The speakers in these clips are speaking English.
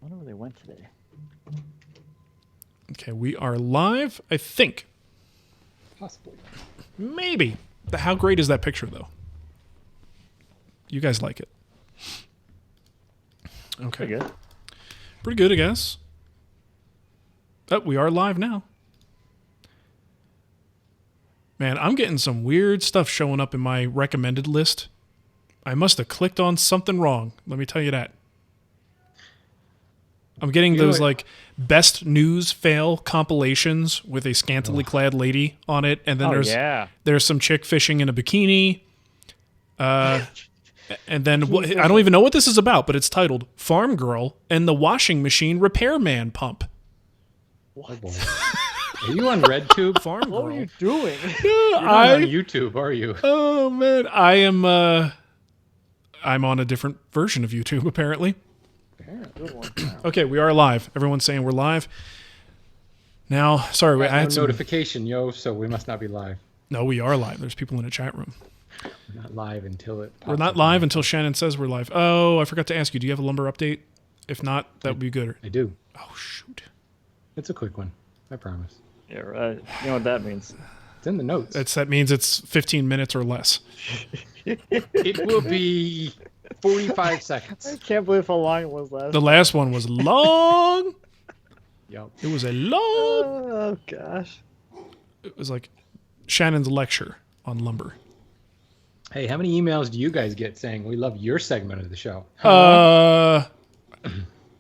wonder where they went today. Okay, we are live, I think. Possibly. Maybe. How great is that picture, though? You guys like it. Okay. Pretty good. Pretty good, I guess. Oh, we are live now. Man, I'm getting some weird stuff showing up in my recommended list. I must have clicked on something wrong. Let me tell you that. I'm getting those like best news fail compilations with a scantily clad lady on it, and then there's some chick fishing in a bikini. And then I don't even know what this is about, but it's titled "Farm Girl and the Washing Machine Repairman Pump." What? Are you on RedTube? Farm Girl. What are you doing? You're not on YouTube, are you? Oh man, I am. I'm on a different version of YouTube apparently. Good one. Okay, we are live. Everyone's saying we're live. Now, sorry, I had no notification, so we must not be live. No, we are live. There's people in the chat room. We're not live until it pops We're not live until Shannon says we're live. Oh, I forgot to ask you. Do you have a lumber update? If not, that would be good. I do. Oh, shoot. It's a quick one. I promise. Yeah, right. You know what that means. It's in the notes. That means it's 15 minutes or less. It will be 45 seconds. I can't believe how long it was last. The last one was long. Yep. It was a long. Oh, gosh. It was like Shannon's lecture on lumber. Hey, how many emails do you guys get saying we love your segment of the show?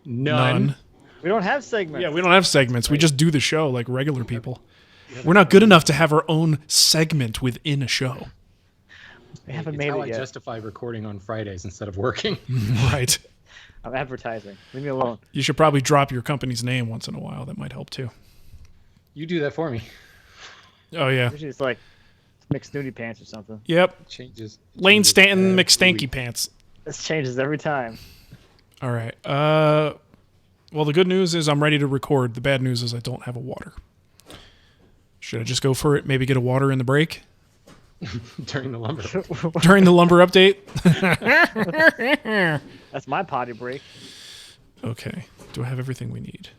None. We don't have segments. Yeah, we don't have segments. We just do the show like regular people. We're not good enough to have our own segment within a show. We haven't It's made how it yet. I justify recording on Fridays instead of working. Right. I'm advertising. Leave me alone. You should probably drop your company's name once in a while. That might help too. You do that for me. Oh, yeah. Usually it's like mixed nudie pants or something. Yep. Changes. Lane Stanton every McStanky week. Pants. This changes every time. All right. Well, the good news is I'm ready to record. The bad news is I don't have a water. Should I just go for it? Maybe get a water in the break? During the lumber. During the lumber update? That's my potty break. Okay. Do I have everything we need?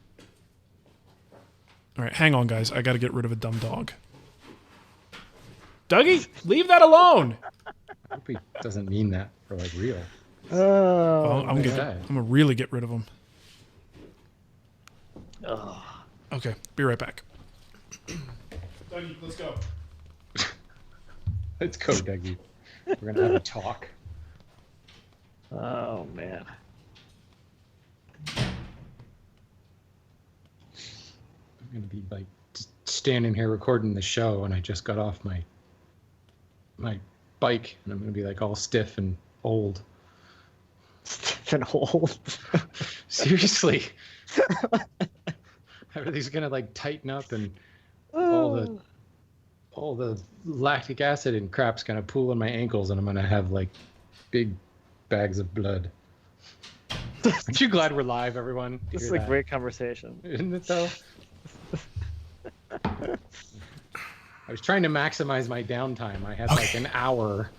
All right. Hang on, guys. I got to get rid of a dumb dog. Dougie, leave that alone. I hope he doesn't mean that for like real. Oh, I'm gonna really get rid of him. Ugh. Okay. Be right back. Dougie, let's go. Let's go, Dougie. We're gonna have a talk. Oh, man. I'm gonna be like standing here recording the show, and I just got off my bike, and I'm gonna be like all stiff and old. Stiff and old. Seriously. Everything's gonna like tighten up, and all the lactic acid and crap's gonna pool in my ankles, and I'm gonna have like big bags of blood. Aren't you glad we're live, everyone? This is Hear a that? great conversation. Isn't it though? I was trying to maximize my downtime. I had like an hour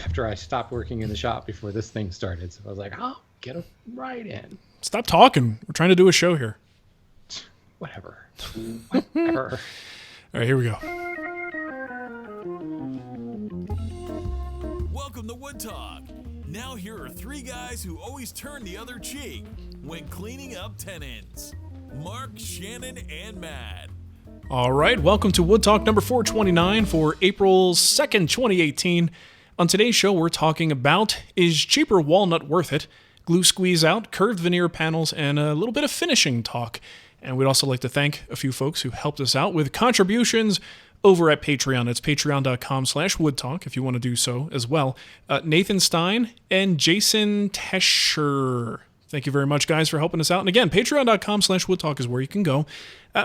after I stopped working in the shop before this thing started. So I was like, oh, get a ride in. Stop talking. We're trying to do a show here. Whatever. Whatever. All right, here we go. Welcome to Wood Talk. Now here are three guys who always turn the other cheek when cleaning up tenants. Mark, Shannon, and Matt. All right, welcome to Wood Talk number 429 for April 2nd, 2018. On today's show, we're talking about, is cheaper walnut worth it? Glue squeeze out, curved veneer panels, and a little bit of finishing talk. And we'd also like to thank a few folks who helped us out with contributions over at Patreon. It's patreon.com/woodtalk if you want to do so as well. Nathan Stein and Jason Tescher. Thank you very much, guys, for helping us out. And again, patreon.com/woodtalk is where you can go.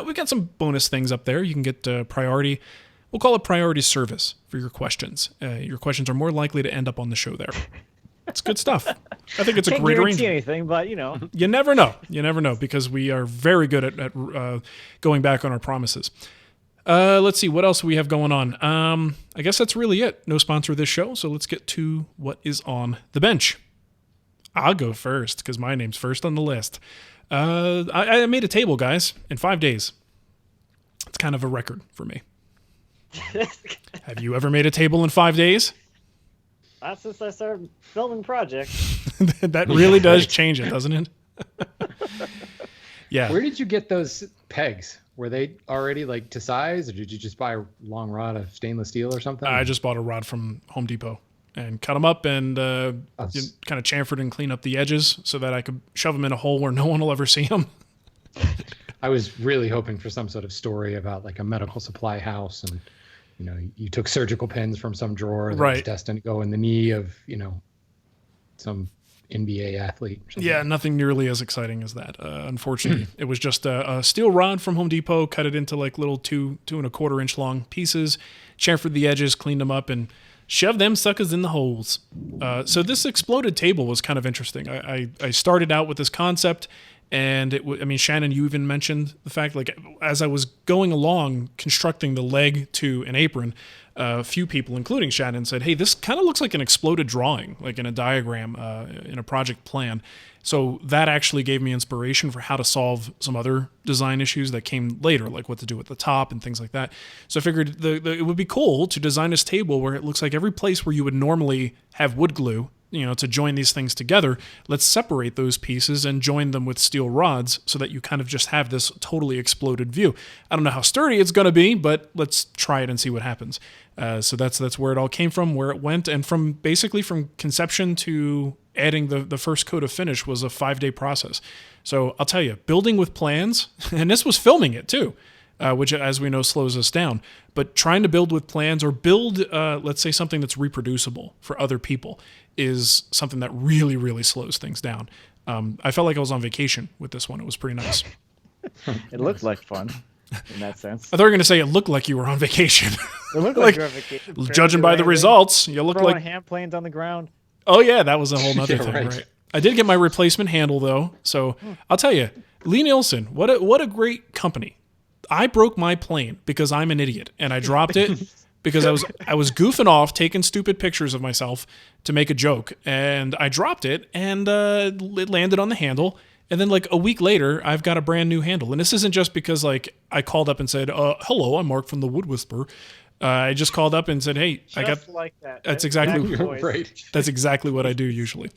We've got some bonus things up there. You can get priority. We'll call it priority service for your questions. Your questions are more likely to end up on the show there. It's good stuff. I think it's a great arrangement. Can't guarantee anything, but you know. You never know. You never know, because we are very good at going back on our promises. Let's see, what else we have going on? I guess that's really it. No sponsor this show, so let's get to what is on the bench. I'll go first because my name's first on the list. I made a table, guys, in 5 days. It's kind of a record for me. Have you ever made a table in 5 days? Not since I started building projects. That really does change it, doesn't it? Yeah. Where did you get those pegs? Were they already like to size, or did you just buy a long rod of stainless steel or something? I just bought a rod from Home Depot and cut them up and kind of chamfered and clean up the edges so that I could shove them in a hole where no one will ever see them. I was really hoping for some sort of story about like a medical supply house, and you took surgical pins from some drawer that was destined to go in the knee of some NBA athlete. Or something. Yeah, nothing nearly as exciting as that. Unfortunately, it was just a steel rod from Home Depot, cut it into like little 2.25 inch long pieces, chamfered the edges, cleaned them up, and shoved them suckers in the holes. So this exploded table was kind of interesting. I started out with this concept, and Shannon, you even mentioned the fact, like, as I was going along constructing the leg to an apron, a few people, including Shannon, said, hey, this kind of looks like an exploded drawing, like in a diagram, in a project plan. So that actually gave me inspiration for how to solve some other design issues that came later, like what to do at the top and things like that. So I figured it would be cool to design this table where it looks like every place where you would normally have wood glue, to join these things together, let's separate those pieces and join them with steel rods so that you kind of just have this totally exploded view. I don't know how sturdy it's going to be, but let's try it and see what happens. So that's where it all came from, where it went, and from conception to adding the first coat of finish was a 5-day process. So I'll tell you, building with plans, and this was filming it too, which, as we know, slows us down. But trying to build with plans or build, let's say, something that's reproducible for other people is something that really, really slows things down. I felt like I was on vacation with this one. It was pretty nice. It looked like fun in that sense. I thought you were going to say it looked like you were on vacation. It looked like you were on vacation. Judging by the results, you look like hand planes on the ground. Oh, yeah, that was a whole nother Yeah, thing, right. right? I did get my replacement handle, though. So I'll tell you, Lee Nielsen, what a great company. I broke my plane because I'm an idiot, and I dropped it because I was goofing off, taking stupid pictures of myself to make a joke, and I dropped it, and it landed on the handle. And then like a week later, I've got a brand new handle. And this isn't just because like I called up and said, hello, I'm Mark from the Wood Whisperer. I just called up and said, hey, Just I got like that. That's exactly Right. That's exactly what I do usually.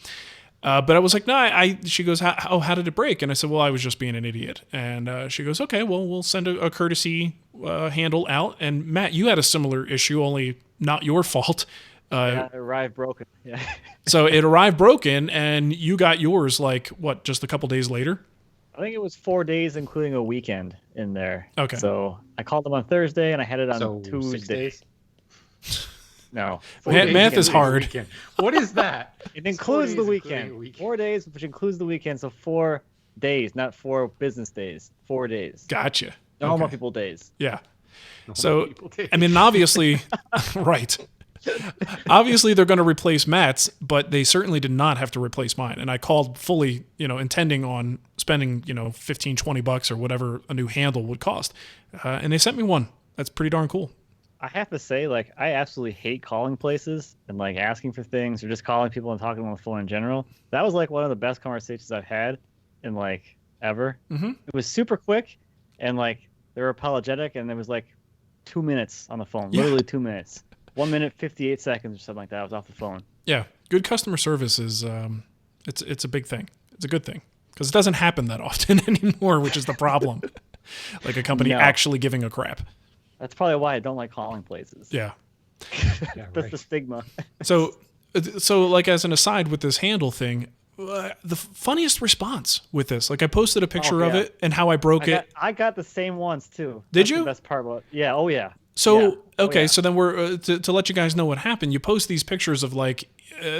But I was like, no, she goes, how did it break? And I said, well, I was just being an idiot. And she goes, okay, well, we'll send a courtesy handle out. And Matt, you had a similar issue, only not your fault. It arrived broken. Yeah. So it arrived broken, and you got yours like, what, just a couple days later? I think it was 4 days, including a weekend in there. Okay. So I called them on Thursday, and I had it on So Tuesday. 6 days? No. Math is hard. Weekend. What is that? It includes the 4 days, weekend. including a weekend. 4 days, which includes the weekend. So 4 days, not 4 business days. 4 days. Gotcha. Normal Okay. people days. Yeah. So, people did. I mean, obviously, right. Obviously, they're going to replace Matt's, but they certainly did not have to replace mine. And I called fully, intending on spending, $15, $20 or whatever a new handle would cost. And they sent me one. That's pretty darn cool. I have to say, like, I absolutely hate calling places and, like, asking for things or just calling people and talking to them on the phone in general. That was, like, one of the best conversations I've had in, like, ever. Mm-hmm. It was super quick, and, like, they were apologetic, and there was, like, 2 minutes on the phone. Yeah. Literally 2 minutes. 1 minute, 58 seconds or something like that. I was off the phone. Yeah. Good customer service is, it's a big thing. It's a good thing. Because it doesn't happen that often anymore, which is the problem. Like a company No. actually giving a crap. That's probably why I don't like calling places. Yeah. Yeah, That's right. the stigma. So like as an aside with this handle thing, the funniest response with this, like I posted a picture of yeah. it and how I broke it. I got the same ones too. Did That's you? The best part about it. Yeah. Oh yeah. So, Yeah. Oh, okay, yeah. so then we're, to let you guys know what happened, you post these pictures of like,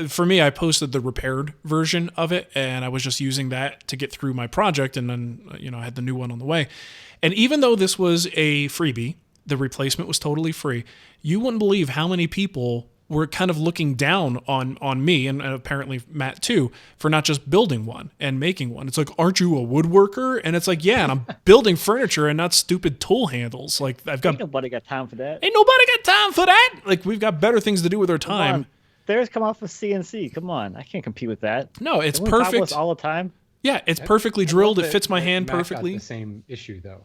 for me, I posted the repaired version of it, and I was just using that to get through my project, and then, I had the new one on the way. And even though this was a freebie, the replacement was totally free, you wouldn't believe how many people were kind of looking down on me, and apparently Matt too, for not just building one and making one. It's like, aren't you a woodworker? And it's like, yeah, and I'm building furniture and not stupid tool handles. Like Ain't nobody got time for that. ain't nobody got time for that. Like, we've got better things to do with our time. theirs come off with CNC. Come on, I can't compete with that. No, it's Isn't it topless perfect. all the time. Yeah, it's perfectly drilled. I It love fits my that hand Matt got perfectly. the same issue though.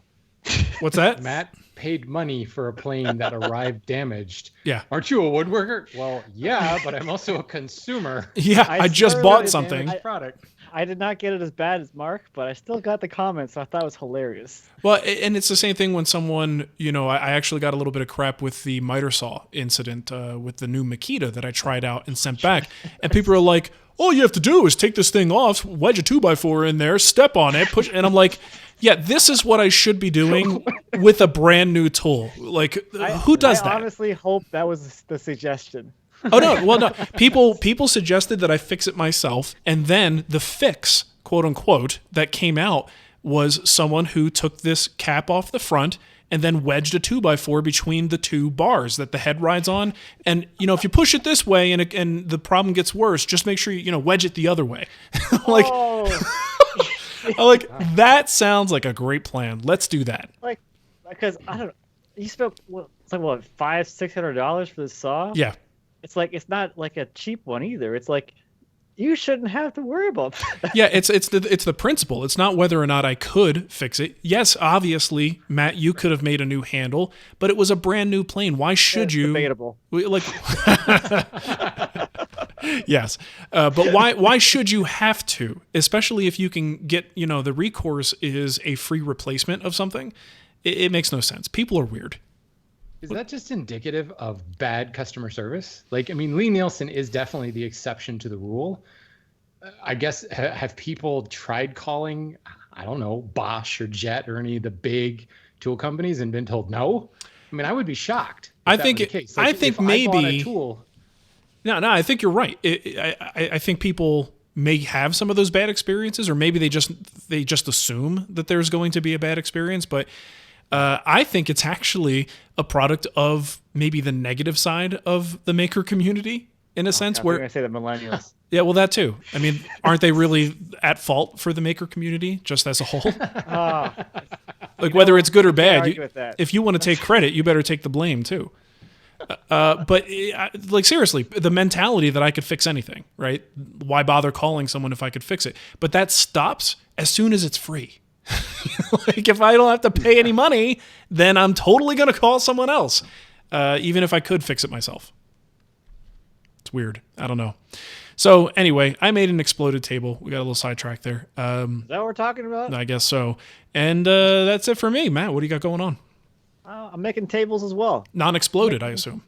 What's that? Matt paid money for a plane that arrived damaged. Yeah. Aren't you a woodworker? Well, yeah, but I'm also a consumer. Yeah, I just started bought with something. Damaged product. I did not get it as bad as Mark, but I still got the comments, so I thought it was hilarious. Well, and it's the same thing when someone, I actually got a little bit of crap with the miter saw incident with the new Makita that I tried out and sent back. And people are like, all you have to do is take this thing off, wedge a 2x4 in there, step on it, push. And I'm like, yeah, this is what I should be doing with a brand new tool. Like, who does that? I honestly hope that was the suggestion. Oh no, well no. People suggested that I fix it myself, and then the fix, quote unquote, that came out was someone who took this cap off the front and then wedged a 2x4 between the two bars that the head rides on. And if you push it this way and the problem gets worse, just make sure you wedge it the other way. Like, that sounds like a great plan. Let's do that. Like, because I don't know, you spent it's like what, $500-$600 for this saw? Yeah. It's like, it's not like a cheap one either. It's like, you shouldn't have to worry about that. Yeah, it's the principle. It's not whether or not I could fix it. Yes, obviously, Matt, you could have made a new handle, but it was a brand new plane. Why should you? Debatable. Yes, but why should you have to? Especially if you can get, the recourse is a free replacement of something. It makes no sense. People are weird. Is that just indicative of bad customer service? Like, I mean, Lee Nielsen is definitely the exception to the rule. I guess, have people tried calling, I don't know, Bosch or Jet or any of the big tool companies and been told no? I mean, I would be shocked. I think maybe. I bought a tool, No, I think you're right. I think people may have some of those bad experiences, or maybe they just assume that there's going to be a bad experience, but I think it's actually a product of maybe the negative side of the maker community, in a sense. Where I say the millennials. Yeah, well, that too. I mean, aren't they really at fault for the maker community just as a whole? Like, whether it's good or bad, if you want to take credit, you better take the blame too. But like, seriously, the mentality that I could fix anything, right? Why bother calling someone if I could fix it? But that stops as soon as it's free. Like, if I don't have to pay any money, then I'm totally going to call someone else, even if I could fix it myself. It's weird. I don't know. So anyway, I made an exploded table. We got a little sidetracked there. Is that what we're talking about? I guess so. And that's it for me. Matt, what do you got going on? I'm making tables as well. Non-exploded, I assume.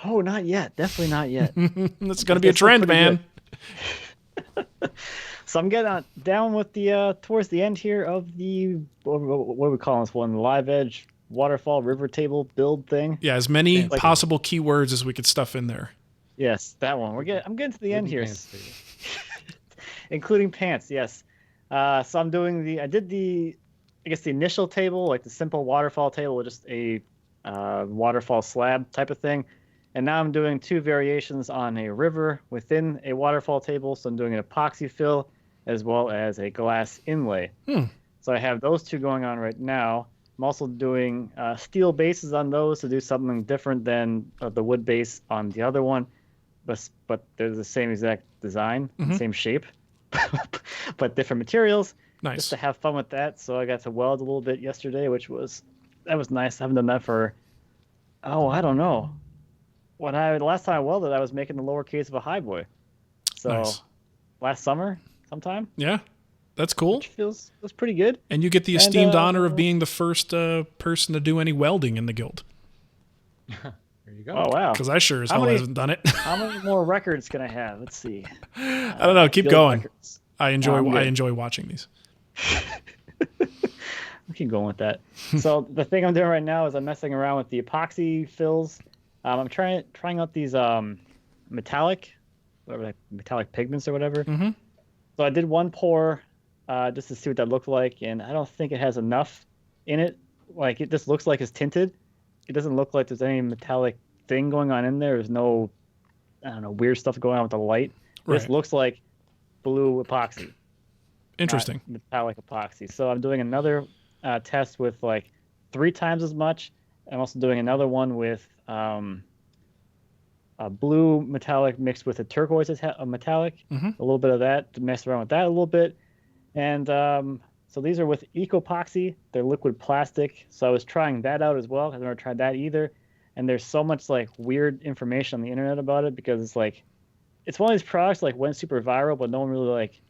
Oh, not yet. Definitely not yet. That's going to be a trend, man. So I'm getting down with the towards the end here of the what do we call this one? Live edge waterfall river table build thing. Yeah, as many possible keywords as we could stuff in there. Yes, that one. I'm getting to the end here, including pants. Yes. So I'm doing I did the initial table, like the simple waterfall table, just a waterfall slab type of thing. And now I'm doing two variations on a river within a waterfall table. So I'm doing an epoxy fill as well as a glass inlay. So I have those two going on right now. I'm also doing steel bases on those to do something different than the wood base on the other one. But they're the same exact design, same shape, but different materials. Nice. Just to have fun with that. So I got to weld a little bit yesterday, that was nice. I haven't done that for, I don't know. The last time I welded, I was making the lower case of a high boy. So nice. Last summer sometime. Yeah, that's cool. Which feels pretty good. And you get the esteemed honor of being the first person to do any welding in the guild. There you go. Oh, wow. Because I sure as hell hasn't done it. How many more records can I have? Let's see. I don't know. Keep going. Records. I enjoy watching these. We keep going with that. So the thing I'm doing right now is I'm messing around with the epoxy fills. I'm trying out these metallic pigments or whatever. Mm-hmm. So I did one pour just to see what that looked like, and I don't think it has enough in it. Like, it just looks like it's tinted. It doesn't look like there's any metallic thing going on in there. There's no, weird stuff going on with the light. It just looks like blue epoxy. Interesting. Metallic epoxy. So I'm doing another test with like 3 times as much. I'm also doing another one with blue metallic mixed with a turquoise metallic, a little bit of that to mess around with that a little bit. And so these are with Epoxy. They're liquid plastic. So I was trying that out as well. I've never tried that either. And there's so much like weird information on the internet about it because it's like, it's one of these products like went super viral, but no one really like,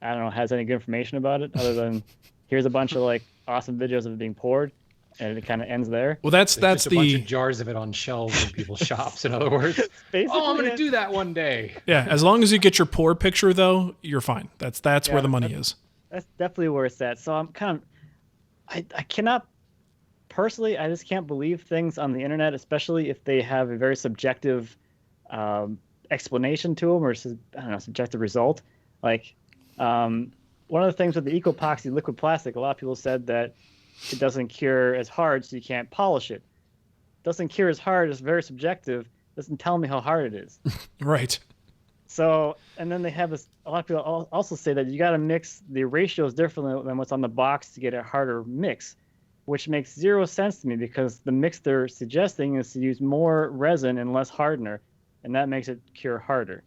I don't know, has any good information about it other than here's a bunch of like awesome videos of it being poured, and it kind of ends there. Well, that's just a bunch of jars of it on shelves in people's shops. In other words, I'm going to do that one day. Yeah, as long as you get your pour picture though, you're fine. That's where the money is. That's definitely where it's at. So I'm kind of, I cannot personally, I just can't believe things on the internet, especially if they have a very subjective explanation to them or I don't know, subjective result. Like one of the things with the Epoxy liquid plastic, a lot of people said that it doesn't cure as hard, so you can't polish it. Doesn't cure as hard, it's very subjective. Doesn't tell me how hard it is. Right. So, and then they have this, a lot of people also say that you got to mix the ratios differently than what's on the box to get a harder mix, which makes zero sense to me because the mix they're suggesting is to use more resin and less hardener, and that makes it cure harder.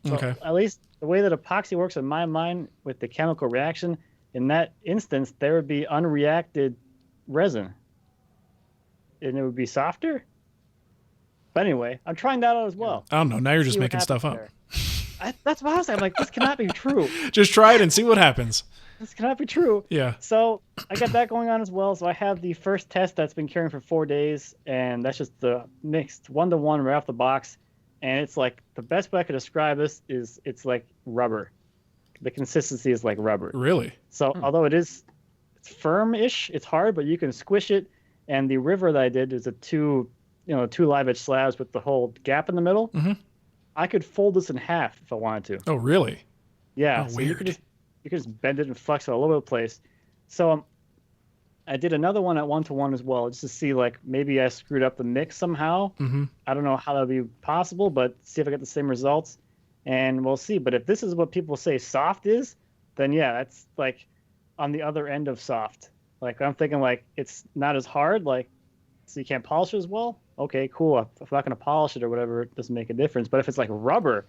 So Okay. at least the way that epoxy works in my mind with the chemical reaction, in that instance, there would be unreacted resin. And it would be softer? But anyway, I'm trying that out as well. I don't know. Now you're just making stuff up. That's what I was saying. I'm like, this cannot be true. Just try it and see what happens. This cannot be true. Yeah. So I got that going on as well. So I have the first test that's been curing for 4 days, and that's just the mixed 1-to-1 right off the box. And it's like, the best way I could describe this is it's like rubber. The consistency is like rubber. Really? So although it's firm-ish, it's hard, but you can squish it. And the river that I did is two live edge slabs with the whole gap in the middle. Mm-hmm. I could fold this in half if I wanted to. Oh, really? Yeah. Oh, so weird. you could just bend it and flex it all over the place. So I did another one at 1-to-1 as well, just to see like maybe I screwed up the mix somehow. Mm-hmm. I don't know how that would be possible, but see if I get the same results, and we'll see. But if this is what people say soft is, then yeah, that's like on the other end of soft. Like I'm thinking like it's not as hard, like so you can't polish it as well. Okay, cool. If I'm not going to polish it or whatever, it doesn't make a difference. But if it's like rubber,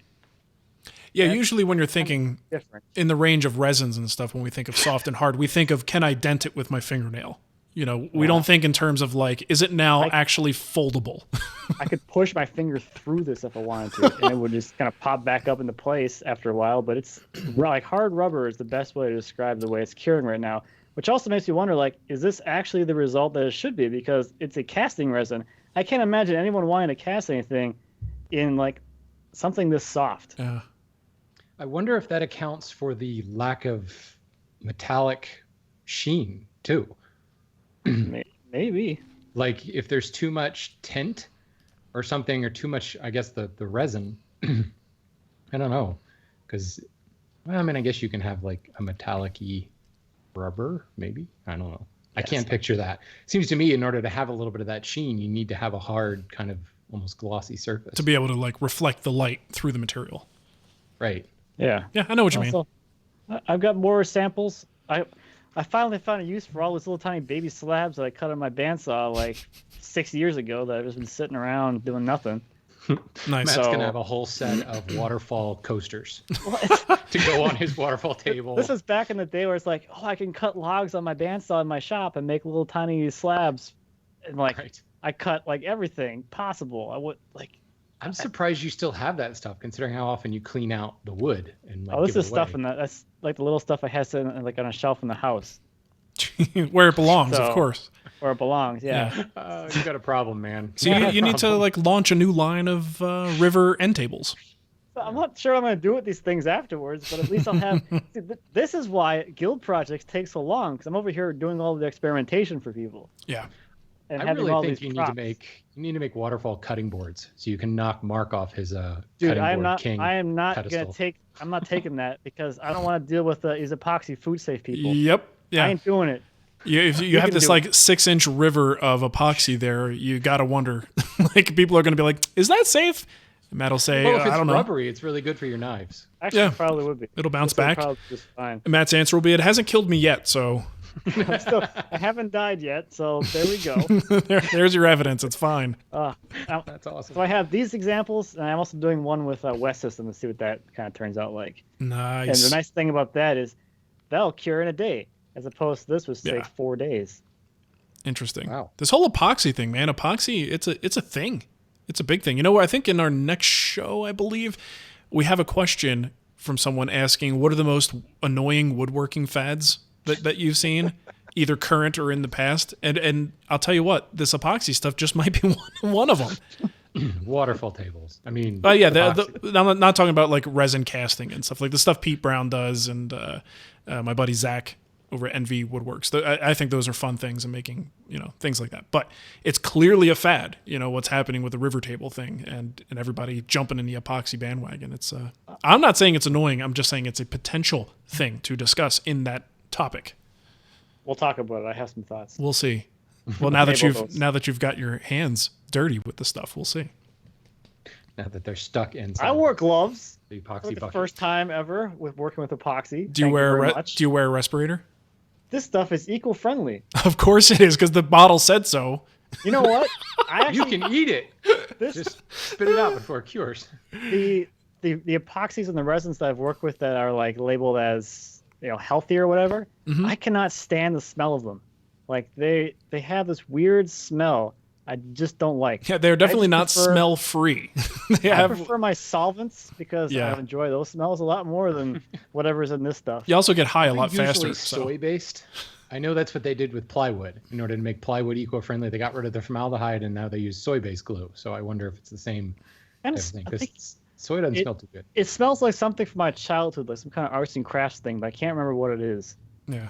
Yeah, usually when you're thinking different. in the range of resins and stuff, when we think of soft and hard, we think of can I dent it with my fingernail? You know, we don't think in terms of like, is it now actually foldable? I could push my finger through this if I wanted to, and it would just kind of pop back up into place after a while. But it's like hard rubber is the best way to describe the way it's curing right now, which also makes me wonder, like, is this actually the result that it should be? Because it's a casting resin. I can't imagine anyone wanting to cast anything in like something this soft. Yeah. I wonder if that accounts for the lack of metallic sheen too. Maybe. Like if there's too much tint or something, or too much, I guess the resin. I don't know, because I mean, I guess you can have like a metallic-y rubber, maybe. I don't know. Yes. I can't picture that. Seems to me, in order to have a little bit of that sheen, you need to have a hard, kind of almost glossy surface To be able to like reflect the light through the material. Right. Yeah. Yeah, I know what you mean. I've got more samples. I finally found a use for all these little tiny baby slabs that I cut on my bandsaw like 6 years ago that I've just been sitting around doing nothing. Nice. Matt's gonna have a whole set of waterfall coasters to go on his waterfall table. This is back in the day where it's like, oh, I can cut logs on my bandsaw in my shop and make little tiny slabs, and like I cut like everything possible. I would like. I'm surprised you still have that stuff, considering how often you clean out the wood and like. Oh, this is stuff in that. That's like the little stuff I have sitting like on a shelf in the house. Where it belongs, of course. Where it belongs, yeah. You got a problem, man. So you need to like launch a new line of river end tables. I'm not sure what I'm going to do with these things afterwards, but at least I'll have. See, this is why guild projects take so long, because I'm over here doing all the experimentation for people. Yeah. And I having really all think these you props. need to make waterfall cutting boards so you can knock Mark off his Dude, cutting board king. I am not pedestal. gonna take. I'm not taking that because I don't want to deal with these epoxy food safe people. Yep. Yeah. I ain't doing it. If you have this like 6-inch river of epoxy there, you got to wonder, like people are going to be like, is that safe? And Matt will say, well, if it's I don't know. rubbery, it's really good for your knives. Actually, it probably would be. It'll bounce This would back. probably just fine. And Matt's answer will be, it hasn't killed me yet, so I haven't died yet, so there we go. There's your evidence. It's fine. Now, That's awesome. so I have these examples, and I'm also doing one with West System to see what that kind of turns out like. And Nice. the nice thing about that is that'll cure in a day, as opposed to this, which Yeah. takes 4 days. Interesting. Wow. This whole epoxy thing, man. Epoxy, it's a thing. It's a big thing. You know, I think in our next show, I believe, we have a question from someone asking, what are the most annoying woodworking fads that you've seen, either current or in the past? And I'll tell you what, this epoxy stuff just might be one of them. Waterfall tables. I mean, Yeah, epoxy. I'm not talking about like resin casting and stuff like the stuff Pete Brown does and my buddy Zach over at NV Woodworks. I think those are fun things and making, things like that. But it's clearly a fad, what's happening with the river table thing and everybody jumping in the epoxy bandwagon. It's I'm not saying it's annoying. I'm just saying it's a potential thing to discuss in that topic. We'll talk about it. I have some thoughts. We'll see. Well, now that Table those. you've got your hands dirty with the stuff, we'll see. Now that they're stuck inside I wore gloves the for epoxy the bucket. first time ever with working with epoxy. Do you Thank wear very much. do you wear a respirator? This stuff is eco-friendly. Of course it is, because the bottle said so. You know what? I You actually can eat it. this Just spit it out before it cures. the epoxies and the resins that I've worked with that are like labeled as healthy or whatever. Mhm. I cannot stand the smell of them. Like they have this weird smell I just don't like. Yeah, they're definitely not prefer- smell free. They I have. prefer my solvents because Yeah. I enjoy those smells a lot more than whatever's in this stuff. You also get high a I lot think usually faster. So. soy-based. I know that's what they did with plywood. In order to make plywood eco-friendly, they got rid of the formaldehyde and now they use soy-based glue. So I wonder if it's the same And type of thing. I think Because soy doesn't it- smell too good. it smells like something from my childhood, like some kind of arts and crafts thing, but I can't remember what it is. Yeah,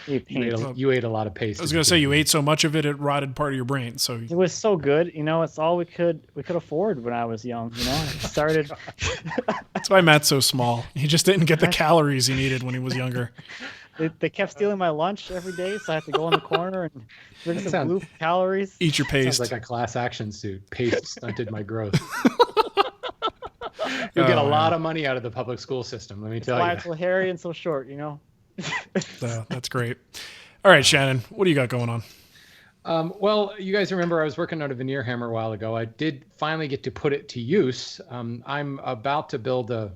Maybe paint. You ate a lot of paste. I was gonna say you ate so much of it, it rotted part of your brain. So It was so good, it's all we could afford when I was young. It started. that's why Matt's so small. He just didn't get the calories he needed when he was younger. They kept stealing my lunch every day, so I had to go in the corner and drink some Sounds- blue calories. Eat your Sounds paste. like a class action suit. Paste stunted my growth. You'll get a Oh, lot of money out of the public school system, let me That's tell why you. it's so hairy and so short. That's great. All right, Shannon, what do you got going on? Well, you guys remember I was working on a veneer hammer a while ago. I did finally get to put it to use. I'm about to build a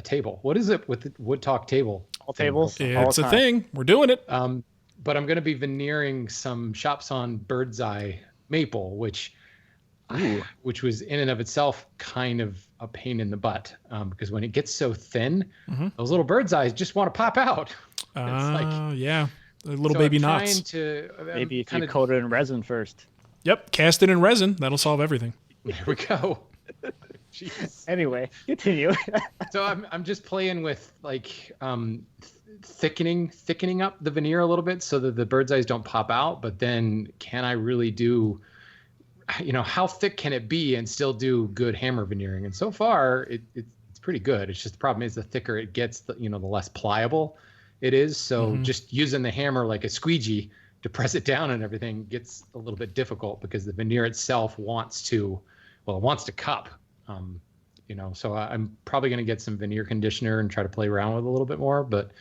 table. What is it with the Wood Talk table? All tables. all It's the a time. thing. We're doing it. But I'm going to be veneering some shop sawn bird's eye maple, which was in and of itself kind of a pain in the butt because when it gets so thin, those little bird's eyes just want to pop out. Yeah, the little So baby I'm knots. Maybe if you kinda- coat it in resin first. Yep, cast it in resin. That'll solve everything. There we go. Jeez. Anyway, continue. So I'm just playing with thickening up the veneer a little bit so that the bird's eyes don't pop out. But then can I really do, how thick can it be and still do good hammer veneering? And so far it's pretty good. It's just the problem is the thicker it gets, the less pliable it is. So just using the hammer like a squeegee to press it down and everything gets a little bit difficult because the veneer itself wants to cup. So I'm probably going to get some veneer conditioner and try to play around with it a little bit more, but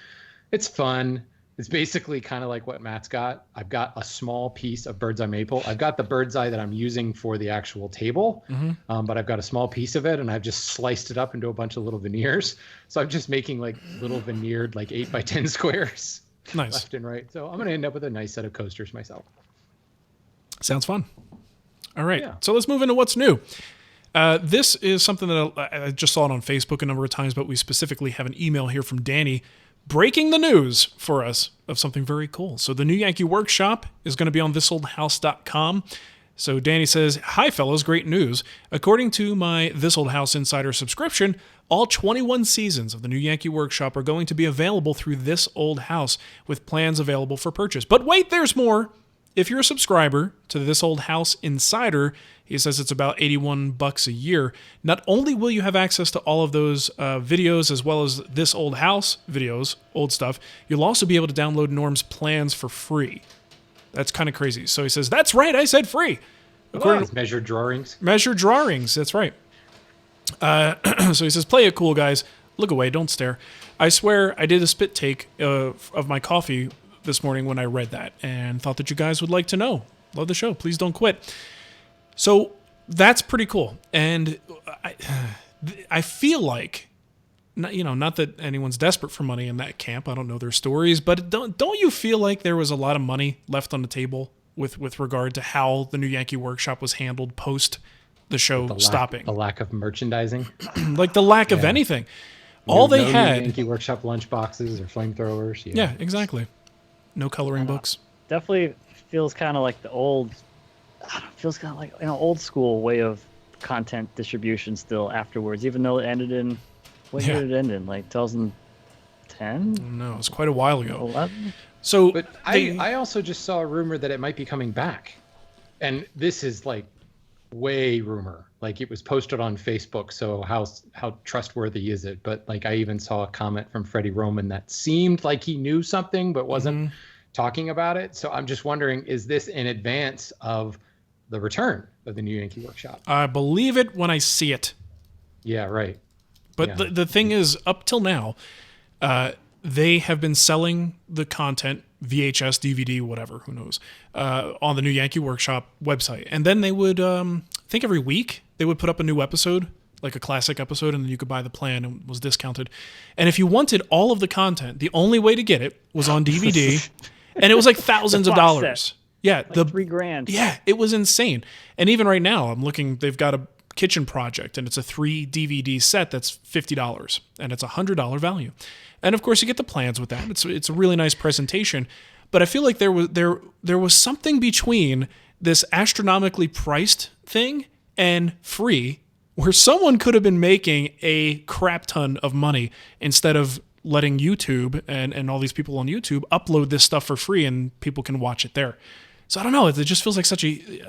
it's fun. It's basically kind of like what Matt's got. I've got a small piece of bird's eye maple. I've got the bird's eye that I'm using for the actual table, but I've got a small piece of it and I've just sliced it up into a bunch of little veneers. So I'm just making like little veneered, like 8x10 squares Nice. left and right. So I'm going to end up with a nice set of coasters myself. Sounds fun. All right, Yeah. so let's move into what's new. This is something that I just saw it on Facebook a number of times, but we specifically have an email here from Danny breaking the news for us of something very cool. So the new Yankee Workshop is going to be on thisoldhouse.com. So Danny says, "Hi fellows, great news. According to my This Old House Insider subscription, all 21 seasons of the new Yankee Workshop are going to be available through This Old House with plans available for purchase. But wait, there's more. If you're a subscriber to This Old House Insider," he says it's about $81 a year, "not only will you have access to all of those videos as well as This Old House videos, old stuff, you'll also be able to download Norm's plans for free." That's kind of crazy. So he says, "That's right, I said free." According to Measured drawings. Measure drawings, that's right. So he says, "Play it cool, guys. Look away, don't stare. I swear I did a spit take of my coffee this morning when I read that and thought that you guys would like to know. Love the show. Please don't quit. So that's pretty cool. And I feel like, not that anyone's desperate for money in that camp. I don't know their stories, but don't you feel like there was a lot of money left on the table with regard to how the new Yankee Workshop was handled post the show stopping? The lack of merchandising. Like the lack of anything. All they had... No Yankee Workshop lunchboxes or flamethrowers. Yeah, exactly. No coloring books. Definitely feels kind of like the old... feels kind of like an old school way of content distribution still afterwards, even though it ended in... When did it end in? Like 2010? No, it was quite a while ago. 11? So, but I also just saw a rumor that it might be coming back. And this is like way rumor. Like it was posted on Facebook, so how trustworthy is it? But like I even saw a comment from Freddie Roman that seemed like he knew something but wasn't talking about it. So I'm just wondering, is this in advance of the return of the new Yankee Workshop? I believe it when I see it. Yeah, right. But the thing is, up till now, they have been selling the content, VHS, DVD, whatever, who knows, on the new Yankee Workshop website. And then they would, I think every week, they would put up a new episode, like a classic episode, and then you could buy the plan and it was discounted. And if you wanted all of the content, the only way to get it was on DVD, and it was like thousands of dollars. Set. Yeah. Like $3,000. Yeah, it was insane. And even right now, I'm looking, they've got a kitchen project, and it's a 3 DVD set that's $50, and it's $100 value. And of course, you get the plans with that. It's a really nice presentation. But I feel like there was something between this astronomically priced thing and free, where someone could have been making a crap ton of money instead of letting YouTube and all these people on YouTube upload this stuff for free and people can watch it there. So I don't know. It just feels like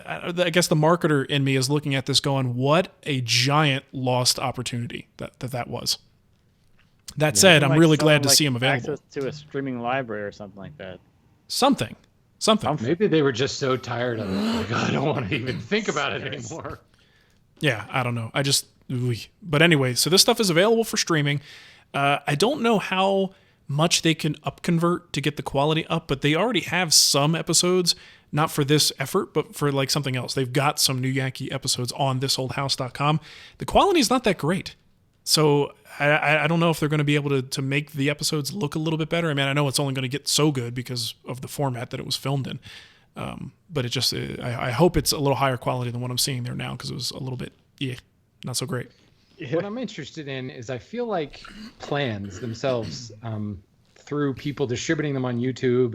I guess the marketer in me is looking at this going, what a giant lost opportunity that was. That said, I'm really glad to see them available. Access to a streaming library or something like that. Something. Maybe they were just so tired of it. Like, I don't want to even think about it anymore. Yeah, I don't know. But anyway, so this stuff is available for streaming. I don't know how much they can upconvert to get the quality up, but they already have some episodes, not for this effort, but for like something else. They've got some new Yankee episodes on thisoldhouse.com. The quality is not that great. So I don't know if they're going to be able to make the episodes look a little bit better. I mean, I know it's only going to get so good because of the format that it was filmed in. But I hope it's a little higher quality than what I'm seeing there now, because it was a little bit, not so great. What I'm interested in is I feel like plans themselves, through people distributing them on YouTube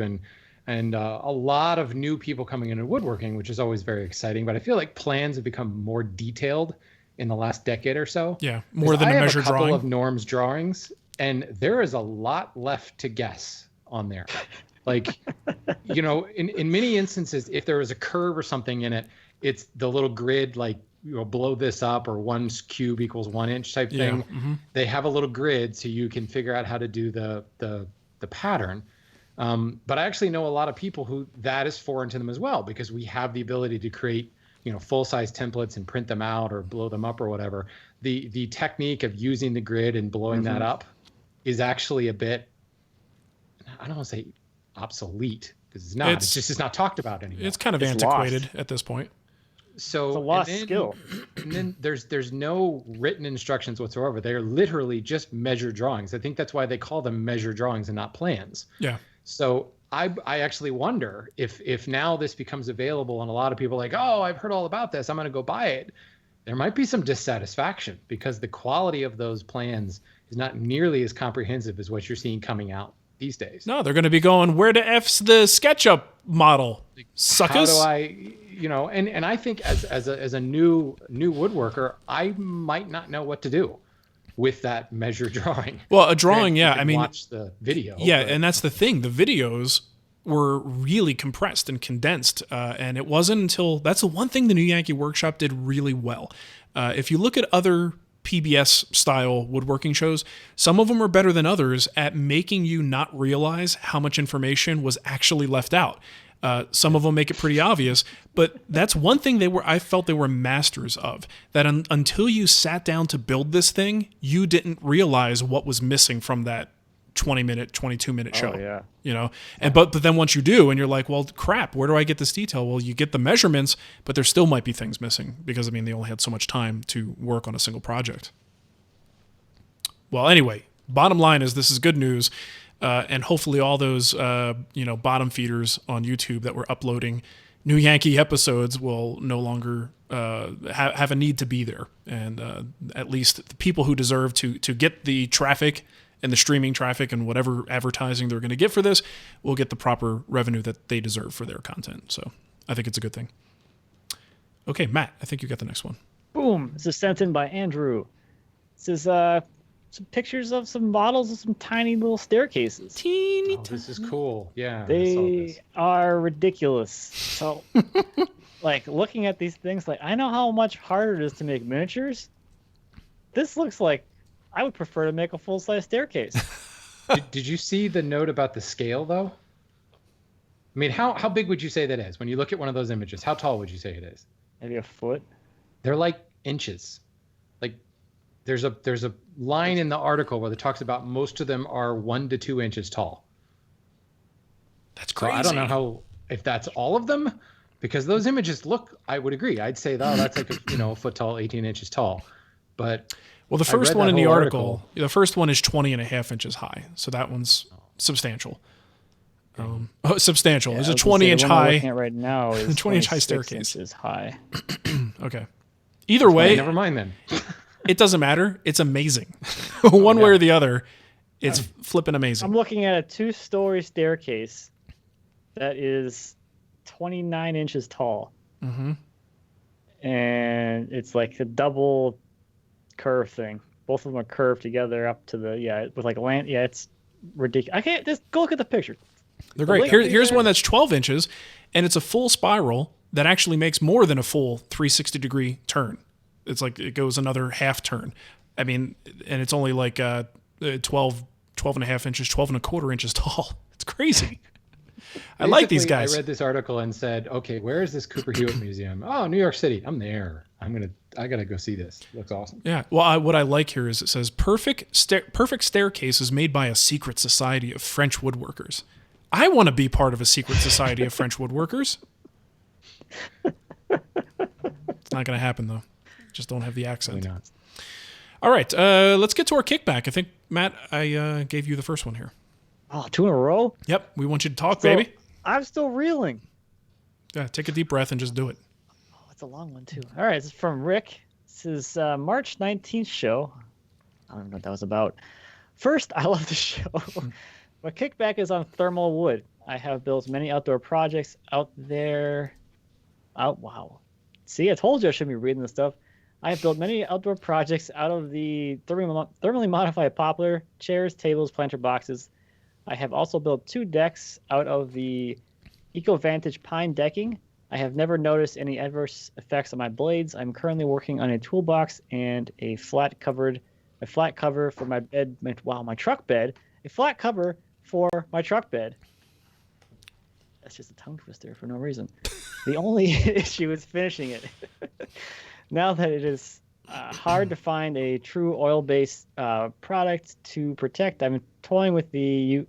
and a lot of new people coming into woodworking, which is always very exciting. But I feel like plans have become more detailed in the last decade or so. Yeah, more than a measure drawing. I have a couple of Norm's drawings, and there is a lot left to guess on there. Like, in many instances, if there is a curve or something in it, it's the little grid, like, blow this up, or 1 cube equals 1 inch type thing. Mm-hmm. They have a little grid so you can figure out how to do the pattern. But I actually know a lot of people who that is foreign to them as well, because we have the ability to create, full-size templates and print them out or blow them up or whatever. The technique of using the grid and blowing that up is actually a bit, I don't want to say obsolete, because it's not. It's not talked about anymore. It's kind of antiquated at this point. So it's a lost skill. And then there's no written instructions whatsoever. They're literally just measure drawings. I think that's why they call them measure drawings and not plans. Yeah. So I actually wonder if now this becomes available and a lot of people are like, oh, I've heard all about this, I'm going to go buy it. There might be some dissatisfaction because the quality of those plans is not nearly as comprehensive as what you're seeing coming out these days. No, they're going to be going, where the F's the SketchUp model, suckers? How do I, and I think as a new woodworker, I might not know what to do with that measure drawing. Well, a drawing, yeah. I mean, watch the video. Yeah, and that's the thing. The videos were really compressed and condensed, and it wasn't until that's the one thing the new Yankee Workshop did really well. If you look at other PBS style woodworking shows, some of them are better than others at making you not realize how much information was actually left out. Some of them make it pretty obvious, but that's one thing I felt they were masters of, that until you sat down to build this thing, you didn't realize what was missing from that 20-minute, 22-minute show. Oh, yeah. You know, and but then once you do, and you're like, well, crap, where do I get this detail? Well, you get the measurements, but there still might be things missing because I mean they only had so much time to work on a single project. Well, anyway, bottom line is this is good news, and hopefully all those bottom feeders on YouTube that were uploading new Yankee episodes will no longer have a need to be there, and at least the people who deserve to get the traffic and the streaming traffic and whatever advertising they're going to get for this will get the proper revenue that they deserve for their content. So I think it's a good thing. Okay, Matt, I think you got the next one. Boom. This is sent in by Andrew. This is some pictures of some models of some tiny little staircases. Teeny. Oh, this is cool. Yeah. I saw They this. are ridiculous. So, like, looking at these things, like, I know how much harder it is to make miniatures. This looks like I would prefer to make a full-size staircase. Did you see the note about the scale, though? I mean, how big would you say that is? When you look at one of those images, how tall would you say it is? Maybe a foot. They're like inches. Like there's a line in the article where it talks about most of them are 1 to 2 inches tall. That's So crazy. I don't know if that's all of them, because those images look, I would agree. I'd say, oh, that's like a foot tall, 18 inches tall. But Well, the I first read one that in the whole article, the first one is 20.5 inches high. So that one's substantial. Substantial. It's a 20-inch The one I'm high. looking at right now is 20-inch high 26 staircase. inches high. Okay. Either way, never mind then. it doesn't matter. It's amazing. One way or the other, it's flipping amazing. I'm looking at a 2-story staircase that is 29 inches tall. Mm-hmm. And it's like a double curve thing. Both of them are curved together up to the, with like a land. Yeah, it's ridiculous. I can't just go look at the picture. They're great. link Here's there- one that's 12 inches, and it's a full spiral that actually makes more than a full 360-degree turn. It's like it goes another half turn. I mean, and it's only like 12 and a half inches, 12 and a quarter inches tall. It's crazy. I like these Basically, guys. I read this article and said, okay, where is this Cooper Hewitt Museum? Oh, New York City. I'm there. I gotta go see this. It looks awesome. Yeah. Well, what I like here is it says perfect staircase is made by a secret society of French woodworkers. I want to be part of a secret society of French woodworkers. It's not going to happen though. Just don't have the accent. Probably not. All right. Let's get to our kickback. I think Matt, I gave you the first one here. Oh, 2 in a row? Yep. We want you to talk, So, baby. I'm still reeling. Yeah. Take a deep breath and just do it. Oh, it's a long one, too. All right, this is from Rick. This is March 19th show. I don't know what that was about. First, I love the show. My kickback is on thermal wood. I have built many outdoor projects out there. Oh, wow. See, I told you I shouldn't be reading this stuff. I have built many outdoor projects out of the thermally modified poplar, chairs, tables, planter boxes. I have also built 2 decks out of the EcoVantage pine decking. I have never noticed any adverse effects on my blades. I'm currently working on a toolbox and a flat cover for my bed. My truck bed. A flat cover for my truck bed. That's just a tongue twister for no reason. The only issue is finishing it. Now that it is hard to find a true oil-based product to protect, I'm toying with the.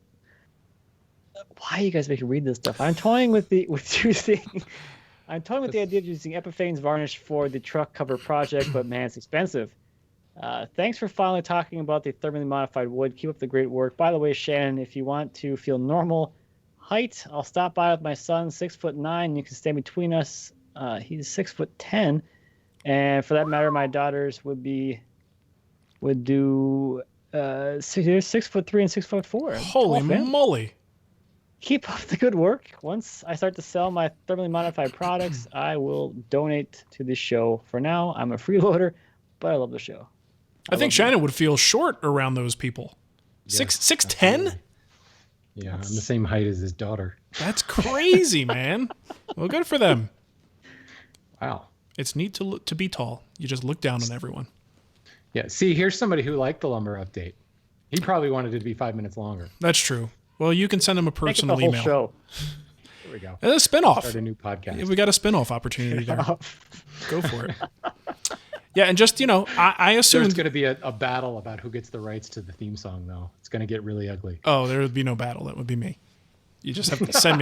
Why are you guys making me read this stuff? I'm toying with the idea of using Epiphanes varnish for the truck cover project, but man, it's expensive. Thanks for finally talking about the thermally modified wood. Keep up the great work. By the way, Shannon, if you want to feel normal height, I'll stop by with my son, 6'9". You can stand between us. He's 6'10", and for that matter, my daughters would do 6'3" and 6'4". Holy moly. Keep up the good work. Once I start to sell my thermally modified products, I will donate to the show. For now, I'm a freeloader, but I love the show. I think Shannon would feel short around those people. Yeah, 6'10"? Yeah, I'm the same height as his daughter. That's crazy, man. Well, good for them. Wow. It's neat to be tall. You just look down on everyone. Yeah. See, here's somebody who liked the lumber update. He probably wanted it to be 5 minutes longer. That's true. Well, you can send him a Make it the personal whole email. show. There we go. A spinoff. Start a new podcast. We got a spinoff opportunity there. Go for it. Yeah, and just, I assumed... There's going to be a battle about who gets the rights to the theme song, though. It's going to get really ugly. Oh, there would be no battle. That would be me. You just have to send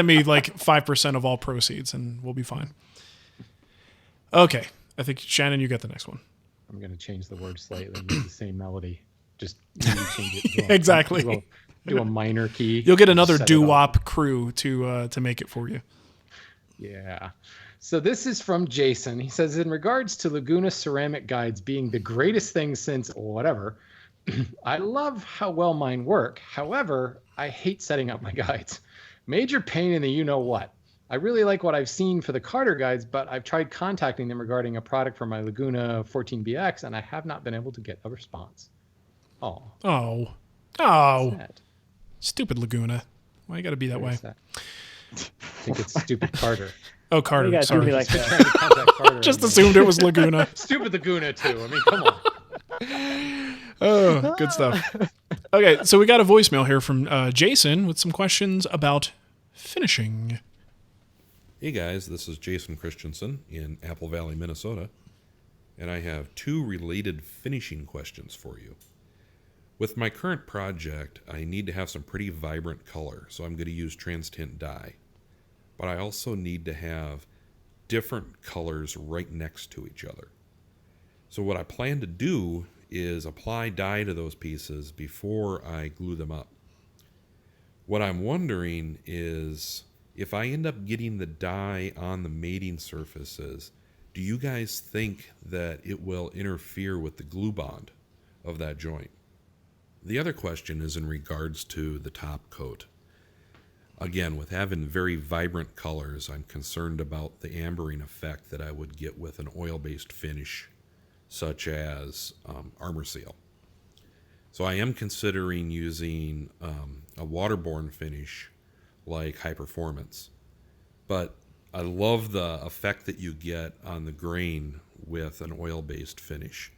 me like 5% of all proceeds, and we'll be fine. Okay, I think, Shannon, you get the next one. I'm going to change the word slightly, use the same melody. Just maybe change it. Exactly. Do a minor key. You'll get another doo-wop crew to make it for you. Yeah. So this is from Jason. He says, in regards to Laguna ceramic guides being the greatest thing since whatever, I love how well mine work. However, I hate setting up my guides. Major pain in the you-know-what. I really like what I've seen for the Carter guides, but I've tried contacting them regarding a product for my Laguna 14BX, and I have not been able to get a response. Oh. Sad. Stupid Laguna. Why you got to be that way? Sad. I think it's stupid Carter. Oh, Carter. You Sorry. do me like that. Trying to contact Carter. Just assumed it was Laguna. Stupid Laguna, too. I mean, come on. Oh, good stuff. Okay, so we got a voicemail here from Jason with some questions about finishing. Hey guys, this is Jason Christensen in Apple Valley, Minnesota, and I have 2 related finishing questions for you. With my current project, I need to have some pretty vibrant color, so I'm going to use trans-tint dye. But I also need to have different colors right next to each other. So what I plan to do is apply dye to those pieces before I glue them up. What I'm wondering is, if I end up getting the dye on the mating surfaces, do you guys think that it will interfere with the glue bond of that joint? The other question is in regards to the top coat. Again, with having very vibrant colors, I'm concerned about the ambering effect that I would get with an oil-based finish, such as Armor Seal. So I am considering using a waterborne finish like High Performance. But I love the effect that you get on the grain with an oil-based finish,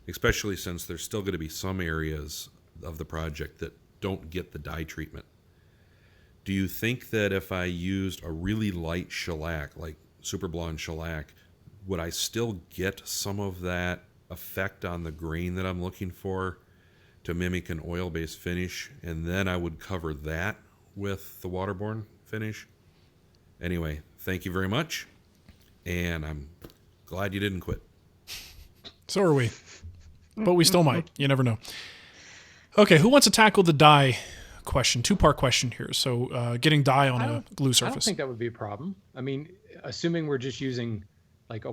especially since there's still going to be some areas of the project that don't get the dye treatment. Do you think that if I used a really light shellac, like Super Blonde shellac, would I still get some of that effect on the grain that I'm looking for to mimic an oil-based finish, and then I would cover that with the waterborne finish? Anyway, thank you very much, and I'm glad you didn't quit. So are we. But we still might. You never know. Okay, who wants to tackle the dye question? 2-part question here. So getting dye on a glue surface. I don't think that would be a problem. I mean, assuming we're just using like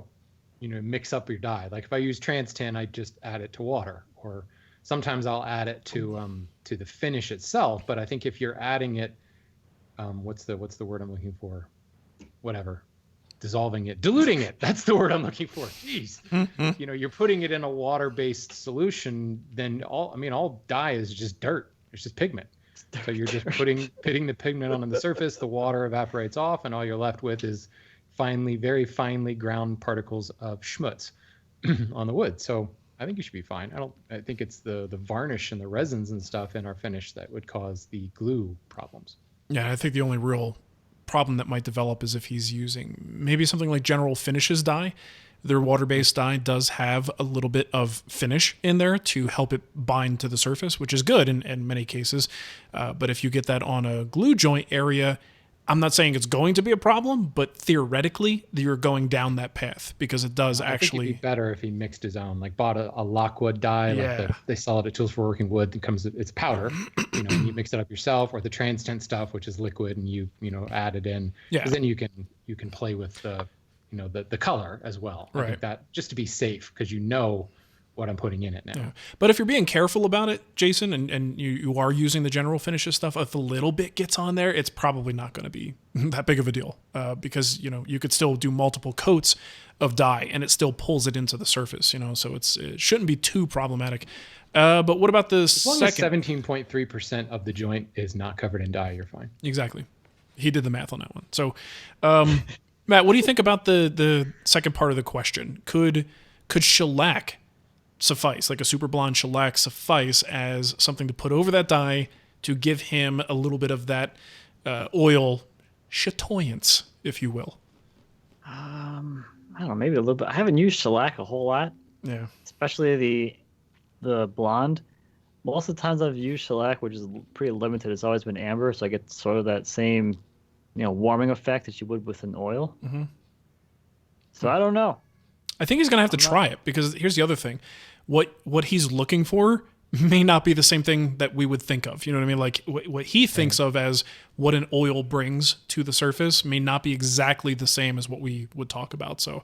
mix up your dye. Like if I use trans-tin, I just add it to water, or sometimes I'll add it to the finish itself. But I think if you're adding it, what's the word I'm looking for? Whatever. Dissolving it, diluting it. That's the word I'm looking for. Jeez. You're putting it in a water-based solution, then all dye is just dirt. It's just pigment. So you're just putting the pigment on the surface, the water evaporates off, and all you're left with is very finely ground particles of schmutz on the wood. So I think you should be fine. I think it's the varnish and the resins and stuff in our finish that would cause the glue problems. Yeah, I think the only real problem that might develop is if he's using maybe something like General Finishes dye. Their water-based dye does have a little bit of finish in there to help it bind to the surface, which is good in many cases. But if you get that on a glue joint area, I'm not saying it's going to be a problem, but theoretically, you're going down that path because it does actually... I think it'd be better if he mixed his own, like bought a Lockwood dye, like they sell it at Tools for Working Wood. It's powder, and you mix it up yourself, or the trans-tint stuff, which is liquid, and you add it in. Yeah. Because then you can play with the color as well. Right. I think that just to be safe, because what I'm putting in it now. Yeah. But if you're being careful about it, Jason, and you are using the General Finishes stuff, if a little bit gets on there, it's probably not going to be that big of a deal because, you could still do multiple coats of dye and it still pulls it into the surface, so it shouldn't be too problematic. But what about the second? 17.3% of the joint is not covered in dye, you're fine. Exactly. He did the math on that one. So, Matt, what do you think about the second part of the question? Could shellac suffice, like a Super Blonde shellac suffice as something to put over that dye to give him a little bit of that oil chatoyance, if you will? I I don't know, maybe a little bit. I haven't used shellac a whole lot, Yeah. especially the blonde. Most of the times I've used shellac, which is pretty limited, it's always been amber, so I get sort of that same, warming effect that you would with an oil. Mm-hmm. So I don't know. I think he's gonna have to try it, because here's the other thing: what he's looking for may not be the same thing that we would think of. You know what I mean? Like what he thinks of as what an oil brings to the surface may not be exactly the same as what we would talk about. So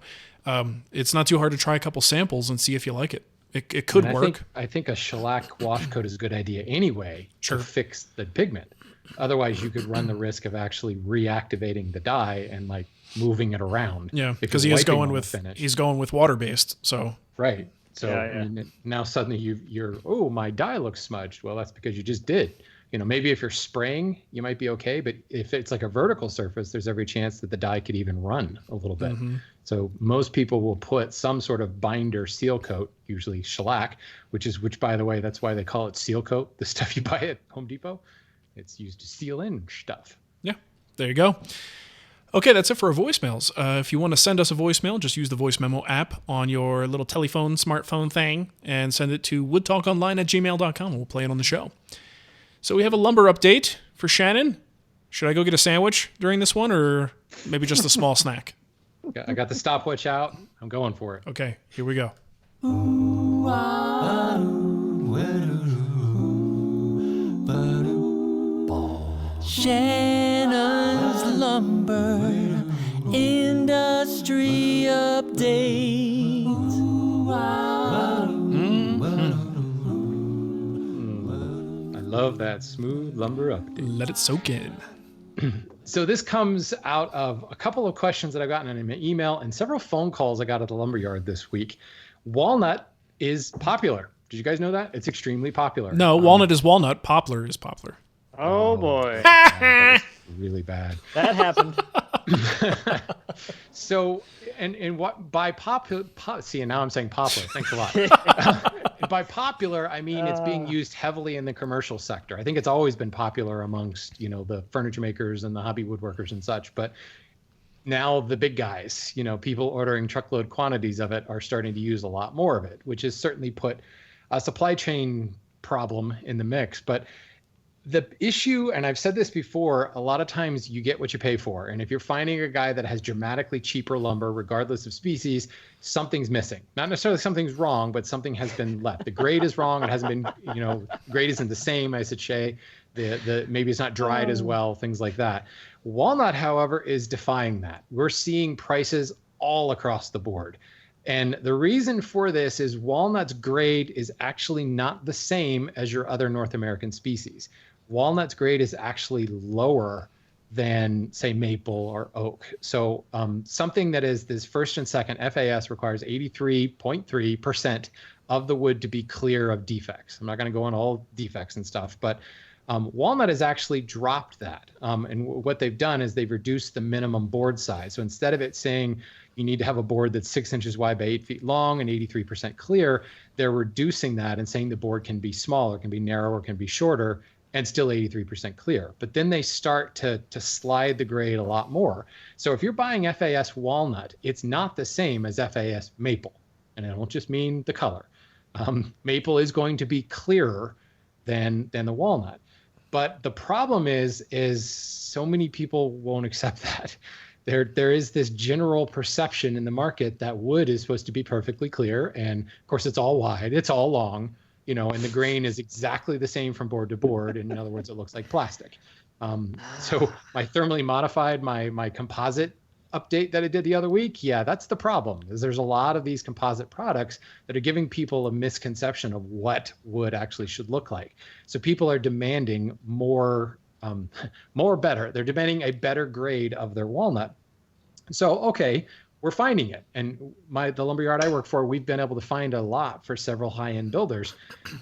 it's not too hard to try a couple samples and see if you like it. It could work. I think a shellac wash coat is a good idea anyway Sure. to fix the pigment. Otherwise, you could run the risk of actually reactivating the dye and like moving it around. Yeah, if because you're he's wiping going on the with finish. he's going with water based. So Right. So Yeah. I mean, now suddenly you're my dye looks smudged. Well, that's because you just did. Maybe if you're spraying, you might be okay, but if it's like a vertical surface, there's every chance that the dye could even run a little bit. Mm-hmm. So most people will put some sort of binder seal coat, usually shellac, which by the way, that's why they call it seal coat. The stuff you buy at Home Depot, it's used to seal in stuff. yeah, there you go. Okay, that's it for our voicemails. If you want to send us a voicemail, just use the voice memo app on your little telephone, smartphone thing, and send it to woodtalkonline@gmail.com, and we'll play it on the show. So we have a lumber update for Shannon. Should I go get a sandwich during this one, or maybe just a small snack? I got the stopwatch out. I'm going for it. Okay, here we go. Shannon's Lumber Industry Update. I love that smooth lumber update. Let it soak in. So this comes out of a couple of questions that I've gotten in my email and several phone calls I got at the lumberyard this week. Walnut is popular. Did you guys know that? It's extremely popular. No, walnut is walnut. Poplar is poplar. Oh boy, That was really bad. that happened. So, and what by see, and now I'm saying popular. Thanks a lot. By popular, I mean it's being used heavily in the commercial sector. I think it's always been popular amongst the furniture makers and the hobby woodworkers and such. But now the big guys, people ordering truckload quantities of it are starting to use a lot more of it, which has certainly put a supply chain problem in the mix. But the issue, and I've said this before, a lot of times you get what you pay for. And if you're finding a guy that has dramatically cheaper lumber, regardless of species, something's missing. Not necessarily something's wrong, but something has been left. The grade is wrong. It hasn't been, grade isn't the same, I should say. Maybe it's not dried as well, things like that. Walnut, however, is defying that. We're seeing prices all across the board. And the reason for this is walnut's grade is actually not the same as your other North American species. Walnut's grade is actually lower than, say, maple or oak. So something that is this first and second FAS requires 83.3% of the wood to be clear of defects. I'm not going to go on all defects and stuff, but walnut has actually dropped that. And what they've done is they've reduced the minimum board size. So instead of it saying you need to have a board that's 6 inches wide by 8 feet long and 83% clear, they're reducing that and saying the board can be smaller, can be narrower, can be shorter, and still 83% clear. But then they start to slide the grade a lot more. So if you're buying FAS walnut, it's not the same as FAS maple. And I don't just mean the color. Maple is going to be clearer than the walnut. But the problem is so many people won't accept that. There is this general perception in the market that wood is supposed to be perfectly clear. And of course, it's all wide, it's all long, and the grain is exactly the same from board to board. And in other words, it looks like plastic. So my thermally modified, my composite update that I did the other week, yeah, that's the problem. Is there's a lot of these composite products that are giving people a misconception of what wood actually should look like. So people are demanding more better. They're demanding a better grade of their walnut. So, okay, we're finding it. And the lumberyard I work for, we've been able to find a lot for several high-end builders,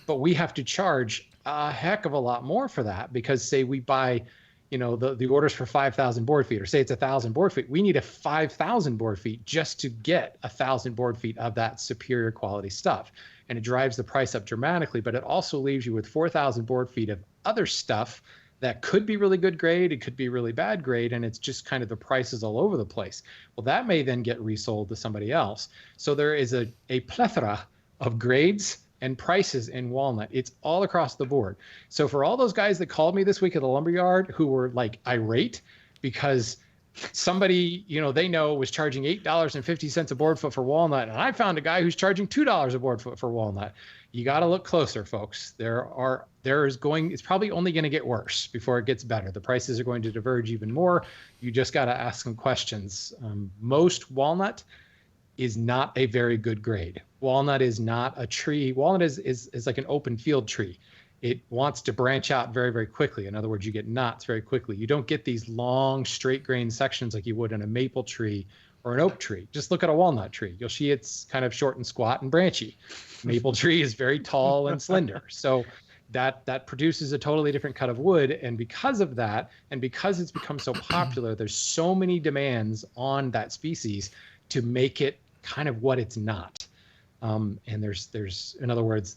but we have to charge a heck of a lot more for that because say we buy, the orders for 5,000 board feet, or say it's 1,000 board feet, we need a 5,000 board feet just to get 1,000 board feet of that superior quality stuff. And it drives the price up dramatically, but it also leaves you with 4,000 board feet of other stuff that could be really good grade, it could be really bad grade, and it's just kind of the prices all over the place. Well, that may then get resold to somebody else. So there is a plethora of grades and prices in walnut. It's all across the board. So for all those guys that called me this week at the lumberyard who were like irate because somebody, they know was charging $8.50 a board foot for walnut, and I found a guy who's charging $2 a board foot for walnut. You got to look closer, folks. It's probably only going to get worse before it gets better. The prices are going to diverge even more. You just got to ask some questions. Most walnut is not a very good grade. Walnut is not a tree. Walnut is like an open field tree. It wants to branch out very, very quickly. In other words, you get knots very quickly. You don't get these long straight grain sections like you would in a maple tree or an oak tree. Just look at a walnut tree. You'll see it's kind of short and squat and branchy. Maple tree is very tall and slender. So that produces a totally different cut of wood. And because of that, and because it's become so popular, there's so many demands on that species to make it kind of what it's not. And there's, in other words,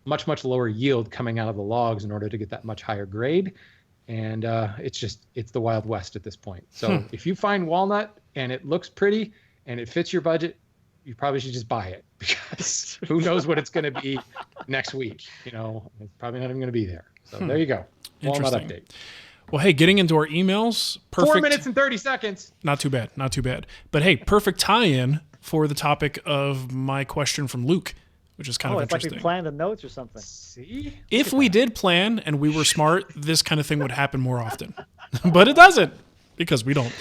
much, much lower yield coming out of the logs in order to get that much higher grade. And it's the Wild West at this point. So if you find walnut and it looks pretty and it fits your budget, you probably should just buy it, because who knows what it's going to be next week. It's probably not even going to be there. So there you go. Walnut update. Well, hey, getting into our emails. Perfect. 4 minutes and 30 seconds. Not too bad. Not too bad. But hey, perfect tie-in for the topic of my question from Luke, which is kind of it's interesting. like we planned the notes or something. See? If we did plan and we were smart, this kind of thing would happen more often. But it doesn't, because we don't.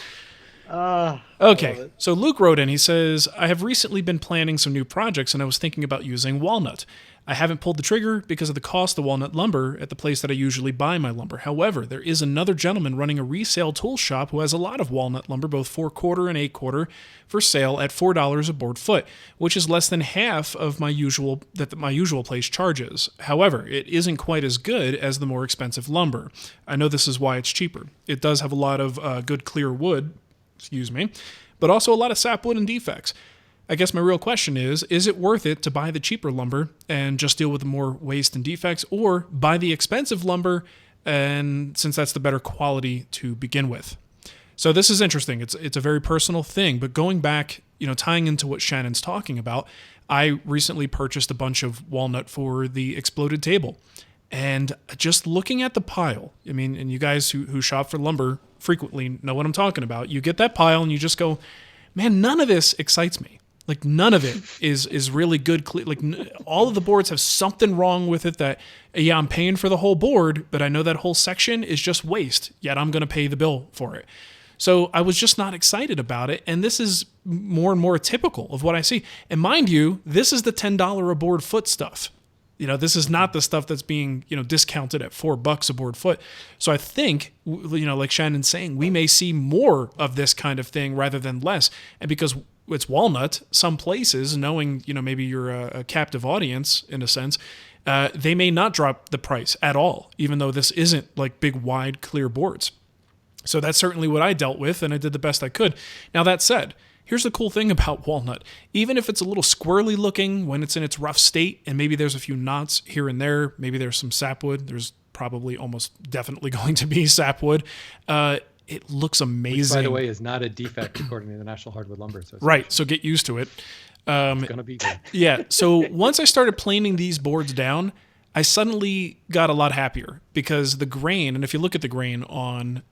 Okay, so Luke wrote in, he says, I have recently been planning some new projects and I was thinking about using walnut. I haven't pulled the trigger because of the cost of walnut lumber at the place that I usually buy my lumber. However, there is another gentleman running a resale tool shop who has a lot of walnut lumber, both 4/4 and 8/4, for sale at $4 a board foot, which is less than half of my usual place charges. However, it isn't quite as good as the more expensive lumber. I know this is why it's cheaper. It does have a lot of good clear wood, but also a lot of sapwood and defects. I guess my real question is it worth it to buy the cheaper lumber and just deal with the more waste and defects, or buy the expensive lumber, and since that's the better quality to begin with? So this is interesting. It's a very personal thing, but going back, tying into what Shannon's talking about, I recently purchased a bunch of walnut for the exploded table. And just looking at the pile, and you guys who shop for lumber frequently know what I'm talking about. You get that pile and you just go, man, none of this excites me. Like, none of it is really good. All of the boards have something wrong with it that, yeah, I'm paying for the whole board, but I know that whole section is just waste, yet I'm going to pay the bill for it. So I was just not excited about it. And this is more and more typical of what I see. And mind you, this is the $10 a board foot stuff. This is not the stuff that's being, discounted at $4 a board foot. So I think, like Shannon's saying, we may see more of this kind of thing rather than less. And because it's walnut, some places, knowing, maybe you're a captive audience in a sense, they may not drop the price at all, even though this isn't like big, wide, clear boards. So that's certainly what I dealt with, and I did the best I could. Now, that said, here's the cool thing about walnut. Even if it's a little squirrely looking when it's in its rough state, and maybe there's a few knots here and there, maybe there's some sapwood, there's probably almost definitely going to be sapwood, it looks amazing. Which, by the way, is not a defect according to the National Hardwood Lumber Association. Right, so get used to it. It's going to be good. Yeah, so once I started planing these boards down, I suddenly got a lot happier, because the grain, and if you look at the grain on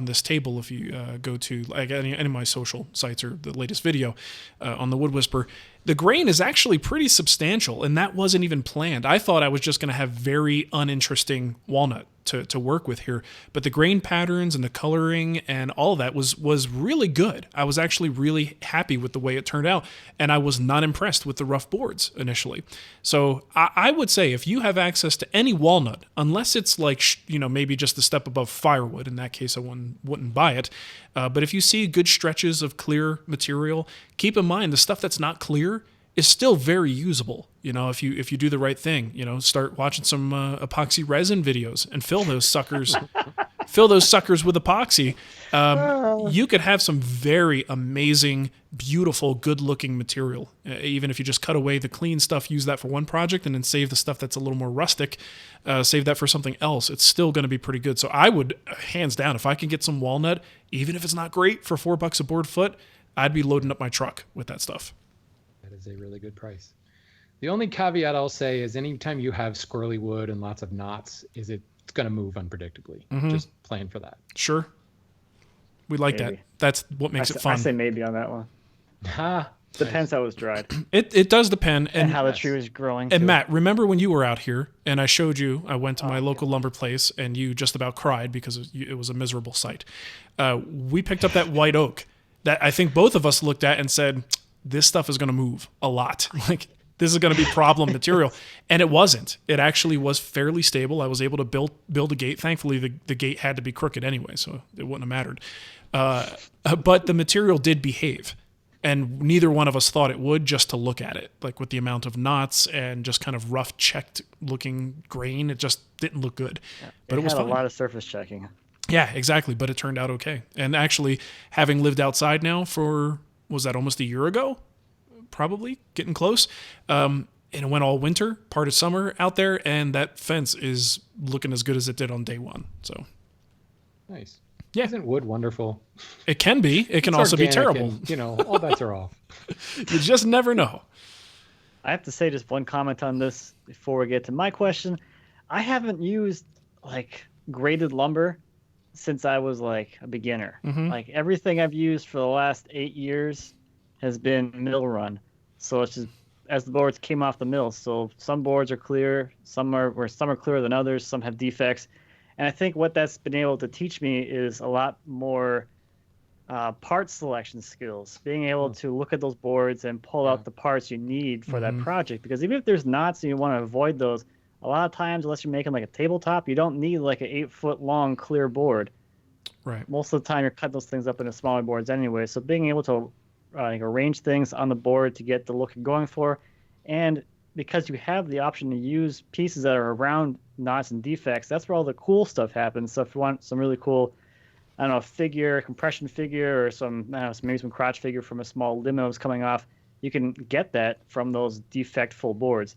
this table, if you go to any of my social sites or the latest video on the Wood Whisper, the grain is actually pretty substantial, and that wasn't even planned. I thought I was just going to have very uninteresting walnut to work with here, but the grain patterns and the coloring and all of that was really good. I was actually really happy with the way it turned out, and I was not impressed with the rough boards initially. So I would say if you have access to any walnut, unless it's like maybe just a step above firewood, in that case I wouldn't buy it. But if you see good stretches of clear material, keep in mind the stuff that's not clear is still very usable. If you do the right thing, start watching some epoxy resin videos and fill those suckers fill those suckers with epoxy. You could have some very amazing, beautiful, good-looking material. Even if you just cut away the clean stuff, use that for one project, and then save the stuff that's a little more rustic, save that for something else. It's still going to be pretty good. So I would, hands down, if I can get some walnut, even if it's not great, for $4 a board foot, I'd be loading up my truck with that stuff. That is a really good price. The only caveat I'll say is anytime you have squirrely wood and lots of knots, is it's going to move unpredictably. Just plan for that. Sure. We like Maybe. that. That's what makes it fun. I say maybe on that one. Depends how it was dried It does depend. and how the tree was growing. And too. Matt, remember when you were out here and I showed you, I went to my local lumber place and you just about cried because it was a miserable sight. We picked up that white oak that I think both of us looked at and said, this stuff is going to move a lot. Like, this is going to be problem material. And it wasn't. It actually was fairly stable. I was able to build a gate. Thankfully, the gate had to be crooked anyway, so it wouldn't have mattered. But the material did behave. And neither one of us thought it would, just to look at it. Like with the amount of knots and just kind of rough checked looking grain, it just didn't look good. Yeah, but it was had fine. a lot of surface checking. Yeah, exactly. But it turned out okay. And actually, having lived outside now for, was that almost a year ago? Probably getting close. And it went all winter, part of summer out there, and that fence is looking as good as it did on day one. So Nice. Yeah. Isn't wood wonderful? it can be. It can It's also be organic terrible. and, all bets are off. You just never know. I have to say just one comment on this before we get to my question. I haven't used like graded lumber since I was like a beginner. Like everything I've used for the last 8 years has been mill run. So it's just as the boards came off the mill. So some boards are clear, some are clearer than others, some have defects. And I think what that's been able to teach me is a lot more part selection skills, being able to look at those boards and pull out the parts you need for that project. Because even if there's knots and you want to avoid those, a lot of times, unless you're making like a tabletop, you don't need like an 8-foot long clear board. Right. Most of the time, you're cutting those things up into smaller boards anyway. So being able to arrange things on the board to get the look you're going for, and because you have the option to use pieces that are around knots and defects, that's where all the cool stuff happens. So if you want some really cool, I don't know, figure, compression figure, or maybe some crotch figure from a small limo that's coming off, you can get that from those defect-full boards.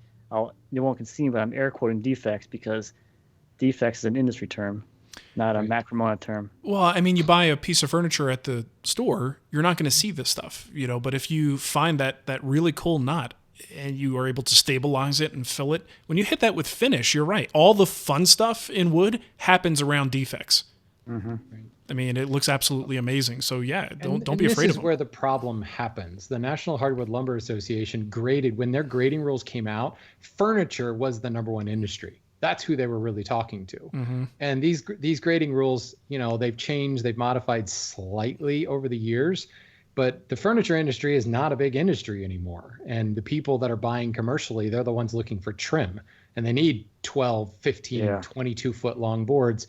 You won't see, but I'm air quoting defects because defects is an industry term, not a Macromona term. Well, I mean, you buy a piece of furniture at the store, you're not going to see this stuff, but if you find that really cool knot and you are able to stabilize it and fill it, when you hit that with finish, you're right. All the fun stuff in wood happens around defects. I mean, it looks absolutely amazing. So yeah, don't be afraid of This is them. where the problem happens. The National Hardwood Lumber Association graded, when their grading rules came out, furniture was the #1 industry. That's who they were really talking to. And these grading rules, they've changed, they've modified slightly over the years, but the furniture industry is not a big industry anymore. And the people that are buying commercially, they're the ones looking for trim, and they need 12, 15, 22-foot long boards.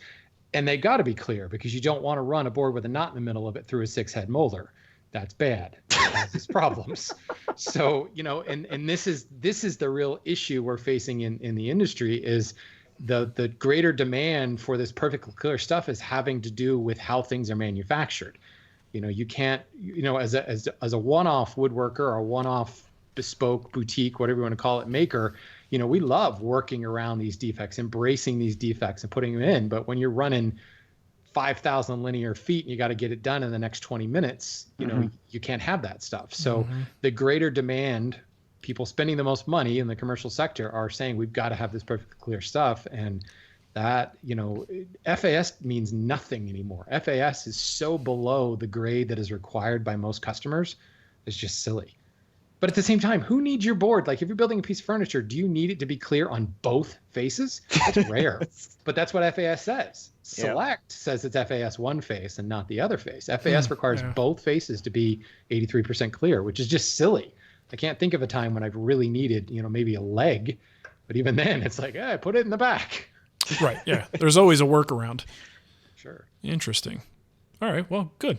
And they got to be clear, because you don't want to run a board with a knot in the middle of it through a 6-head molder. That's bad. It causes problems. So, and this is the real issue we're facing in the industry, is the greater demand for this perfectly clear stuff is having to do with how things are manufactured. You can't, as a one-off woodworker or a one-off bespoke boutique, whatever you want to call it, maker, we love working around these defects, embracing these defects and putting them in. But when you're running 5,000 linear feet and you got to get it done in the next 20 minutes, you can't have that stuff. So the greater demand, people spending the most money in the commercial sector are saying, we've got to have this perfect clear stuff. And that, FAS means nothing anymore. FAS is so below the grade that is required by most customers. It's just silly. But at the same time, who needs your board? Like, if you're building a piece of furniture, do you need it to be clear on both faces? It's rare. But that's what FAS says. Select says it's FAS one face and not the other face. FAS requires both faces to be 83% clear, which is just silly. I can't think of a time when I've really needed, maybe a leg. But even then, it's like, hey, put it in the back. Right, yeah. There's always a workaround. Sure. Interesting. All right, well, good.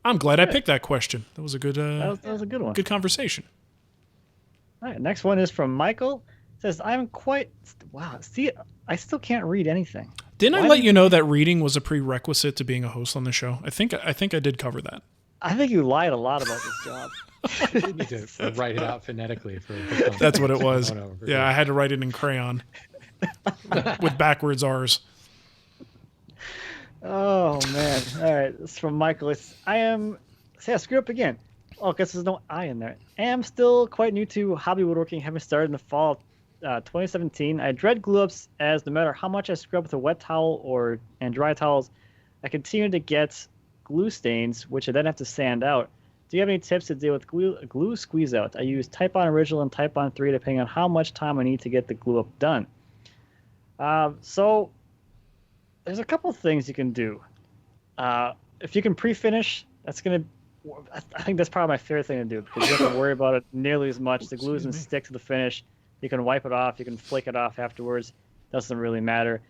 I'm glad I picked that question. That was a good That was a good one. good conversation. All right, next one is from Michael. It says, wow, see, I still can't read anything. Didn't I let you know that reading was a prerequisite to being a host on the show? I think I did cover that. I think you lied a lot about this job. You need to write it out phonetically for. That's what it was. No, Yeah, I had to write it in crayon with backwards R's. Oh man! All right, this is from Michael. I screw up again. Oh, I guess there's no I in there. I am still quite new to hobby woodworking, having started in the fall of 2017. I dread glue ups, as no matter how much I scrub with a wet towel and dry towels, I continue to get glue stains, which I then have to sand out. Do you have any tips to deal with glue squeeze out? I use Type-On Original and Type-On 3 depending on how much time I need to get the glue up done. So there's a couple things you can do. If you can pre-finish, I think that's probably my favorite thing to do, because you don't have to worry about it nearly as much. The glue doesn't stick to the finish. You can wipe it off. You can flake it off afterwards. Doesn't really matter.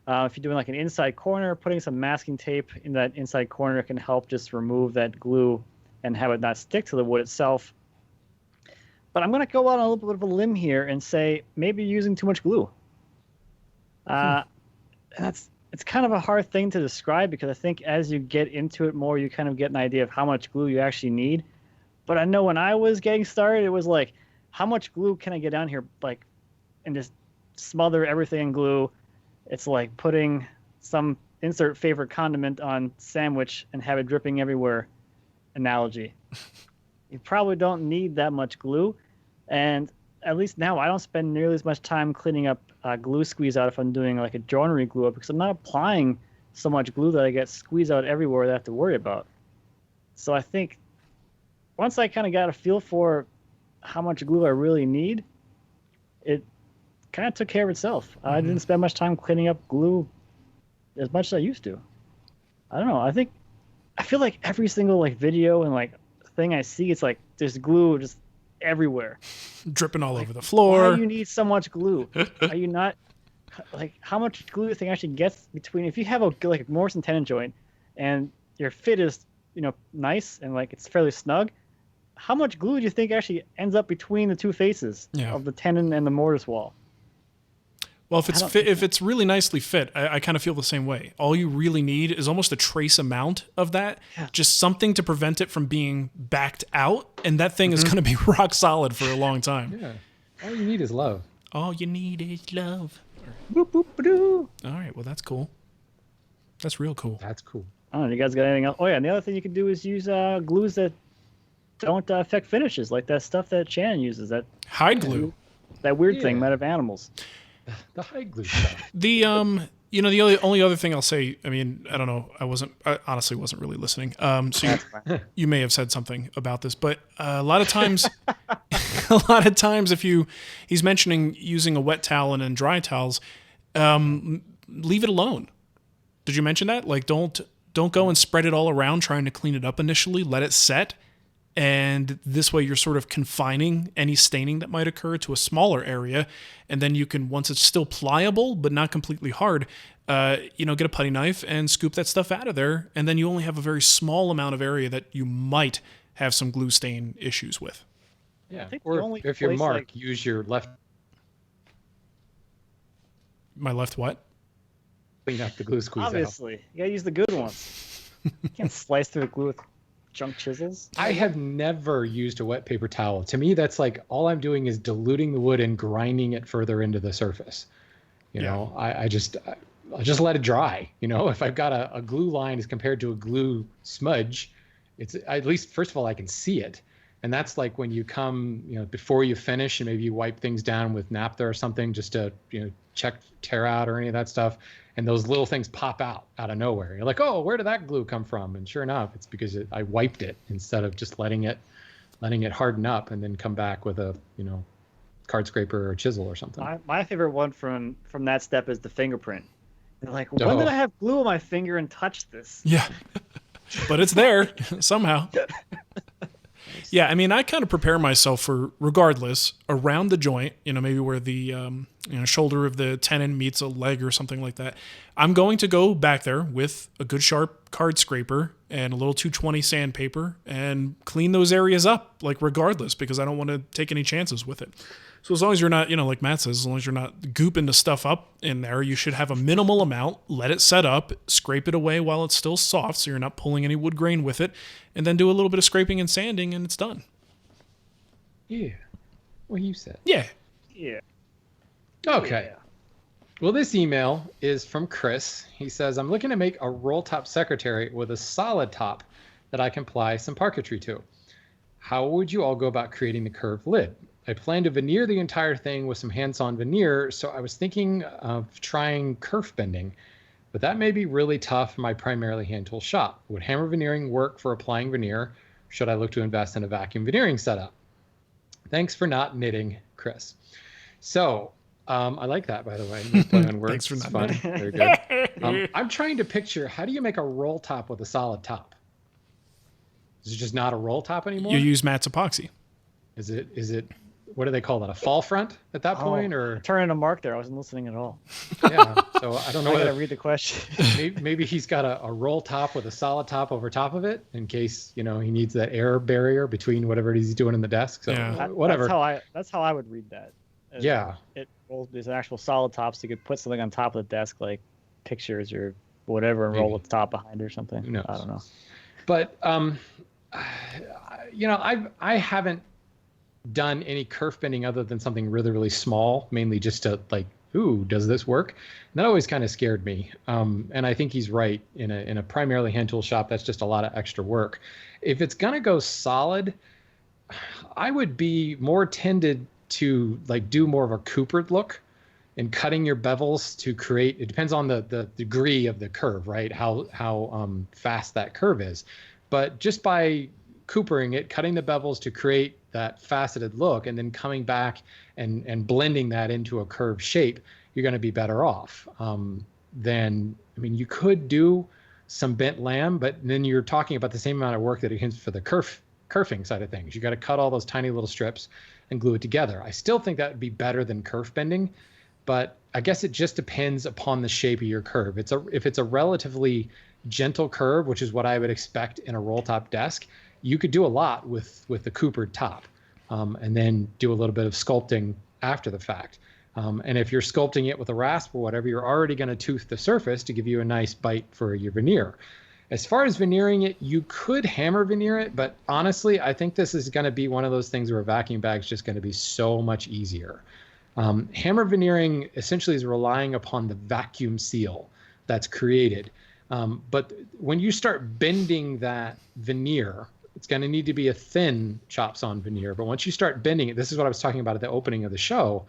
If you're doing like an inside corner, putting some masking tape in that inside corner can help just remove that glue and have it not stick to the wood itself. But I'm going to go out on a little bit of a limb here and say maybe you're using too much glue. And it's kind of a hard thing to describe, because I think as you get into it more, you kind of get an idea of how much glue you actually need. But I know when I was getting started, it was like, how much glue can I get down here, like, and just smother everything in glue? It's like putting some insert favorite condiment on sandwich and have it dripping everywhere analogy. You probably don't need that much glue. And at least now I don't spend nearly as much time cleaning up glue squeeze out if I'm doing like a joinery glue up, because I'm not applying so much glue that I get squeeze out everywhere that I have to worry about. So I think once I kind of got a feel for how much glue I really need, it kind of took care of itself. Mm-hmm. I didn't spend much time cleaning up glue as much as I used to. I don't know. I feel like every single like video and like thing I see, it's like there's glue just everywhere, dripping all over the floor. Why do you need so much glue? Are you not like, how much glue do you think actually gets between, if you have a Morse and tenon joint and your fit is, nice and like it's fairly snug, how much glue do you think actually ends up between the two faces of the tenon and the mortise wall? Well, if it's really nicely fit, I kind of feel the same way. All you really need is almost a trace amount of that, just something to prevent it from being backed out, and that thing is going to be rock solid for a long time. Yeah, all you need is love. All you need is love. Boop, boop, ba-doo. All right, well, that's cool. That's real cool. That's cool. I don't know, you guys got anything else? Oh, yeah, and the other thing you can do is use glues that don't affect finishes, like that stuff that Shannon uses. That hide glue. That weird thing made of animals. The hide glue stuff. The the only other thing I'll say, I mean, I don't know, I honestly wasn't really listening. So you may have said something about this, but a lot of times, if he's mentioning using a wet towel and then dry towels, leave it alone. Did you mention that? Like, don't go and spread it all around trying to clean it up initially. Let it set. And this way you're sort of confining any staining that might occur to a smaller area. And then you can, once it's still pliable, but not completely hard, get a putty knife and scoop that stuff out of there. And then you only have a very small amount of area that you might have some glue stain issues with. Yeah. Or if you're Mark, use your left. My left what? Clean up the glue squeeze Obviously. out. You gotta use the good ones. You can't slice through the glue with junk chisels. I have never used a wet paper towel. To me, that's like all I'm doing is diluting the wood and grinding it further into the surface. I'll just let it dry. If I've got a glue line as compared to a glue smudge, it's at least, first of all, I can see it. And that's like when you come, before you finish and maybe you wipe things down with naphtha or something just to, check tear out or any of that stuff. And those little things pop out of nowhere. You're like, oh, where did that glue come from? And sure enough, it's because I wiped it instead of just letting it harden up and then come back with a, card scraper or chisel or something. My favorite one from that step is the fingerprint. You're like, when did I have glue on my finger and touch this? Yeah, but it's there somehow. Yeah, I mean, I kind of prepare myself for, regardless, around the joint, maybe where the shoulder of the tenon meets a leg or something like that. I'm going to go back there with a good sharp card scraper and a little 220 sandpaper and clean those areas up, like regardless, because I don't want to take any chances with it. So as long as you're not, like Matt says, as long as you're not gooping the stuff up in there, you should have a minimal amount, let it set up, scrape it away while it's still soft so you're not pulling any wood grain with it, and then do a little bit of scraping and sanding and it's done. Yeah. What you said. Yeah. Yeah. Okay. Yeah. Well, this email is from Chris. He says, I'm looking to make a roll top secretary with a solid top that I can apply some parquetry to. How would you all go about creating the curved lid? I plan to veneer the entire thing with some hands-on veneer, so I was thinking of trying kerf bending, but that may be really tough in my primarily hand tool shop. Would hammer veneering work for applying veneer? Should I look to invest in a vacuum veneering setup? Thanks for not knitting, Chris. So, I like that, by the way. Play on words. Thanks for It's not fun. Very good. I'm trying to picture, how do you make a roll top with a solid top? Is it just not a roll top anymore? You use Matt's epoxy. Is it what do they call that? A fall front at that point, or turning a mark there? I wasn't listening at all. yeah? So I don't know. I gotta read the question. maybe he's got a roll top with a solid top over top of it in case he needs that air barrier between whatever it is he's doing in the desk. So whatever. That's how I would read that. Yeah. It rolls these actual solid tops. So you could put something on top of the desk, like pictures or whatever, and roll the top behind it or something. Who knows? I don't know. But I haven't done any kerf bending other than something really, really small, mainly just to does this work? And that always kind of scared me. And I think he's right. In a primarily hand tool shop, that's just a lot of extra work. If it's gonna go solid, I would be more tended to do more of a coopered look and cutting your bevels to create. It depends on the degree of the curve, right? How fast that curve is. But just by coopering it, cutting the bevels to create that faceted look, and then coming back and blending that into a curved shape, you're going to be better off. You could do some bent lamb, but then you're talking about the same amount of work that it is for the kerfing side of things. You got to cut all those tiny little strips and glue it together. I still think that would be better than kerf bending, but I guess it just depends upon the shape of your curve. If it's a relatively gentle curve, which is what I would expect in a roll top desk, you could do a lot with the coopered top, and then do a little bit of sculpting after the fact. And if you're sculpting it with a rasp or whatever, you're already going to tooth the surface to give you a nice bite for your veneer. As far as veneering it, you could hammer veneer it, but honestly, I think this is going to be one of those things where a vacuum bag is just going to be so much easier. Hammer veneering essentially is relying upon the vacuum seal that's created. But when you start bending that veneer, it's going to need to be a thin chops on veneer. But once you start bending it, this is what I was talking about at the opening of the show,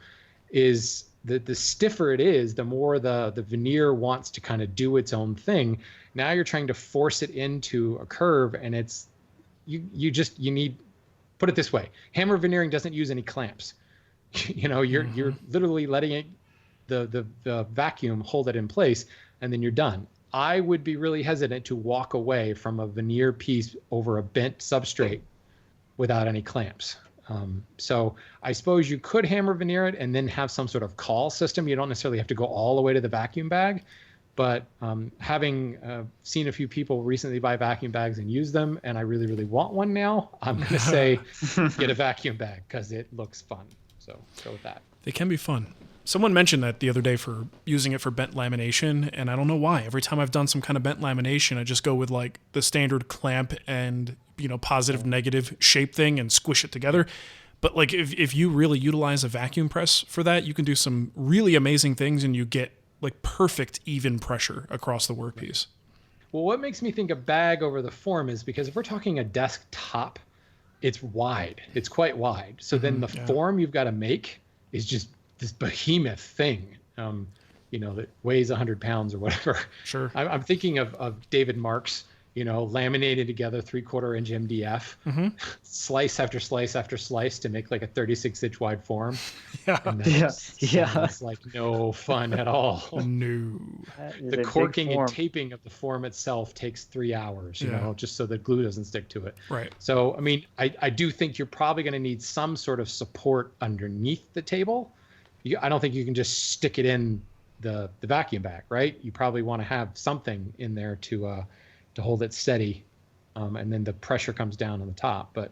is the stiffer it is, the more the veneer wants to kind of do its own thing. Now you're trying to force it into a curve, and you need, put it this way, hammer veneering doesn't use any clamps. You're literally letting it, the vacuum hold it in place, and then you're done. I would be really hesitant to walk away from a veneer piece over a bent substrate without any clamps. So I suppose you could hammer veneer it and then have some sort of call system. You don't necessarily have to go all the way to the vacuum bag, but having seen a few people recently buy vacuum bags and use them, and I really, really want one now, I'm going to say get a vacuum bag because it looks fun. So go with that. They can be fun. Someone mentioned that the other day for using it for bent lamination, and I don't know why. Every time I've done some kind of bent lamination, I just go with the standard clamp and positive negative shape thing and squish it together. But if you really utilize a vacuum press for that, you can do some really amazing things, and you get perfect even pressure across the workpiece. Well, what makes me think a bag over the form is because if we're talking a desk top, it's wide. It's quite wide. So then the form you've got to make is just this behemoth thing, that weighs 100 pounds or whatever. Sure. I'm thinking of David Marks, laminated together 3/4 inch MDF, slice after slice after slice to make a 36-inch wide form. It's no fun at all. No. The corking and taping of the form itself takes 3 hours, just so the glue doesn't stick to it. Right. So, I do think you're probably going to need some sort of support underneath the table. I don't think you can just stick it in the vacuum bag, right? You probably want to have something in there to hold it steady, and then the pressure comes down on the top. But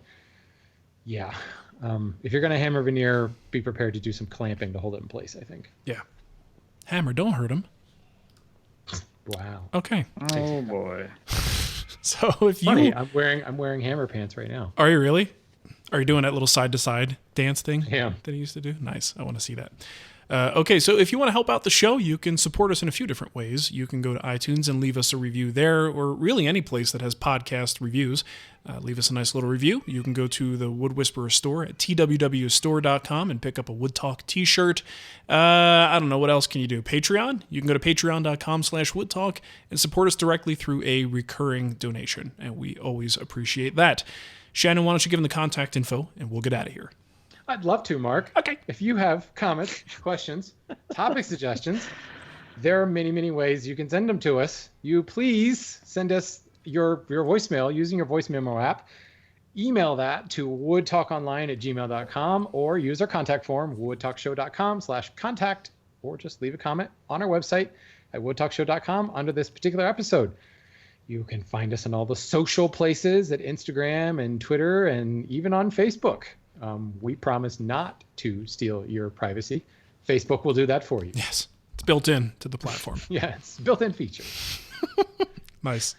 yeah, if you're going to hammer veneer, be prepared to do some clamping to hold it in place, I think. Yeah. Hammer, don't hurt him. Wow. Okay. Oh boy. So if you Funny, I'm wearing hammer pants right now. are you really? Are you doing that little side to side dance thing Yeah. that he used to do? Nice. I want to see that. Okay, so if you want to help out the show, you can support us in a few different ways. You can go to iTunes and leave us a review there, or really any place that has podcast reviews. Leave us a nice little review. You can go to the Wood Whisperer store at twwstore.com and pick up a Wood Talk t-shirt. I don't know, what else can you do? Patreon? You can go to patreon.com/woodtalk and support us directly through a recurring donation, and we always appreciate that. Shannon, why don't you give them the contact info, and we'll get out of here. I'd love to, Mark. Okay. If you have comments, questions, topic suggestions, there are many, many ways you can send them to us. You please send us your voicemail using your voice memo app. Email that to woodtalkonline@gmail.com or use our contact form, woodtalkshow.com/contact, or just leave a comment on our website at woodtalkshow.com under this particular episode. You can find us on all the social places at Instagram and Twitter and even on Facebook. We promise not to steal your privacy. Facebook will do that for you. Yes, it's built in to the platform. Yeah, it's a built-in feature. Nice.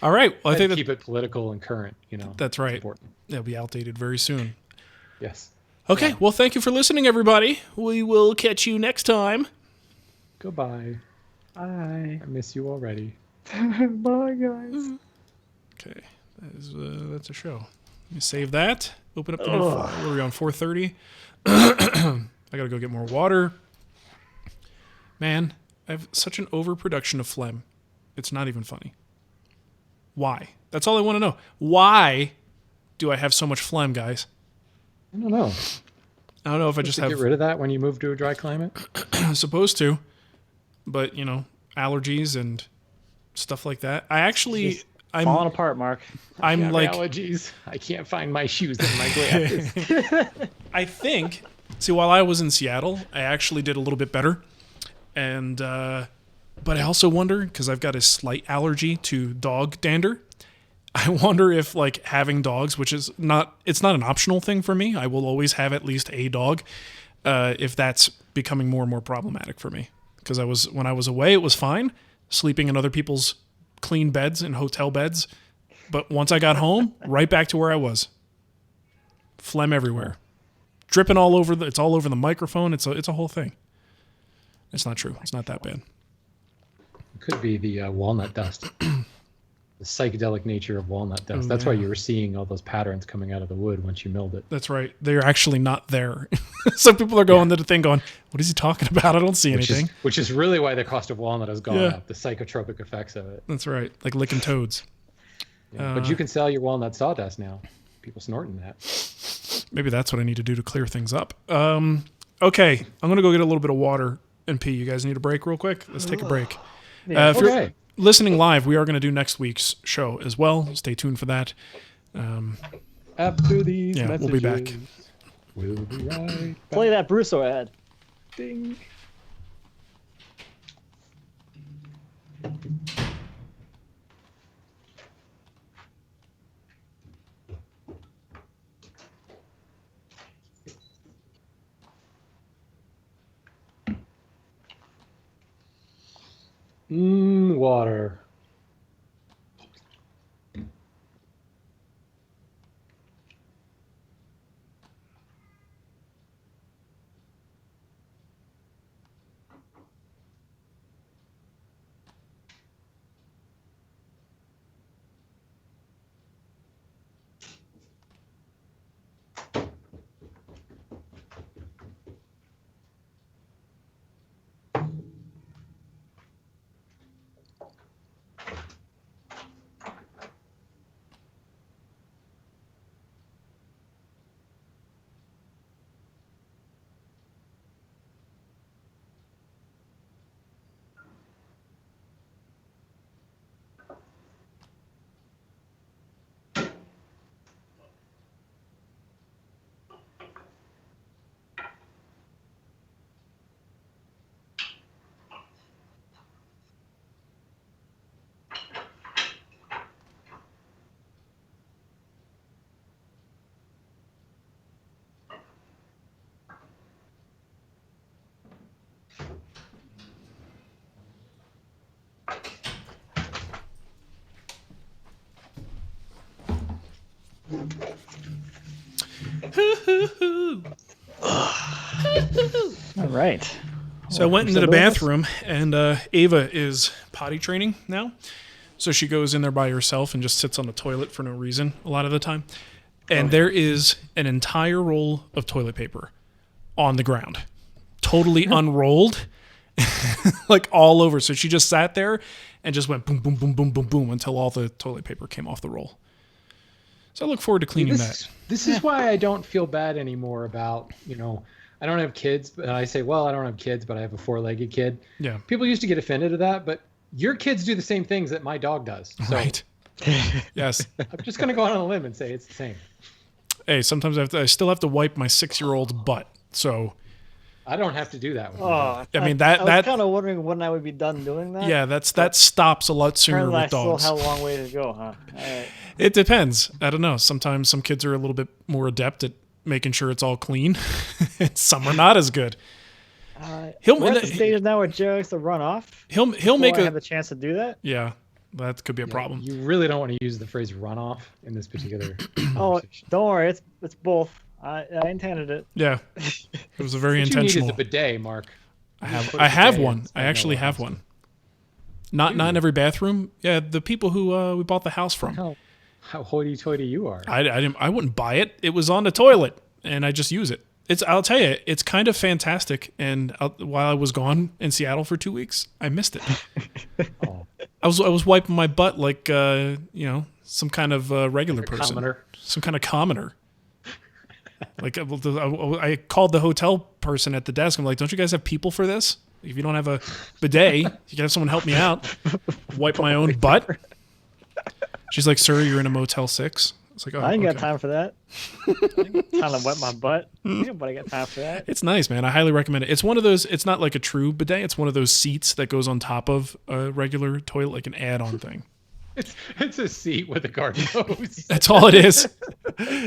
All right. Well, I think keep it political and current. that's right. Important. It'll be outdated very soon. Yes. Okay. Well, thank you for listening, everybody. We will catch you next time. Goodbye. Bye. I miss you already. Bye, guys. Okay. That's a show. Let me save that. Open up the new file. What are we on, 4:30? I gotta go get more water. Man, I have such an overproduction of phlegm. It's not even funny. Why? That's all I want to know. Why do I have so much phlegm, guys? I don't know. I don't know if I just have get rid of that when you move to a dry climate. supposed to, but allergies and stuff like that. I'm Falling apart, Mark. I'm like allergies. I can't find my shoes and my glasses. I think. See, while I was in Seattle, I actually did a little bit better, and but I also wonder, because I've got a slight allergy to dog dander. I wonder if having dogs, which is it's not an optional thing for me. I will always have at least a dog. If that's becoming more and more problematic for me, because when I was away, it was fine sleeping in other people's clean beds and hotel beds, but once I got home, right back to where I was. Phlegm everywhere, dripping all over it's all over the microphone. It's a whole thing. It's not true. It's not that bad. It could be the walnut dust. The psychedelic nature of walnut dust. That's why you were seeing all those patterns coming out of the wood once you milled it. That's right. They're actually not there. Some people are going to the thing going, what is he talking about? I don't see anything. Which is really why the cost of walnut has gone up, the psychotropic effects of it. That's right. Like licking toads. Yeah. But you can sell your walnut sawdust now. People snorting that. Maybe that's what I need to do to clear things up. Okay. I'm going to go get a little bit of water and pee. You guys need a break real quick? Let's take a break. Yeah. If you're listening live, we are going to do next week's show as well. Stay tuned for that. After these messages, we'll be back. We'll be right back. Play that Brusso ad. Ding. Water. All right. So I went into the bathroom, and Ava is potty training now. So she goes in there by herself and just sits on the toilet for no reason a lot of the time. And there is an entire roll of toilet paper on the ground, totally unrolled, like all over. So she just sat there and just went boom, boom, boom, boom, boom, boom until all the toilet paper came off the roll. So I look forward to cleaning that. This is why I don't feel bad anymore about, I don't have kids, but I say, well, I don't have kids, but I have a four-legged kid. Yeah. People used to get offended at that, but your kids do the same things that my dog does. So Right. Yes. I'm just going to go out on a limb and say it's the same. Hey, sometimes I still have to wipe my 6-year-old's butt. So I don't have to do that. With Oh, I mean I was that kind of wondering when I would be done doing that. yeah, that stops a lot sooner Apparently, I with still dogs. have a long way to go, huh? All right. It depends. I don't know. Sometimes some kids are a little bit more adept at making sure it's all clean, and some are not as good. We're at the stage now where Joe likes to run off. He'll make I a have the chance to do that. yeah. That could be a problem. You really don't want to use the phrase runoff in this particular Oh, conversation. don't worry, it's both. I intended it. Yeah, it was a very What intentional. you need is a bidet, Mark. I You have put a I have bidet one. in, so I know actually what have happens. one. Not in every bathroom. Yeah, the people who we bought the house from. How hoity-toity you are. I wouldn't buy it. It was on the toilet, and I just use it. I'll tell you, it's kind of fantastic. And while I was gone in Seattle for 2 weeks, I missed it. Oh. I was wiping my butt like some kind of regular person, Commoner. some kind of commoner. Like I called the hotel person at the desk. I'm like, don't you guys have people for this? If you don't have a bidet, you can have someone help me out. Wipe my own butt. She's like, sir, you're in a Motel 6. It's like, oh, I ain't okay. got time for that. I ain't got time to wet my butt. Nobody got time for that. It's nice, man. I highly recommend it. It's one of those. It's not like a true bidet. It's one of those seats that goes on top of a regular toilet, like an add-on thing. It's a seat with a garden hose. That's all it is.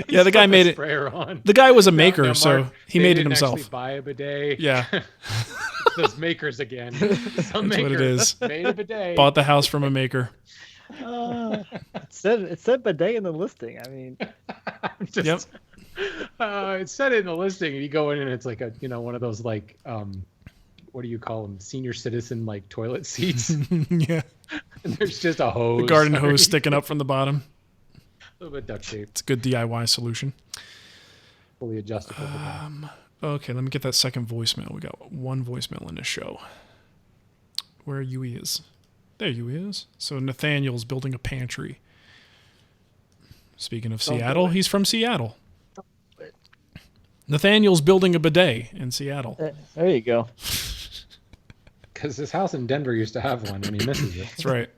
Yeah, the guy Put made the it. sprayer on. The guy was a maker, Now, so Mark, he they made it didn't himself. actually buy a bidet. Yeah, Those makers again. Some That's what it is. made a bidet. bought the house from a maker. It said bidet in the listing. I mean, Yep. It said it in the listing, and you go in and it's like a one of those like what do you call them, senior citizen like toilet seats. Yeah, And there's just a hose. the garden hose underneath, sticking up from the bottom. a little bit duct tape, It's a good DIY solution. fully adjustable. Okay, let me get that second voicemail. We got one voicemail in this show. Where you is? There you is. So Nathaniel's building a pantry. Speaking of Seattle, he's from Seattle. Nathaniel's building a bidet in Seattle. there you go. Because his house in Denver used to have one, and he misses it. That's right.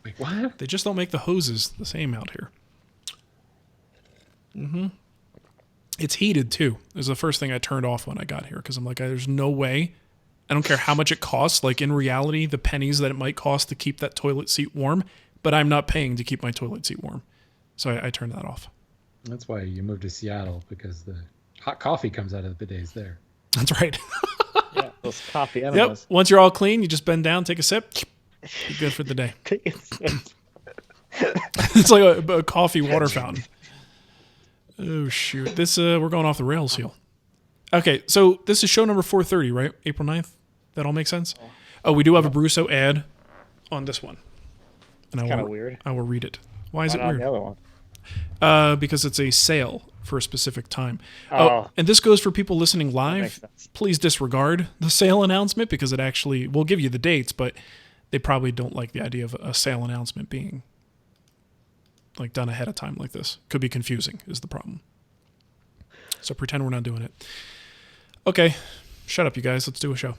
Wait, what? They just don't make the hoses the same out here. It's heated too. It was the first thing I turned off when I got here because I'm like, there's no way. I don't care how much it costs. Like in reality, the pennies that it might cost to keep that toilet seat warm, but I'm not paying to keep my toilet seat warm. So I turned that off. That's why you moved to Seattle, because the hot coffee comes out of the bidets there. That's right. Yeah, those coffee Yep. enemas. Once you're all clean, you just bend down, take a sip. You're good for the day. It's like a coffee water fountain. Oh shoot! This we're going off the rails here. Okay, so this is show number 430, right? April 9th. That all makes sense. Oh, we do have a Brusso ad on this one, and Kind of weird. I will read it. Why is Why it not weird? the other one? Because it's a sale for a specific time. Oh. And this goes for people listening makes live. sense. Please disregard the sale announcement because it actually will give you the dates, but they probably don't like the idea of a sale announcement being like done ahead of time like this. Could be confusing is the problem. So pretend we're not doing it. Okay, shut up, you guys. Let's do a show.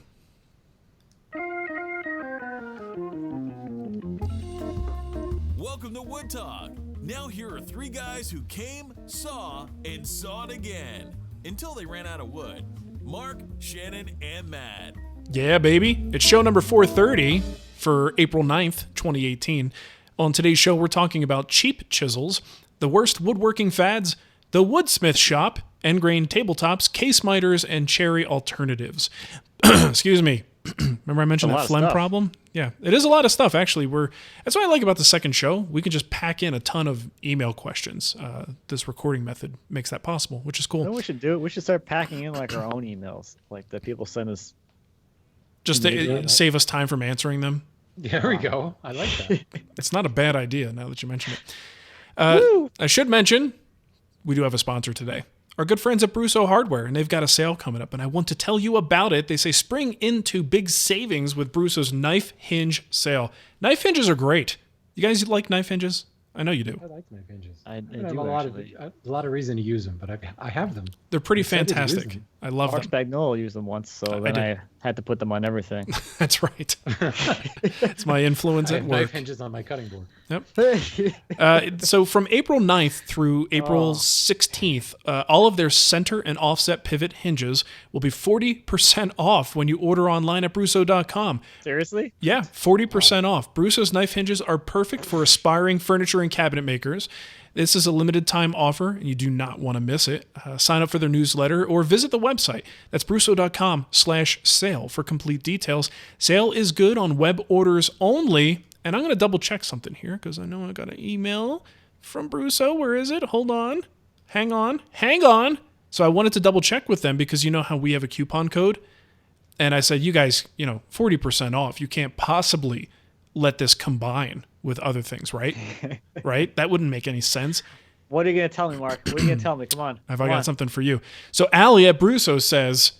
Welcome to Wood Talk. Now here are three guys who came, saw, and sawed again until they ran out of wood. Mark, Shannon, and Matt. Yeah, baby. It's show number 430 for April 9th, 2018. On today's show, we're talking about cheap chisels, the worst woodworking fads, the woodsmith shop, end grain tabletops, case miters, and cherry alternatives. Excuse me. Remember I mentioned that phlegm problem? Yeah, it is a lot of stuff, actually. That's what I like about the second show. We can just pack in a ton of email questions. This recording method makes that possible, which is cool. You know what we should do? We should start packing in like our own emails, like that people send us. Just to save us time from answering them. Yeah, there we go. I like that. It's not a bad idea now that you mention it. I should mention, we do have a sponsor today. Our good friends at Brusso Hardware, and they've got a sale coming up, and I want to tell you about it. They say spring into big savings with Brusso's knife hinge sale. Knife hinges are great. You guys like knife hinges? I know you do. I like knife hinges. I have do a lot of reason to use them, but I have them. They're pretty fantastic. I love Mark them. Spagnolo used them once, so then I had to put them on everything. That's right. It's my influence I at have work. knife hinges on my cutting board. Yep. So from April 9th through April 16th, all of their center and offset pivot hinges will be 40% off when you order online at Brusso.com. Seriously? Yeah, 40% off. Brusso's knife hinges are perfect for aspiring furniture and cabinet makers. This is a limited time offer, and you do not want to miss it. Sign up for their newsletter or visit the website. That's Brusso.com/sale for complete details. Sale is good on web orders only. And I'm going to double check something here because I know I got an email from Brusso. Where is it? Hold on. Hang on. So I wanted to double check with them because you know how we have a coupon code. And I said, you guys, 40% off. You can't possibly let this combine with other things, right? Right? That wouldn't make any sense. What are you going to tell me, Mark? What are you going to tell me? Come on. I got something for you. So Allie at Brusso says,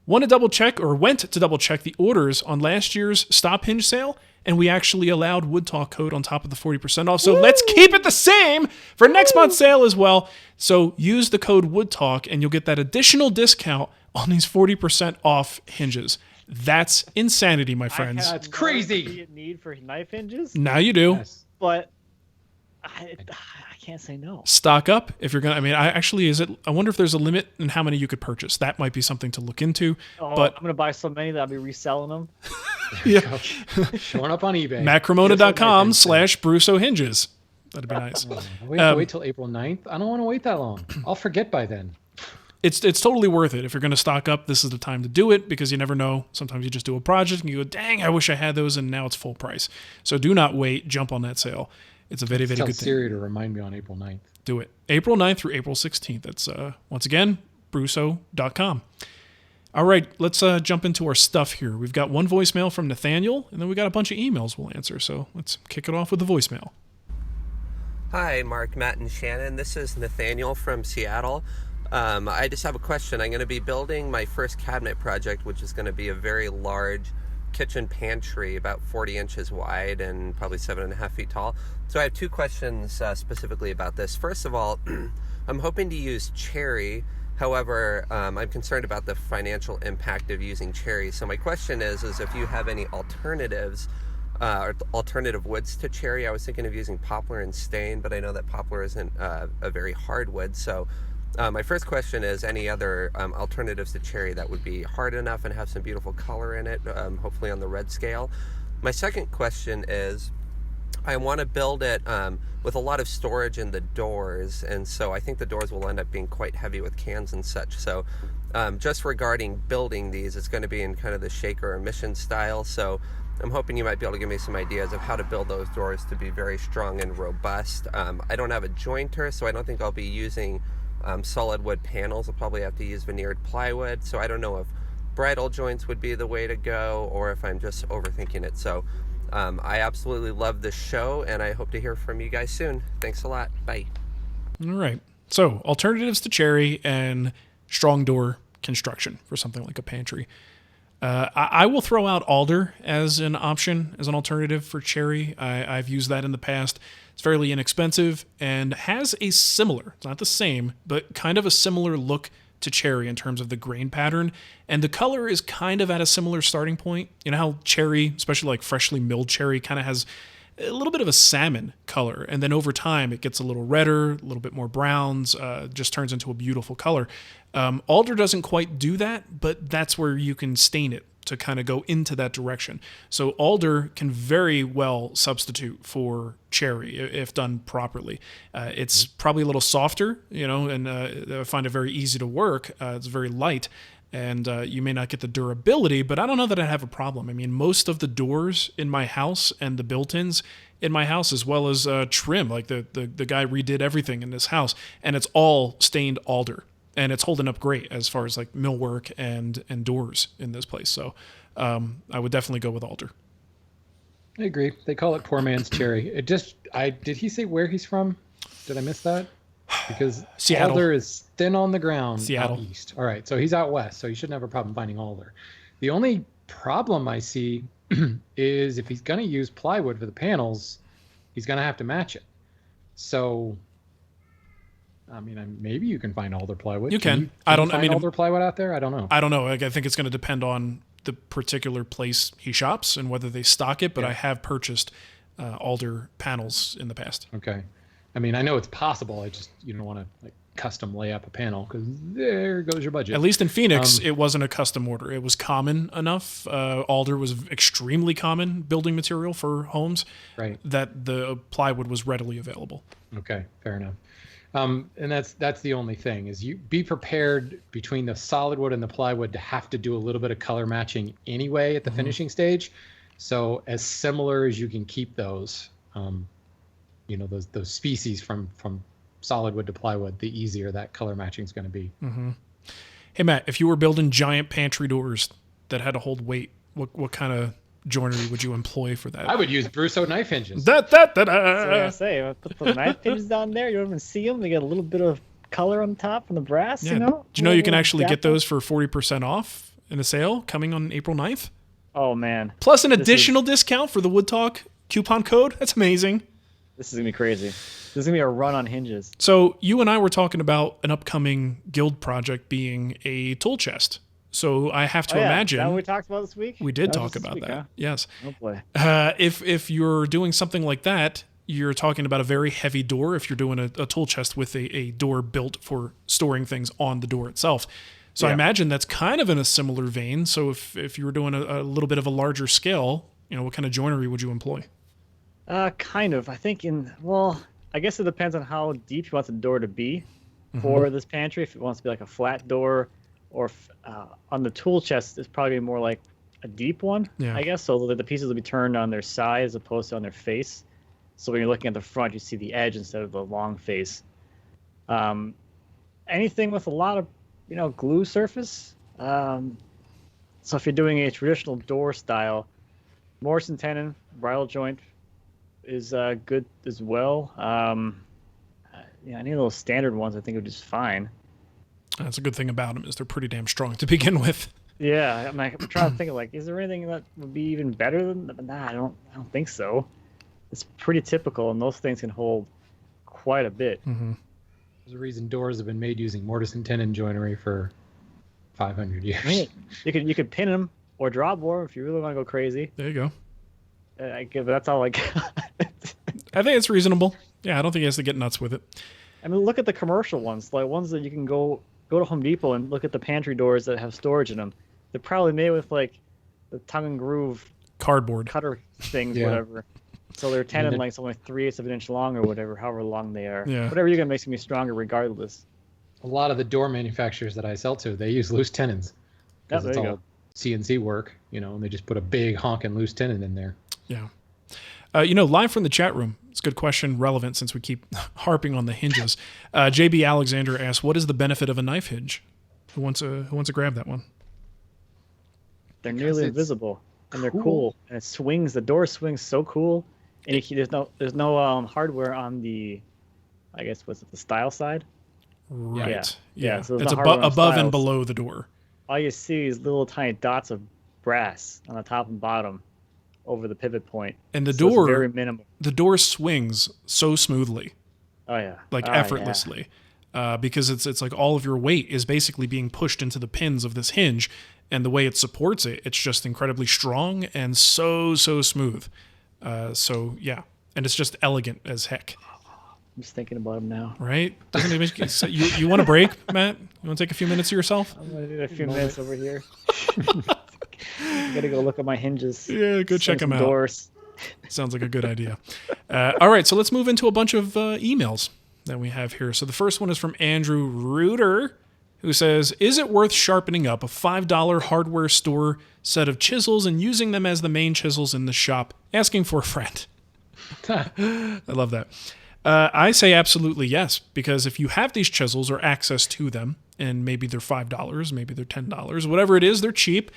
went to double check the orders on last year's stop hinge sale, and we actually allowed Wood Talk code on top of the 40% off. So let's keep it the same for next month's sale as well. So use the code Wood Talk, and you'll get that additional discount on these 40% off hinges. That's insanity, my friends. That's crazy. Need for knife hinges, Now you do. Yes. but I can't say no. Stock up if you're gonna. I wonder if there's a limit in how many you could purchase. That might be something to look into. But I'm gonna buy so many that I'll be reselling them. yeah, Showing up on eBay. MacRamona.com/Brusso hinges. That'd be nice. We have to wait till April 9th. I don't want to wait that long. I'll forget by then. It's totally worth it. If you're going to stock up, this is the time to do it because you never know. Sometimes you just do a project and you go, dang, I wish I had those, and now it's full price. So do not wait. Jump on that sale. It's a very, very good thing. Tell Siri to remind me on April 9th. Do it. April 9th through April 16th. That's, once again, Brusso.com. All right, let's jump into our stuff here. We've got one voicemail from Nathaniel, and then we got a bunch of emails we'll answer. So let's kick it off with the voicemail. Hi, Mark, Matt, and Shannon. This is Nathaniel from Seattle. I just have a question. I'm going to be building my first cabinet project, which is going to be a very large kitchen pantry, about 40 inches wide and probably 7.5 feet tall. So I have two questions specifically about this. First of all, I'm hoping to use cherry. However, I'm concerned about the financial impact of using cherry. So my question is if you have any alternatives, or alternative woods to cherry. I was thinking of using poplar and stain, but I know that poplar isn't a very hard wood. So my first question is any other alternatives to cherry that would be hard enough and have some beautiful color in it, hopefully on the red scale. My second question is I want to build it with a lot of storage in the doors, and so I think the doors will end up being quite heavy with cans and such. So just regarding building these, it's going to be in kind of the shaker or mission style. So I'm hoping you might be able to give me some ideas of how to build those doors to be very strong and robust. I don't have a jointer, so I don't think I'll be using solid wood panels. I'll probably have to use veneered plywood. So I don't know if bridle joints would be the way to go or if I'm just overthinking it. So I absolutely love this show, and I hope to hear from you guys soon. Thanks a lot. Bye. All right. So alternatives to cherry and strong door construction for something like a pantry. I will throw out alder as an option, as an alternative for cherry. I've used that in the past. It's fairly inexpensive and has a similar, it's not the same, but kind of a similar look to cherry in terms of the grain pattern. And the color is kind of at a similar starting point. You know how cherry, especially like freshly milled cherry, kind of has a little bit of a salmon color. And then over time, it gets a little redder, a little bit more browns, just turns into a beautiful color. Alder doesn't quite do that, but that's where you can stain it to kind of go into that direction. So alder can very well substitute for cherry if done properly. It's probably a little softer, and I find it very easy to work. It's very light, and you may not get the durability, but I don't know that I have a problem. I mean, most of the doors in my house and the built-ins in my house, as well as trim, like the guy redid everything in this house, and it's all stained alder, and it's holding up great as far as like millwork and doors in this place. So I would definitely go with alder. I agree. They call it poor man's cherry. Did he say where he's from? Did I miss that? Because Seattle. alder is thin on the ground Seattle. out east. All right, so he's out west, so he shouldn't have a problem finding alder. The only problem I see is if he's going to use plywood for the panels, he's going to have to match it. So, I mean, maybe you can find alder plywood. You can. Find alder plywood out there? I don't know. I don't know. I think it's going to depend on the particular place he shops and whether they stock it, but I have purchased alder panels in the past. Okay. I mean, I know it's possible. I just, you don't want to like custom lay up a panel because there goes your budget. At least in Phoenix, it wasn't a custom order. It was common enough. Alder was extremely common building material for homes, right, that the plywood was readily available. Okay, fair enough. And that's the only thing is you be prepared between the solid wood and the plywood to have to do a little bit of color matching anyway at the finishing stage. So as similar as you can keep those, those species from solid wood to plywood, the easier that color matching is going to be. Mm-hmm. Hey Matt, if you were building giant pantry doors that had to hold weight, what kind of joinery would you employ for that? I would use Brusso knife hinges. That's what I say. Put the knife hinges down there. You don't even see them. They get a little bit of color on top from the brass. Yeah. You know. Do you know you can actually get those for 40% off in a sale coming on April 9th? Oh man! Plus an additional discount for the Wood Talk coupon code. That's amazing. This is gonna be crazy. This is gonna be a run on hinges. So you and I were talking about an upcoming guild project being a tool chest. So I have to imagine. Is that what we talked about this week? We did talk about that. Huh? Yes. Oh boy. If you're doing something like that, you're talking about a very heavy door. If you're doing a tool chest with a door built for storing things on the door itself. So I imagine that's kind of in a similar vein. So if you were doing a little bit of a larger scale, what kind of joinery would you employ? Kind of. I think I guess it depends on how deep you want the door to be for this pantry. If it wants to be like a flat door, or on the tool chest, it's probably more like a deep one, I guess. So the pieces will be turned on their side as opposed to on their face. So when you're looking at the front, you see the edge instead of the long face. Anything with a lot of, glue surface. So if you're doing a traditional door style, Morrison tenon, bridle joint is good as well. Any of those standard ones I think are just fine. That's a good thing about them is they're pretty damn strong to begin with. Yeah, I'm trying to think of is there anything that would be even better than that? Nah, I don't think so. It's pretty typical, and those things can hold quite a bit. Mm-hmm. There's a reason doors have been made using mortise and tenon joinery for 500 years. I mean, you could pin them or draw bore if you really want to go crazy. There you go. That's all I got. I think it's reasonable. Yeah, I don't think he has to get nuts with it. I mean, look at the commercial ones, like ones that you can go to Home Depot and look at the pantry doors that have storage in them. They're probably made with the tongue and groove cardboard cutter things, whatever. So they're tenon lengths only 3/8 of an inch long or whatever, however long they are. Yeah. Whatever you're gonna makes me stronger regardless. A lot of the door manufacturers that I sell to, they use loose tenons because it's all CNC work, and they just put a big honking loose tenon in there. Yeah. Live from the chat room. It's a good question, relevant since we keep harping on the hinges. JB Alexander asks, "What is the benefit of a knife hinge?" Who wants to grab that one? They're nearly invisible, and they're cool. And it swings. The door swings so cool, and there's no hardware on the, I guess what's it, the style side. Right. Yeah. So it's above and below the door. All you see is little tiny dots of brass on the top and bottom over the pivot point. And the door, door, very minimal. The door swings so smoothly. Oh yeah. Effortlessly. Yeah. Because it's like all of your weight is basically being pushed into the pins of this hinge, and the way it supports it's just incredibly strong and so smooth. And it's just elegant as heck. I'm just thinking about him now. Right? Doesn't it make you want a break, Matt? You want to take a few minutes to yourself? I'm gonna need a few minutes over here. Gotta go look at my hinges. Yeah, go check them out. Doors. Sounds like a good idea. All right, so let's move into a bunch of emails that we have here. So the first one is from Andrew Reuter, who says, is it worth sharpening up a $5 hardware store set of chisels and using them as the main chisels in the shop? Asking for a friend. I love that. I say absolutely yes, because if you have these chisels or access to them, and maybe they're $5, maybe they're $10, whatever it is, they're cheap.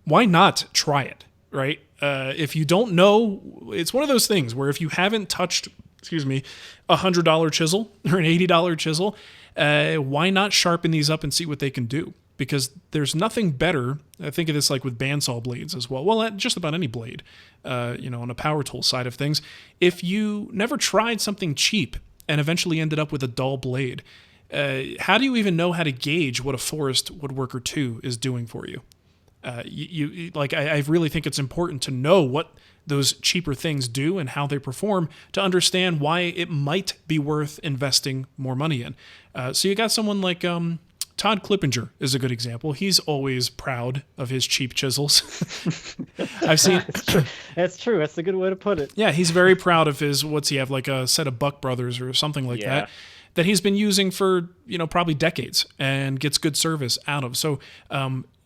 Why not try it, right? If you don't know, it's one of those things where if you haven't touched, a $100 chisel or an $80 chisel, why not sharpen these up and see what they can do? Because there's nothing better. I think of this like with bandsaw blades as well. Well, just about any blade, on a power tool side of things. If you never tried something cheap and eventually ended up with a dull blade, how do you even know how to gauge what a Forest Woodworker 2 is doing for you? I really think it's important to know what those cheaper things do and how they perform to understand why it might be worth investing more money in. So you got someone like Todd Clippinger is a good example. He's always proud of his cheap chisels. I've seen. That's true. That's a good way to put it. Yeah, he's very proud of his. What's he have? Like a set of Buck Brothers or something like that he's been using for probably decades and gets good service out of. So.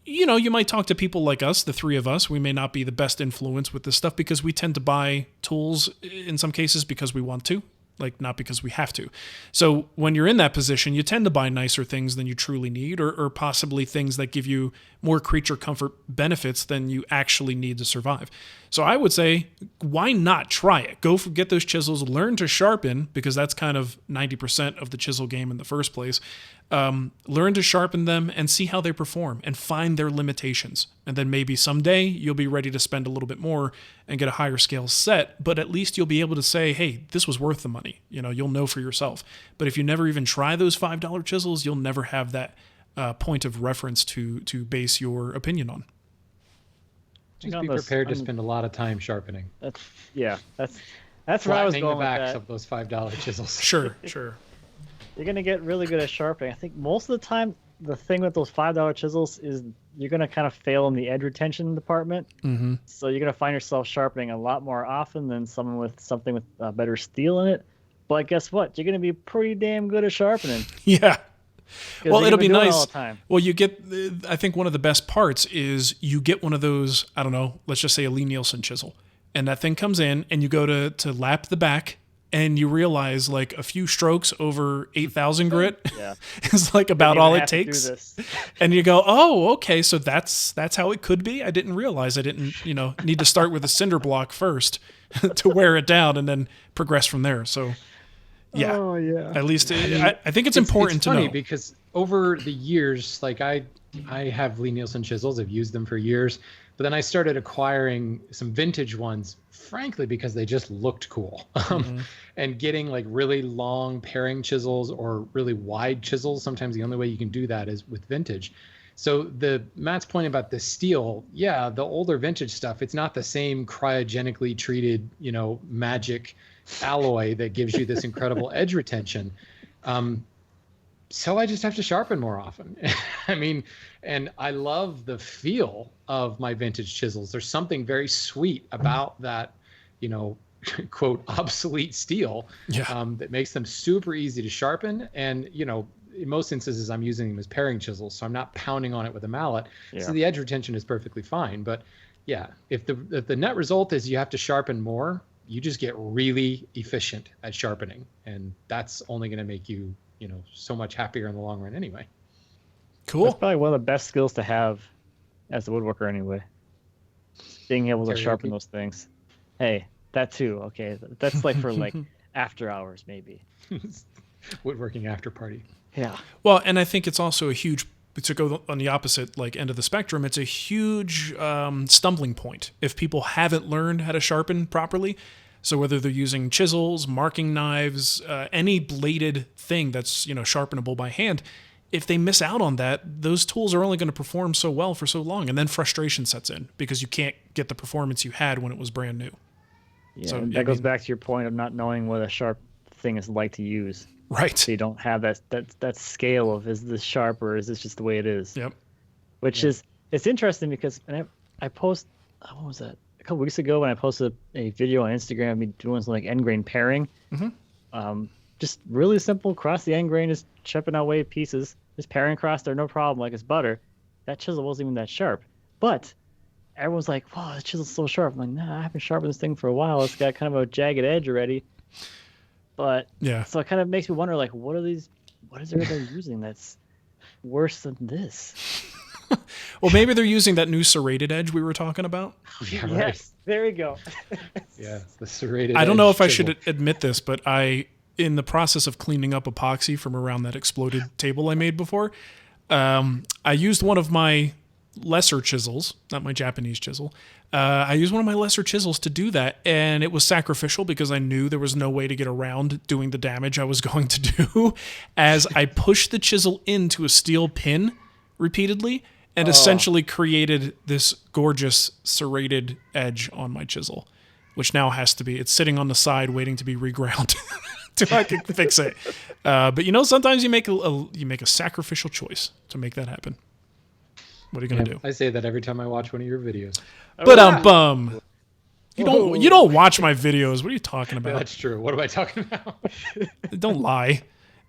You might talk to people like us, the three of us. We may not be the best influence with this stuff because we tend to buy tools in some cases because we want to, like not because we have to. So when you're in that position, you tend to buy nicer things than you truly need, or possibly things that give you more creature comfort benefits than you actually need to survive. So I would say, why not try it? Get those chisels, learn to sharpen, because that's kind of 90% of the chisel game in the first place. Learn to sharpen them and see how they perform and find their limitations. And then maybe someday you'll be ready to spend a little bit more and get a higher scale set, but at least you'll be able to say, hey, this was worth the money. You'll know for yourself. But if you never even try those $5 chisels, you'll never have that point of reference to base your opinion on. Just be prepared to spend a lot of time sharpening. That's where I was going the with backs that. of those $5 chisels. Sure. You're going to get really good at sharpening. I think most of the time, the thing with those $5 chisels is you're going to kind of fail in the edge retention department. Mm-hmm. So you're going to find yourself sharpening a lot more often than someone with something with better steel in it. But guess what? You're going to be pretty damn good at sharpening. Yeah. Well, it'll be nice. All the time. Well, you get, I think one of the best parts is you get one of those, I don't know, let's just say a Lee Nielsen chisel. And that thing comes in and you go to lap the back and you realize like a few strokes over 8,000 grit is like about all it takes. And you go, oh, okay. So that's how it could be. I didn't realize I didn't, need to start with a cinder block first to wear it down and then progress from there. So yeah. Oh, yeah. At least I think it's important to know. Because over the years, like I have Lee Nielsen chisels. I've used them for years. But then I started acquiring some vintage ones, frankly, because they just looked cool. And getting like really long paring chisels or really wide chisels, sometimes the only way you can do that is with vintage. So Matt's point about the steel, the older vintage stuff, it's not the same cryogenically treated, magic alloy that gives you this incredible edge retention. So I just have to sharpen more often. I mean, and I love the feel of my vintage chisels. There's something very sweet about that, quote, obsolete steel that makes them super easy to sharpen. And, in most instances, I'm using them as paring chisels, so I'm not pounding on it with a mallet. Yeah. So the edge retention is perfectly fine. But if the net result is you have to sharpen more, you just get really efficient at sharpening. And that's only going to make you, so much happier in the long run anyway. Cool. That's probably one of the best skills to have as a woodworker anyway. Being able to sharpen those things. Hey, that too. Okay. That's like for like after hours, maybe. Woodworking after party. Yeah. Well, and I think it's also a huge, to go on the opposite end of the spectrum, it's a huge stumbling point if people haven't learned how to sharpen properly. So whether they're using chisels, marking knives, any bladed thing that's sharpenable by hand, if they miss out on that, those tools are only going to perform so well for so long, and then frustration sets in because you can't get the performance you had when it was brand new. Yeah, so that goes back to your point of not knowing what a sharp thing is like to use. Right. So you don't have that scale of is this sharp or is this just the way it is? Yep. Which is it's interesting because I post what was that? A couple weeks ago when I posted a video on Instagram of me doing some like end grain pairing. Mm-hmm. Just really simple, cross the end grain, just chipping away pieces. just paring across there, no problem, like it's butter. That chisel wasn't even that sharp. But everyone's like, wow, this chisel's so sharp. I'm like, nah, I haven't sharpened this thing for a while. It's got kind of a jagged edge already. But Yeah. so it kind of makes me wonder, like, what is there they're using that's worse than this? Well, maybe they're using that new serrated edge we were talking about. Yeah, right. Yes, there we go. Yeah, the serrated. I don't know edge if I chisel. should admit this, but in the process of cleaning up epoxy from around that exploded table I made before, I used one of my lesser chisels, not my Japanese chisel. I used one of my lesser chisels to do that, and it was sacrificial because I knew there was no way to get around doing the damage I was going to do as I pushed the chisel into a steel pin repeatedly and essentially created this gorgeous serrated edge on my chisel, which now it's sitting on the side waiting to be reground till I can fix it. But sometimes you make a sacrificial choice to make that happen. What are you gonna do? I say that every time I watch one of your videos. But bum. You don't watch my videos. What are you talking about? That's true. What am I talking about? Don't lie.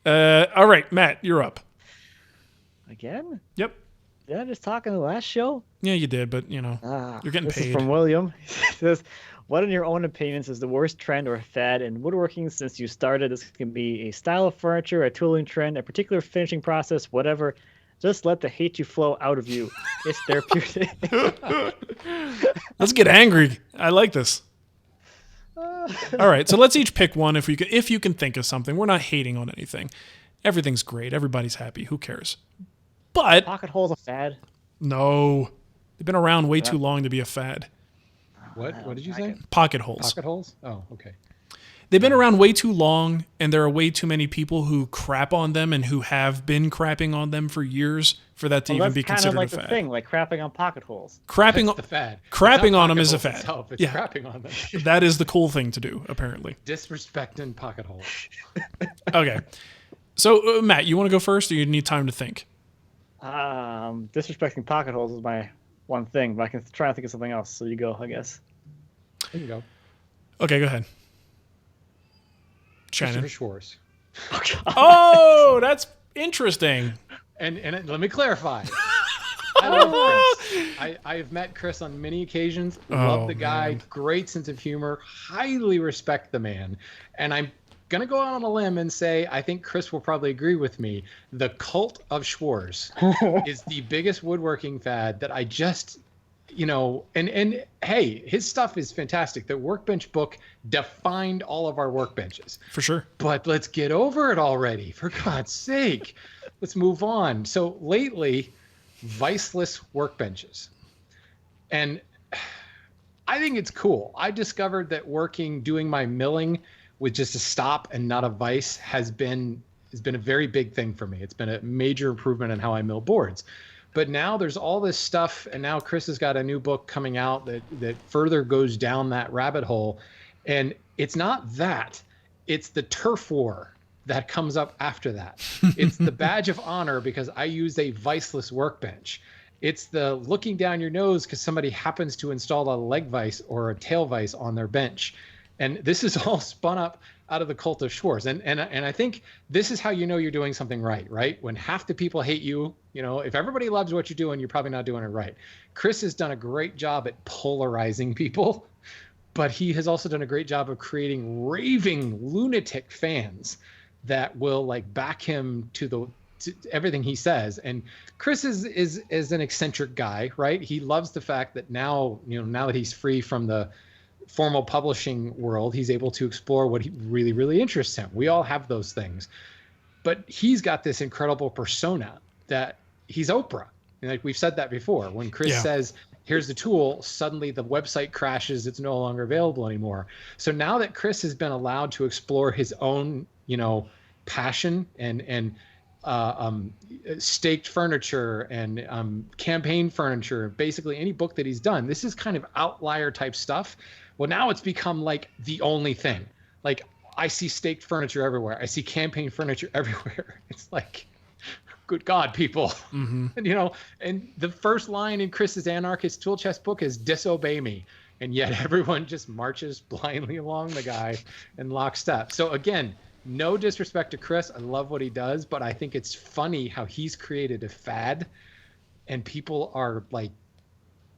All right, Matt, you're up. Again? Yep. Did I just talk in the last show? Yeah, you did, but you're getting this paid. Is from William. He says, what in your own opinions is the worst trend or fad in woodworking since you started? This can be a style of furniture, a tooling trend, a particular finishing process, whatever. Just let the hate you flow out of you. It's therapeutic. Let's get angry. I like this. All right, so let's each pick one if you can think of something. We're not hating on anything. Everything's great. Everybody's happy. Who cares? But Pocket holes a fad? no, they've been around way too long to be a fad. What did you say? Pocket holes. Pocket holes? Oh, okay. They've been around way too long, and there are way too many people who crap on them and who have been crapping on them for years for that to even be considered like a fad. the thing, like crapping on pocket holes. Crapping That's the fad. Crapping It's not on them pocket is a holes fad. itself, it's Yeah. crapping on them. That is the cool thing to do, apparently. Disrespecting pocket holes. Okay. So, Matt, you want to go first, or you need time to think? Disrespecting pocket holes is my one thing, but I can try to think of something else. So you go, I guess. There you go. Okay, go ahead. Shannon. Christopher Schwartz. Oh, that's interesting. And let me clarify. I love Chris. I have met Chris on many occasions. Love the guy. Man. Great sense of humor. Highly respect the man. And I'm going to go out on a limb and say I think Chris will probably agree with me. The cult of Schwartz is the biggest woodworking fad that I just... and hey, his stuff is fantastic. The workbench book defined all of our workbenches. For sure. But let's get over it already, for God's sake. Let's move on. So lately, viceless workbenches. And I think it's cool. I discovered that doing my milling with just a stop and not a vise has been a very big thing for me. It's been a major improvement in how I mill boards. But now there's all this stuff, and now Chris has got a new book coming out that further goes down that rabbit hole. And it's not that. It's the turf war that comes up after that. It's the badge of honor because I use a viceless workbench. It's the looking down your nose because somebody happens to install a leg vise or a tail vise on their bench. And this is all spun up out of the cult of Schwartz. And I think this is how you know you're doing something right? When half the people hate you, if everybody loves what you're doing, you're probably not doing it right. Chris has done a great job at polarizing people, but he has also done a great job of creating raving lunatic fans that will back him to everything he says. And Chris is an eccentric guy, right? He loves the fact that now that he's free from the formal publishing world, he's able to explore what really, really interests him. We all have those things, but he's got this incredible persona that he's Oprah. And we've said that before. When Chris says, here's the tool, suddenly the website crashes. It's no longer available anymore. So now that Chris has been allowed to explore his own, passion and staked furniture and campaign furniture, basically any book that he's done, this is kind of outlier type stuff. Well, now it's become the only thing. I see staked furniture everywhere. I see campaign furniture everywhere. It's good God, people. Mm-hmm. And the first line in Chris's Anarchist Tool Chest book is disobey me. And yet everyone just marches blindly along the guy in lockstep. So again, no disrespect to Chris. I love what he does, but I think it's funny how he's created a fad and people are like,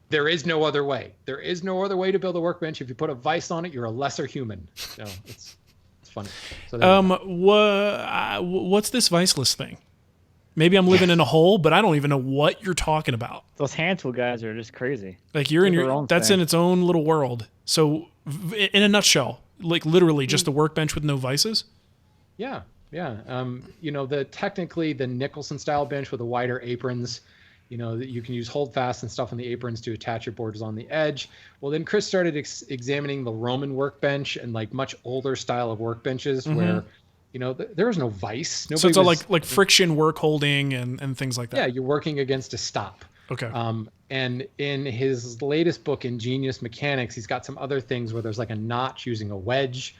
there is no other way. There is no other way to build a workbench. If you put a vise on it, you're a lesser human. So it's funny. So what's this viceless thing? Maybe I'm living in a hole, but I don't even know what you're talking about. Those hand tool guys are just crazy. Like you're in Their your own that's thing. in its own little world. So in a nutshell, like literally just a workbench with no vices? Yeah. Technically the Nicholson style bench with the wider aprons, that you can use holdfast and stuff on the aprons to attach your boards on the edge. Well, then Chris started examining the Roman workbench and like much older style of workbenches where, there was no vice. So it's all like friction work holding and things like that. Yeah, you're working against a stop. Okay. And in his latest book, Ingenious Mechanics, he's got some other things where there's like a notch using a wedge,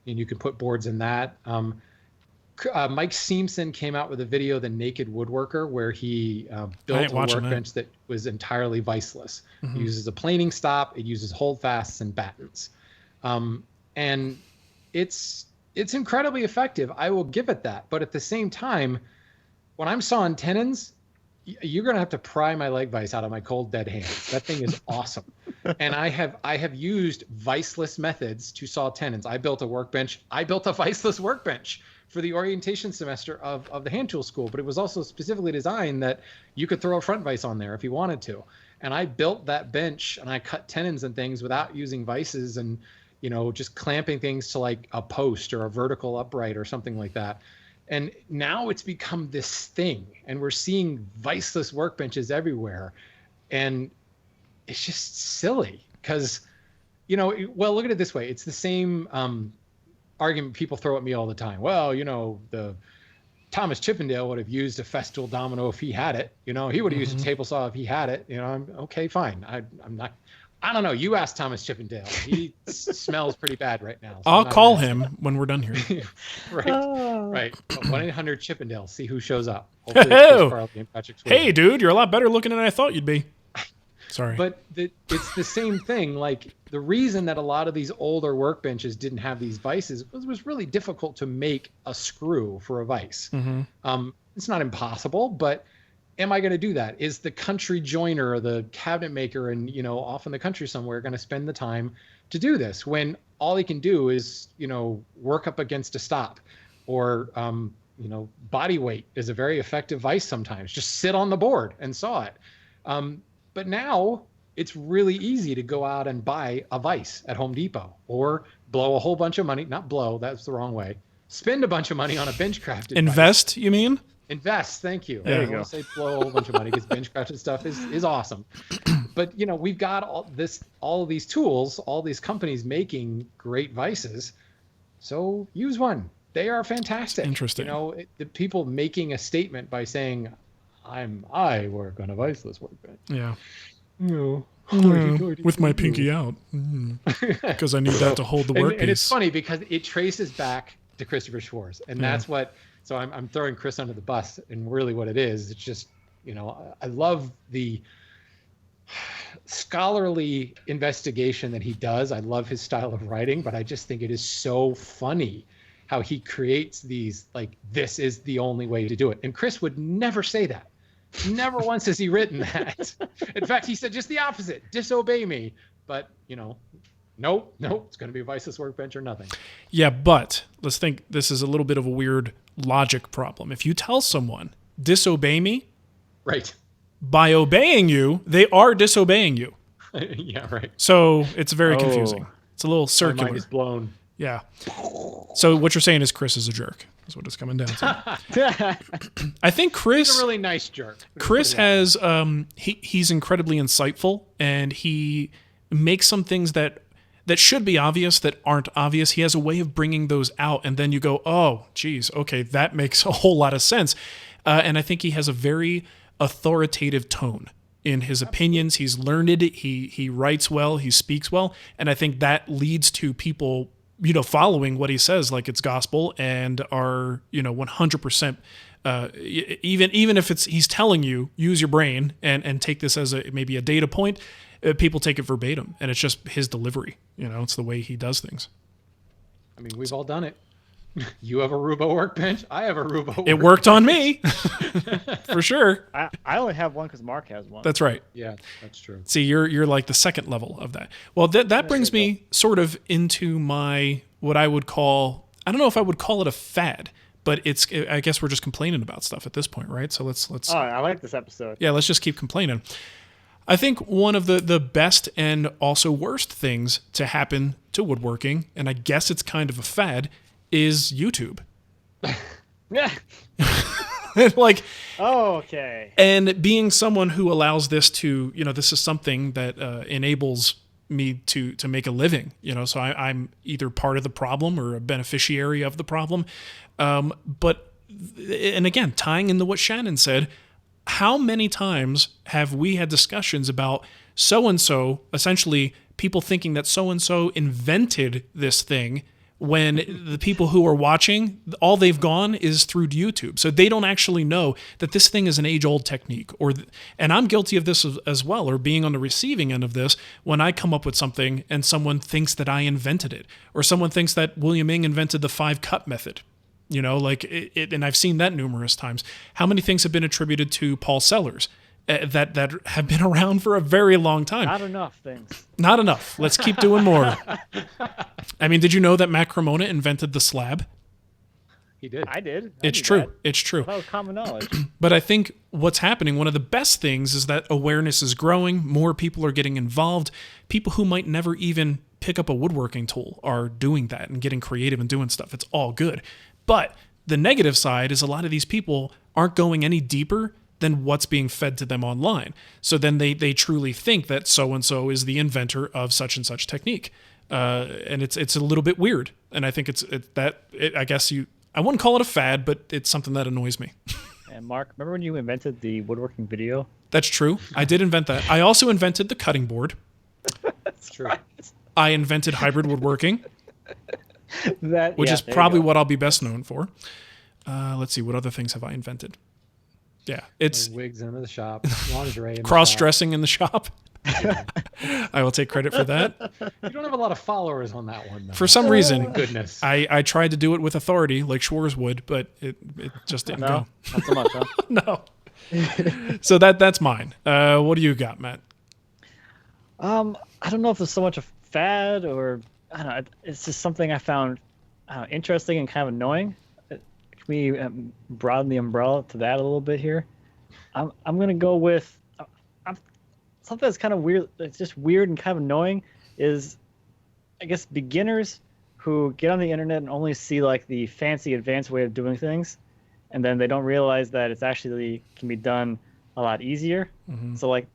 and you can put boards in that. Mike Seamson came out with a video, The Naked Woodworker, where he built a workbench that was entirely viceless. It uses a planing stop, it uses holdfasts and battens. And it's incredibly effective. I will give it that. But at the same time, when I'm sawing tenons, you're going to have to pry my leg vise out of my cold, dead hands. That thing is awesome. And I have used viceless methods to saw tenons. I built a workbench. I built a viceless workbench for the orientation semester of the hand tool school, but it was also specifically designed that you could throw a front vise on there if you wanted to. And I built that bench and I cut tenons and things without using vices and, just clamping things to like a post or a vertical upright or something like that. And now it's become this thing and we're seeing viceless workbenches everywhere. And it's just silly because, look at it this way. It's the same argument people throw at me all the time. Well, the Thomas Chippendale would have used a festool domino if he had it. He would have used a table saw if he had it. I'm okay, fine. I'm not. I don't know. You ask Thomas Chippendale. He smells pretty bad right now. So I'll call him when we're done here. Right. 1-800-Chippendale. See who shows up. Hopefully it's Chris Farley and Patrick Swayze. Hey, dude, you're a lot better looking than I thought you'd be. Sorry. But it's the same thing. Like the reason that a lot of these older workbenches didn't have these vices was really difficult to make a screw for a vise. It's not impossible, but am I going to do that? Is the country joiner or the cabinet maker and, off in the country somewhere going to spend the time to do this when all he can do is, work up against a stop or, body weight is a very effective vice sometimes. Just sit on the board and saw it. But now it's really easy to go out and buy a vise at Home Depot or blow a whole bunch of money. Not blow, that's the wrong way. Spend a bunch of monny on a bench crafted Invest, vise. you mean? Invest, thank you. There you I want to say blow a whole bunch of money because bench crafted stuff is awesome. But we've got all of these tools, all these companies making great vices. So use one. They are fantastic. Interesting. The people making a statement by saying, I work on a viceless workbench. Yeah. With my pinky out. Because I need that to hold the workpiece. And it's funny because it traces back to Christopher Schwartz. And that's what, so I'm throwing Chris under the bus. And really what it is, it's just, I love the scholarly investigation that he does. I love his style of writing, but I just think it is so funny how he creates these, like, this is the only way to do it. And Chris would never say that. Never once has he written that. In fact, he said just the opposite, disobey me. But, nope, it's going to be a viceless workbench or nothing. Yeah, but let's think this is a little bit of a weird logic problem. If you tell someone, disobey me, right, by obeying you, they are disobeying you. Yeah, right. So it's very confusing. It's a little circular. My mind is blown. Yeah. So what you're saying is Chris is a jerk. That's what it's coming down to. I think Chris... He's a really nice jerk. Chris has... he's incredibly insightful, and he makes some things that should be obvious that aren't obvious. He has a way of bringing those out, and then you go, oh, geez, okay, that makes a whole lot of sense. And I think he has a very authoritative tone in his opinions. He's learned. He writes well. He speaks well. And I think that leads to people... following what he says like it's gospel and are, 100%, even if he's telling you, use your brain and take this as maybe a data point, people take it verbatim and it's just his delivery. It's the way he does things. I mean, we've all done it. You have a Rubo workbench. I have a Rubo. It worked on me, for sure. I only have one because Mark has one. That's right. Yeah, that's true. See, you're like the second level of that. Well, that brings me sort of into my what I would call, I don't know if I would call it a fad, but I guess we're just complaining about stuff at this point, right? So let's. Oh, I like this episode. Yeah, let's just keep complaining. I think one of the best and also worst things to happen to woodworking, and I guess it's kind of a fad, is YouTube. Yeah. Like, oh, okay. And being someone who allows this to, this is something that enables me to make a living, so I'm either part of the problem or a beneficiary of the problem. But again, tying into what Shannon said, how many times have we had discussions about so-and-so, essentially people thinking that so-and-so invented this thing when the people who are watching, all they've gone is through YouTube. So they don't actually know that this thing is an age-old technique. And I'm guilty of this as well, or being on the receiving end of this, when I come up with something and someone thinks that I invented it, or someone thinks that William Ng invented the 5-cut method. And I've seen that numerous times. How many things have been attributed to Paul Sellers that have been around for a very long time? Not enough things. Not enough. Let's keep doing more. I mean, did you know that Mac Cremona invented the slab? He did. I did. It's true. It's true. That was common knowledge. But I think what's happening, one of the best things is that awareness is growing. More people are getting involved. People who might never even pick up a woodworking tool are doing that and getting creative and doing stuff. It's all good. But the negative side is a lot of these people aren't going any deeper than what's being fed to them online. So then they truly think that so-and-so is the inventor of such and such technique. And it's a little bit weird. And I think I guess I wouldn't call it a fad, but it's something that annoys me. And Mark, remember when you invented the woodworking video? That's true. I did invent that. I also invented the cutting board. That's true. I invented hybrid woodworking. Which is probably what I'll be best known for. Let's see, what other things have I invented? Yeah, it's wigs in the shop, lingerie, in cross-dressing in the shop. I will take credit for that. You don't have a lot of followers on that one, though. For some reason, goodness, I tried to do it with authority, like Schwarz would, but it just didn't go. Not so much, huh? No. So that's mine. What do you got, Matt? I don't know if it's so much a fad or I don't know. It's just something I found interesting and kind of annoying. Can we broaden the umbrella to that a little bit here? I'm gonna go with something that's kind of weird. It's just weird and kind of annoying. Is I guess beginners who get on the internet and only see like the fancy advanced way of doing things, and then they don't realize that it's actually can be done a lot easier. Mm-hmm. So like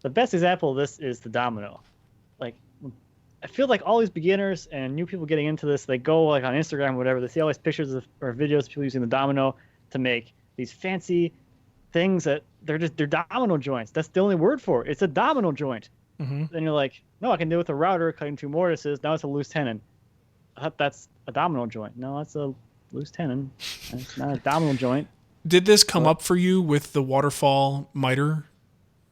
the best example of this is the domino. Like I feel like all these beginners and new people getting into this, they go like on Instagram or whatever, they see all these pictures or videos of people using the domino to make these fancy things that they're domino joints. That's the only word for it. It's a domino joint. Mm-hmm. Then you're like, no, I can do it with a router, cutting 2 mortises. Now it's a loose tenon. That's a domino joint. No, that's a loose tenon. It's not a domino joint. Did this come up for you with the waterfall miter?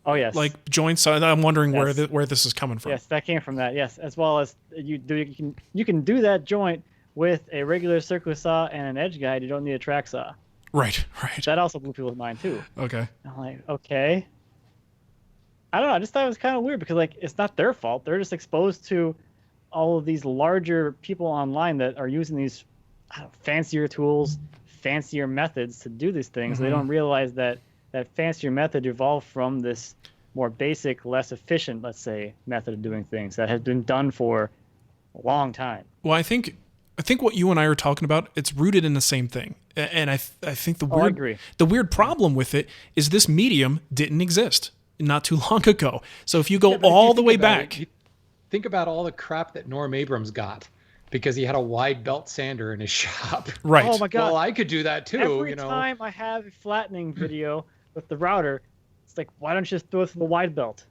Oh yes, like joints. I'm wondering where this is coming from. Yes, that came from that. Yes, as well as you can do that joint with a regular circular saw and an edge guide. You don't need a track saw. Right. That also blew people's mind too. Okay. I'm like, okay. I don't know. I just thought it was kind of weird because like it's not their fault. They're just exposed to all of these larger people online that are using these fancier tools, fancier methods to do these things. Mm-hmm. They don't realize that fancier method evolved from this more basic, less efficient, let's say, method of doing things that has been done for a long time. Well, I think what you and I are talking about, it's rooted in the same thing. And I think the weird problem with it is this medium didn't exist not too long ago. So if you go all the way back, think about all the crap that Norm Abrams got because he had a wide belt sander in his shop. Right. Oh my God. Well, I could do that too. Every time I have a flattening video with the router, it's like, why don't you just throw it through the wide belt?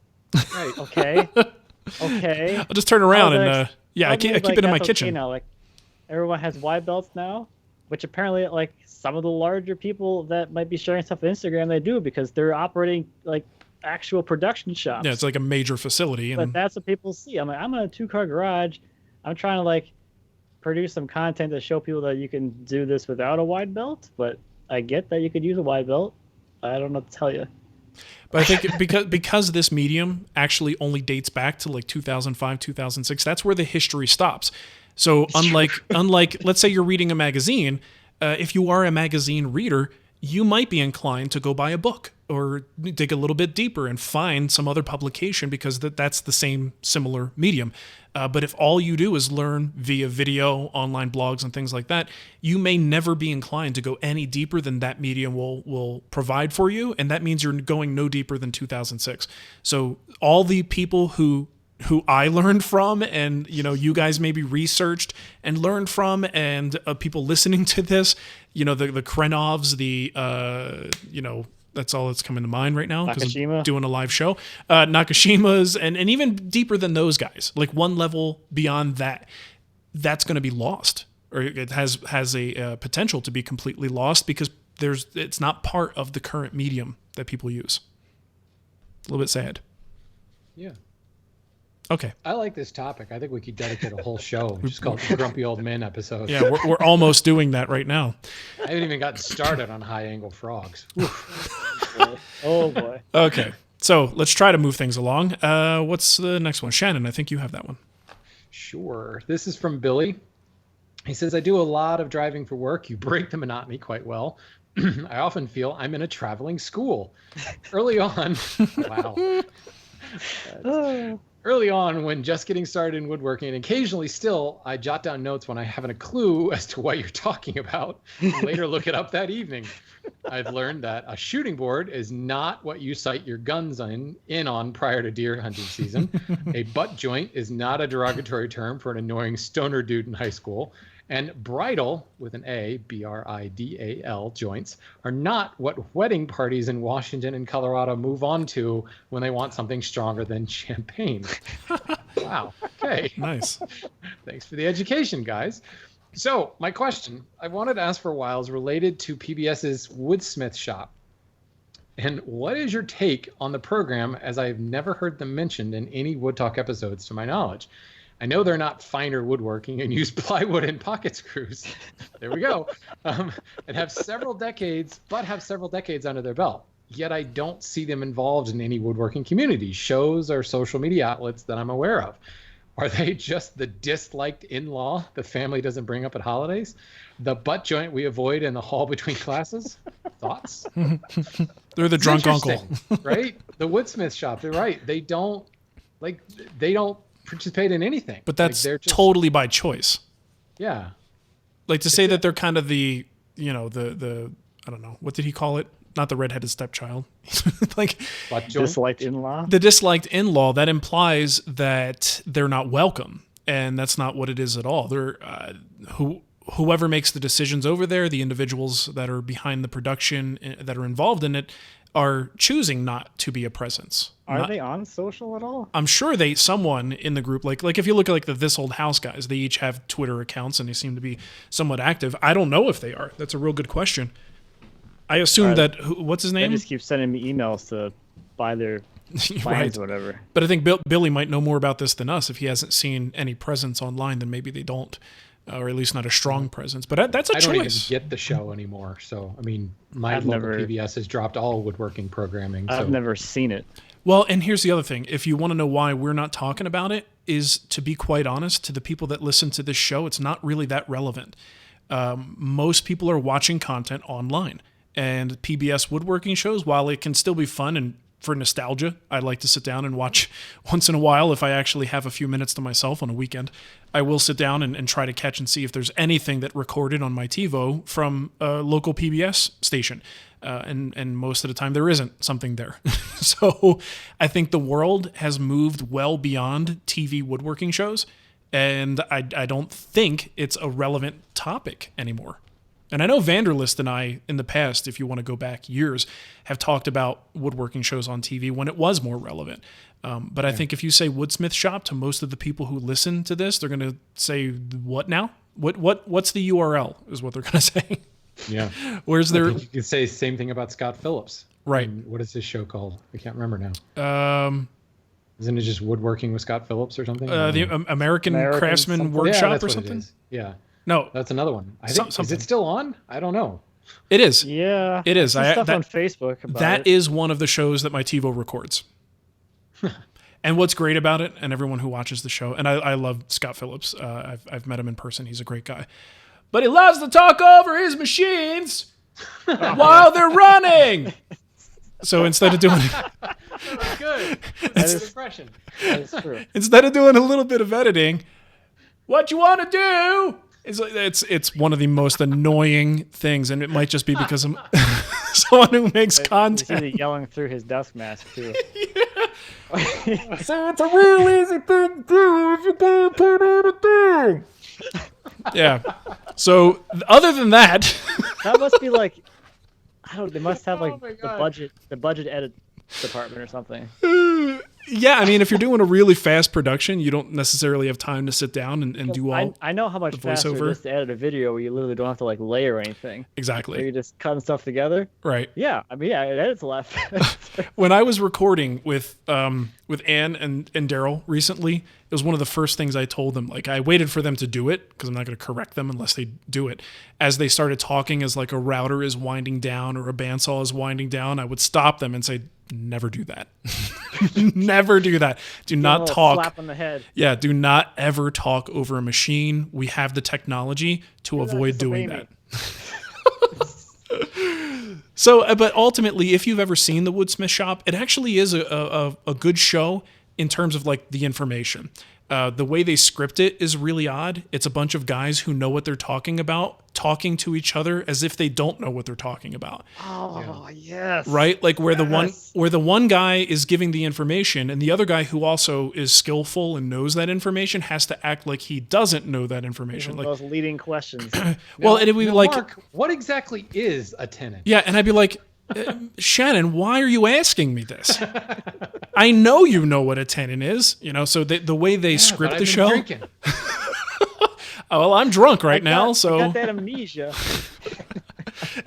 Right. Okay. I'll just turn around and I keep it in my kitchen. Okay now, like everyone has wide belts now, which apparently like some of the larger people that might be sharing stuff on Instagram, they do because they're operating like actual production shops. Yeah, it's like a major facility. But that's what people see. I'm in a 2-car garage. I'm trying to like produce some content to show people that you can do this without a wide belt, but I get that you could use a wide belt. I don't know what to tell you. But I think because this medium actually only dates back to like 2005, 2006, that's where the history stops. So unlike let's say you're reading a magazine, if you are a magazine reader, you might be inclined to go buy a book or dig a little bit deeper and find some other publication because that's the same similar medium. But if all you do is learn via video, online blogs, and things like that, you may never be inclined to go any deeper than that medium will provide for you, and that means you're going no deeper than 2006. So all the people who I learned from, and you guys maybe researched and learned from, and people listening to this, the Krenovs, that's all that's coming to mind right now because I'm doing a live show. Nakashimas, and even deeper than those guys, like one level beyond that, that's going to be lost, or it has a potential to be completely lost because it's not part of the current medium that people use. A little bit sad. Yeah. Okay. I like this topic. I think we could dedicate a whole show just called the Grumpy Old Men episode. Yeah, we're almost doing that right now. I haven't even gotten started on high angle frogs. Oh boy. Okay. So let's try to move things along. What's the next one? Shannon, I think you have that one. Sure. This is from Billy. He says, I do a lot of driving for work. You break the monotony quite well. I often feel I'm in a traveling school. Early on, wow. Early on, when just getting started in woodworking, and occasionally still, I jot down notes when I haven't a clue as to what you're talking about, and later look it up that evening. I've learned that a shooting board is not what you sight your guns in on prior to deer hunting season. A butt joint is not a derogatory term for an annoying stoner dude in high school. And bridal, with an A, B-R-I-D-A-L, joints, are not what wedding parties in Washington and Colorado move on to when they want something stronger than champagne. Wow. Okay. Nice. Thanks for the education, guys. So my question I wanted to ask for a while is related to PBS's Woodsmith Shop. And what is your take on the program, as I've never heard them mentioned in any Wood Talk episodes to my knowledge? I know they're not finer woodworking and use plywood and pocket screws. There we go. And have several decades under their belt. Yet I don't see them involved in any woodworking communities, shows, or social media outlets that I'm aware of. Are they just the disliked in-law the family doesn't bring up at holidays? The butt joint we avoid in the hall between classes? Thoughts? They're the drunk uncle. Right? The Woodsmith Shop, they're right. They don't participate in anything. But that's totally by choice. Yeah. Like to say that they're kind of the I don't know, what did he call it? Not the redheaded stepchild. Like disliked in-law. The disliked in-law, that implies that they're not welcome, and that's not what it is at all. They're whoever makes the decisions over there, the individuals that are behind the production that are involved in it, are choosing not to be a presence. Are they on social at all? I'm sure someone in the group, like if you look at like the This Old House guys, they each have Twitter accounts and they seem to be somewhat active. I don't know if they are. That's a real good question. I assume that what's his name? They just keep sending me emails to buy their plans or whatever. But I think Billy might know more about this than us. If he hasn't seen any presence online, then maybe they don't. Or at least not a strong presence. But that's a choice. I don't even get the show anymore. So, I mean, my local PBS has dropped all woodworking programming. I've never seen it. Well, and here's the other thing. If you want to know why we're not talking about it, is to be quite honest, to the people that listen to this show, it's not really that relevant. Most people are watching content online. And PBS woodworking shows, while it can still be fun and for nostalgia, I like to sit down and watch once in a while. If I actually have a few minutes to myself on a weekend, I will sit down and try to catch and see if there's anything that recorded on my TiVo from a local PBS station. And most of the time there isn't something there. So I think the world has moved well beyond TV woodworking shows. And I don't think it's a relevant topic anymore. And I know Vanderlist and I, in the past, if you want to go back years, have talked about woodworking shows on TV when it was more relevant. But I think if you say Woodsmith Shop to most of the people who listen to this, they're going to say, what now? What's the URL is what they're going to say. Yeah. Where's their... You could say the same thing about Scott Phillips. Right. What is his show called? I can't remember now. Isn't it just Woodworking with Scott Phillips or something? The American Craftsman something. Workshop that's or what something? It is. Yeah, No, that's another one. I think, is something. it still on? I don't know. it is. Yeah, It is. I see stuff on Facebook about That it. is one of the shows that my TiVo records. And what's great about it, and everyone who watches the show, and I love Scott Phillips. I've met him in person. He's a great guy. But he loves to talk over his machines while they're running. So instead of doing Good. That's an impression. That is true. instead of doing a little bit of editing, what you want to do is it's one of the most annoying things, and it might just be because I'm someone who makes You see content. the yelling through his desk mask too. So it's a real easy thing to do if you can't put on a thing. Yeah. So other than that, That must be like, I don't. They must have like Oh my the budget edit department or something. yeah, I mean, if you're doing a really fast production, you don't necessarily have time to sit down and do all I know how much faster voiceover. it is to edit a video where you literally don't have to like layer anything. Where exactly you just cutting stuff together. right. Yeah, I mean, yeah, it edits a lot faster. When I was recording with Ann and Daryl recently, it was one of the first things I told them. Like, I waited for them to do it because I'm not going to correct them unless they do it. As they started talking, as like a router is winding down or a bandsaw is winding down, I would stop them and say, "Never do that. Never do that. Do A not little talk. Slap on the head. Yeah, do not ever talk over a machine. We have the technology to avoid disobey doing me. that." So, but ultimately, if you've ever seen the Woodsmith Shop, it actually is a good show in terms of like the information. The way they script it is really odd. It's a bunch of guys who know what they're talking about, talking to each other as if they don't know what they're talking about. Oh yes. Right? Like where Yes. the one guy is giving the information and the other guy who also is skillful and knows that information has to act like he doesn't know that information. Like, Those leading questions. well, and it would be Now, like, Mark, what exactly is a tenon? yeah, and I'd be like, Shannon, why are you asking me this? I know you know what a tenon is, you know. So the way they script But the I've been show. drinking. Oh, well, I'm drunk right now, I so got that amnesia.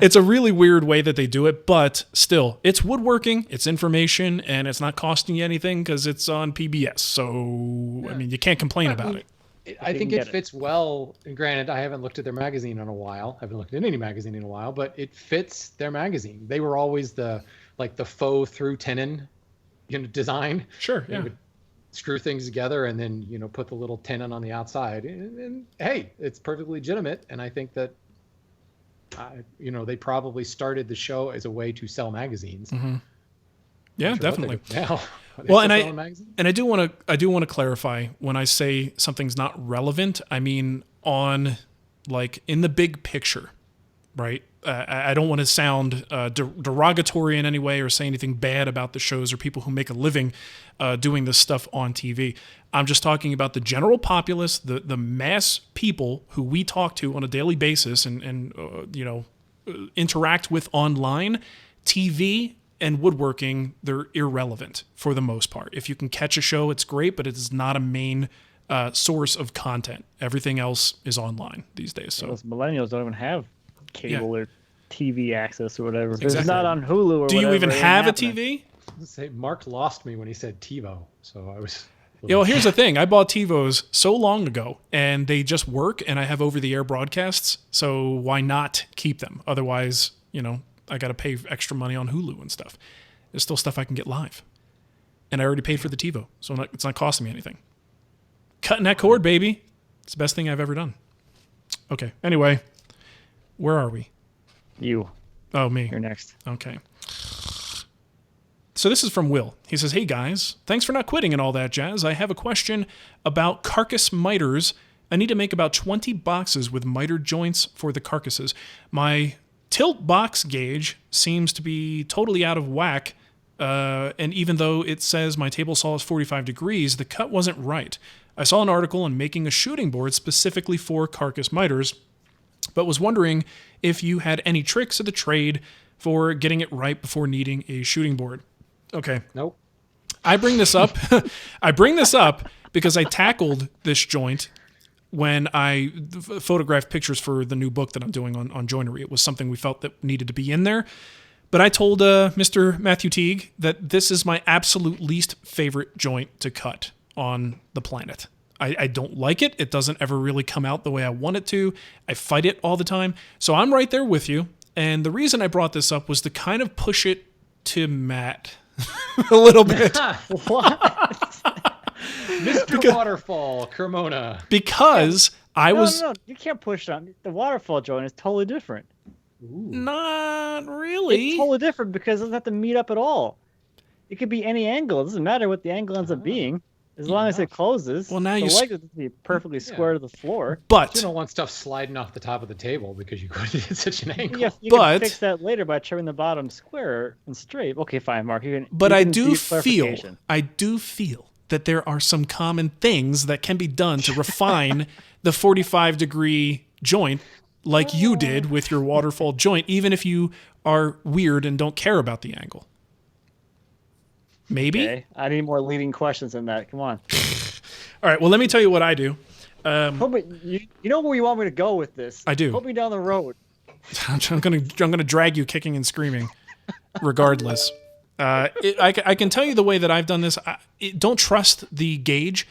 it's a really weird way that they do it. But still, it's woodworking, it's information, and it's not costing you anything because it's on PBS. So I mean, you can't complain about it. I think can it get it. fits well. And granted, I haven't looked at their magazine in a while. I haven't looked at any magazine in a while, but it fits their magazine. They were always the faux through tenon, design. Sure, They yeah. would screw things together and then put the little tenon on the outside. And hey, it's perfectly legitimate. And I think that they probably started the show as a way to sell magazines. Yeah, Not sure what definitely. they do now. Are they Well, still and selling magazines? I do want to clarify when I say something's not relevant. I mean on like in the big picture, right? I don't want to sound derogatory in any way or say anything bad about the shows or people who make a living doing this stuff on TV. I'm just talking about the general populace, the mass people who we talk to on a daily basis and interact with online. TV and woodworking, they're irrelevant for the most part. If you can catch a show, it's great, but it is not a main source of content. Everything else is online these days. So Those millennials don't even have cable or TV access or whatever. If Exactly. it's not on Hulu or do you whatever, even it ain't have a happening. TV? Say Mark lost me when he said TiVo, so I was. Yeah, well, here's the thing. I bought TiVos so long ago, and they just work, and I have over-the-air broadcasts, so why not keep them? Otherwise, I got to pay extra money on Hulu and stuff. There's still stuff I can get live. And I already paid for the TiVo, so it's not costing me anything. Cutting that cord, baby. It's the best thing I've ever done. Okay, anyway, where are we? You. Oh, me. You're next. Okay. So this is from Will. He says, "Hey guys, thanks for not quitting and all that jazz. I have a question about Carcass miters. I need to make about 20 boxes with miter joints for the carcasses. My tilt box gauge seems to be totally out of whack, and even though it says my table saw is 45 degrees, the cut wasn't right. I saw an article on making a shooting board specifically for Carcass miters, but was wondering if you had any tricks of the trade for getting it right before needing a shooting board." Okay. Nope. I bring this up. I bring this up because I tackled this joint when I photographed pictures for the new book that I'm doing on joinery. It was something we felt that needed to be in there. But I told Mr. Matthew Teague that this is my absolute least favorite joint to cut on the planet. I don't like it. It doesn't ever really come out the way I want it to. I fight it all the time. So I'm right there with you. And the reason I brought this up was to kind of push it to Matt a little bit. What? Mr. Waterfall, Cremona. Because No, you can't push it on. The waterfall joint is totally different. Not really. It's totally different because it doesn't have to meet up at all. It could be any angle. It doesn't matter what the angle ends up being. As long as it closes, well, now the you leg would be perfectly square to the floor. But You don't want stuff sliding off the top of the table because you cut it at such an angle. You But- can fix that later by trimming the bottom square and straight. Okay, fine, Mark. But you I can do see clarification. feel that there are some common things that can be done to refine the 45-degree joint like you did with your waterfall joint, even if you are weird and don't care about the angle. Maybe? Okay, I need more leading questions than that. Come on. All right, well, let me tell you what I do. Put me, you know where you want me to go with this. I do. Put me down the road. I'm gonna drag you kicking and screaming, regardless. I can tell you the way that I've done this. Don't trust the gauge.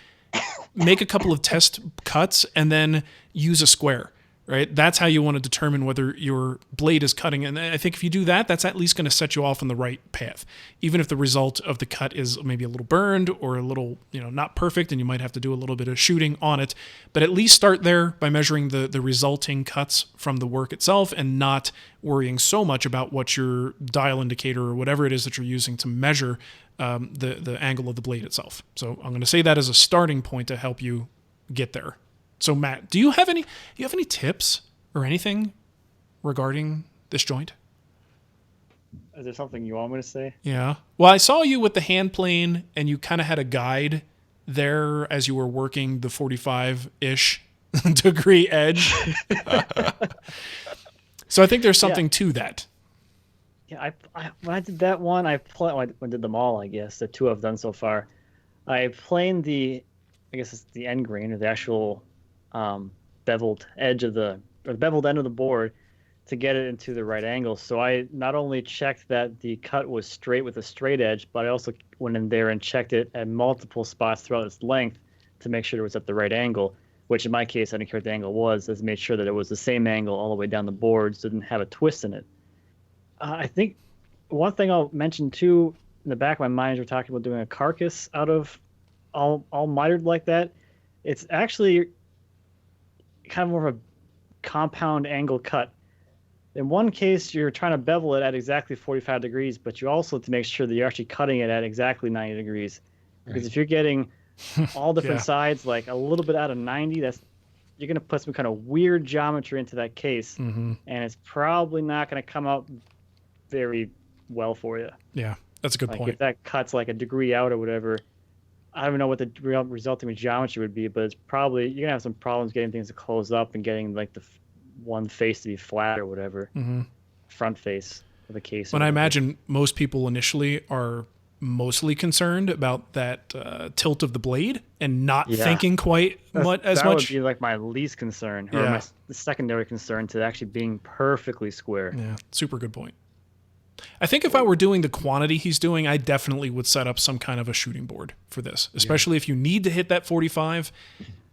Make a couple of test cuts and then use a square. Right? That's how you want to determine whether your blade is cutting. And I think if you do that, that's at least going to set you off on the right path. Even if the result of the cut is maybe a little burned or a little, not perfect, and you might have to do a little bit of shooting on it. But at least start there by measuring the resulting cuts from the work itself and not worrying so much about what your dial indicator or whatever it is that you're using to measure the angle of the blade itself. So I'm going to say that as a starting point to help you get there. So Matt, do you have any tips or anything regarding this joint? Is there something you want me to say? Yeah. Well, I saw you with the hand plane and you kind of had a guide there as you were working the 45-ish degree edge. So I think there's something to that. Yeah, when I did that one, I did them all, I guess, the two I've done so far. I planed I guess it's the end grain or the actual beveled end of the board to get it into the right angle. So I not only checked that the cut was straight with a straight edge, but I also went in there and checked it at multiple spots throughout its length to make sure it was at the right angle, which in my case, I didn't care what the angle was. I just made sure that it was the same angle all the way down the board, so it didn't have a twist in it. I think one thing I'll mention too, in the back of my mind, we're talking about doing a carcass out of all mitered like that. It's actually kind of more of a compound angle cut. In one case, you're trying to bevel it at exactly 45 degrees, but you also have to make sure that you're actually cutting it at exactly 90 degrees. Because if you're getting all different sides, like a little bit out of 90, you're going to put some kind of weird geometry into that case, and it's probably not going to come out very well for you. Yeah, that's a good point. If that cuts like a degree out or whatever, I don't know what the resulting geometry would be, but it's probably you're gonna have some problems getting things to close up and getting like the one face to be flat or whatever, front face of the case. When I imagine most people initially are mostly concerned about that tilt of the blade and not thinking quite as much. That would be like my least concern, or my secondary concern to actually being perfectly square. Yeah, super good point. I think if I were doing the quantity he's doing, I definitely would set up some kind of a shooting board for this, especially if you need to hit that 45.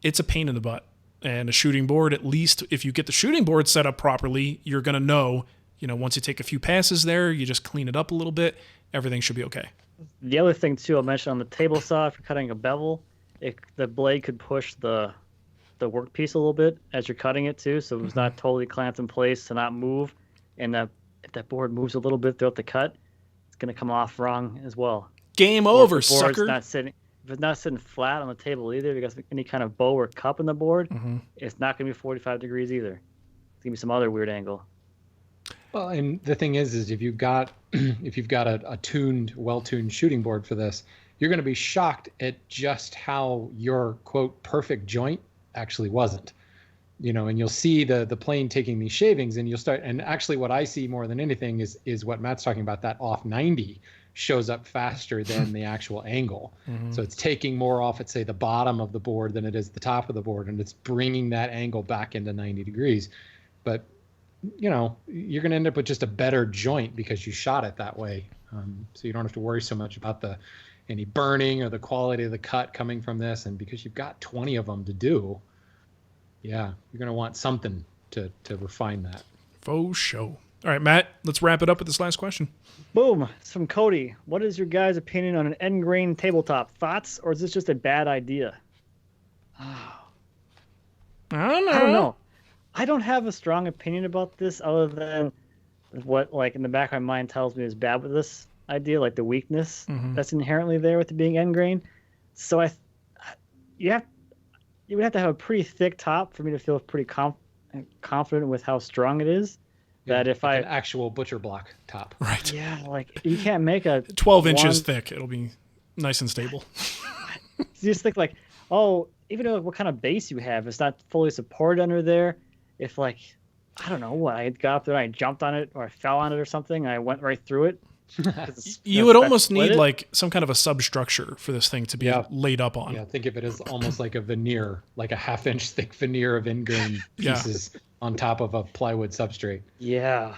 It's a pain in the butt. And a shooting board, at least if you get the shooting board set up properly, you're going to know, once you take a few passes there, you just clean it up a little bit, everything should be okay. The other thing, too, I'll mention on the table saw, if you're cutting a bevel, the blade could push the workpiece a little bit as you're cutting it, too, so it's not totally clamped in place to not move. And if that board moves a little bit throughout the cut, it's going to come off wrong as well. Game over, sucker. If it's not sitting flat on the table either, because any kind of bow or cup in the board, it's not going to be 45 degrees either. It's going to be some other weird angle. Well, and the thing is if you've got a tuned, well-tuned shooting board for this, you're going to be shocked at just how your quote perfect joint actually wasn't. And you'll see the plane taking these shavings, and you'll start. And actually, what I see more than anything is what Matt's talking about. That off 90 shows up faster than the actual angle. So it's taking more off at, say, the bottom of the board than it is the top of the board, and it's bringing that angle back into 90 degrees. But you're going to end up with just a better joint because you shot it that way. So you don't have to worry so much about any burning or the quality of the cut coming from this. And because you've got 20 of them to do, yeah, you're going to want something to refine that. Faux show. All right, Matt, let's wrap it up with this last question. Boom. It's from Cody. What is your guys' opinion on an end grain tabletop? Thoughts, or is this just a bad idea? I don't know. I don't know. I don't have a strong opinion about this other than what, like, in the back of my mind tells me is bad with this idea, like the weakness that's inherently there with it being end grain. So you would have to have a pretty thick top for me to feel pretty confident with how strong it is. Yeah, that if like an actual butcher block top. Right. Yeah, like you can't make a 12 inches thick. It'll be nice and stable. You just think like, oh, even though what kind of base you have, it's not fully supported under there. If like, I don't know what, I got up there, I jumped on it, or I fell on it or something, I went right through it. You would almost need like some kind of a substructure for this thing to be laid up on. Yeah, think of it as almost like a veneer, like a 1/2 inch thick veneer of ingrain pieces on top of a plywood substrate. Yeah.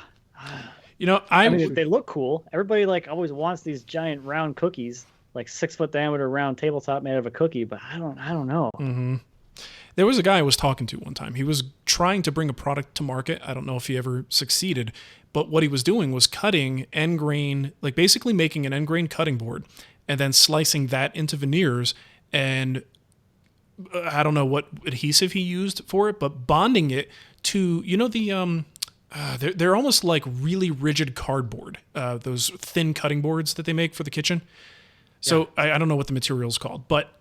I mean, they look cool. Everybody like always wants these giant round cookies, like 6-foot diameter round tabletop made out of a cookie, but I don't know. Mm-hmm. There was a guy I was talking to one time. He was trying to bring a product to market. I don't know if he ever succeeded, but what he was doing was cutting end grain, like basically making an end grain cutting board and then slicing that into veneers, and I don't know what adhesive he used for it, but bonding it to, they're almost like really rigid cardboard, those thin cutting boards that they make for the kitchen. So I don't know what the material is called, but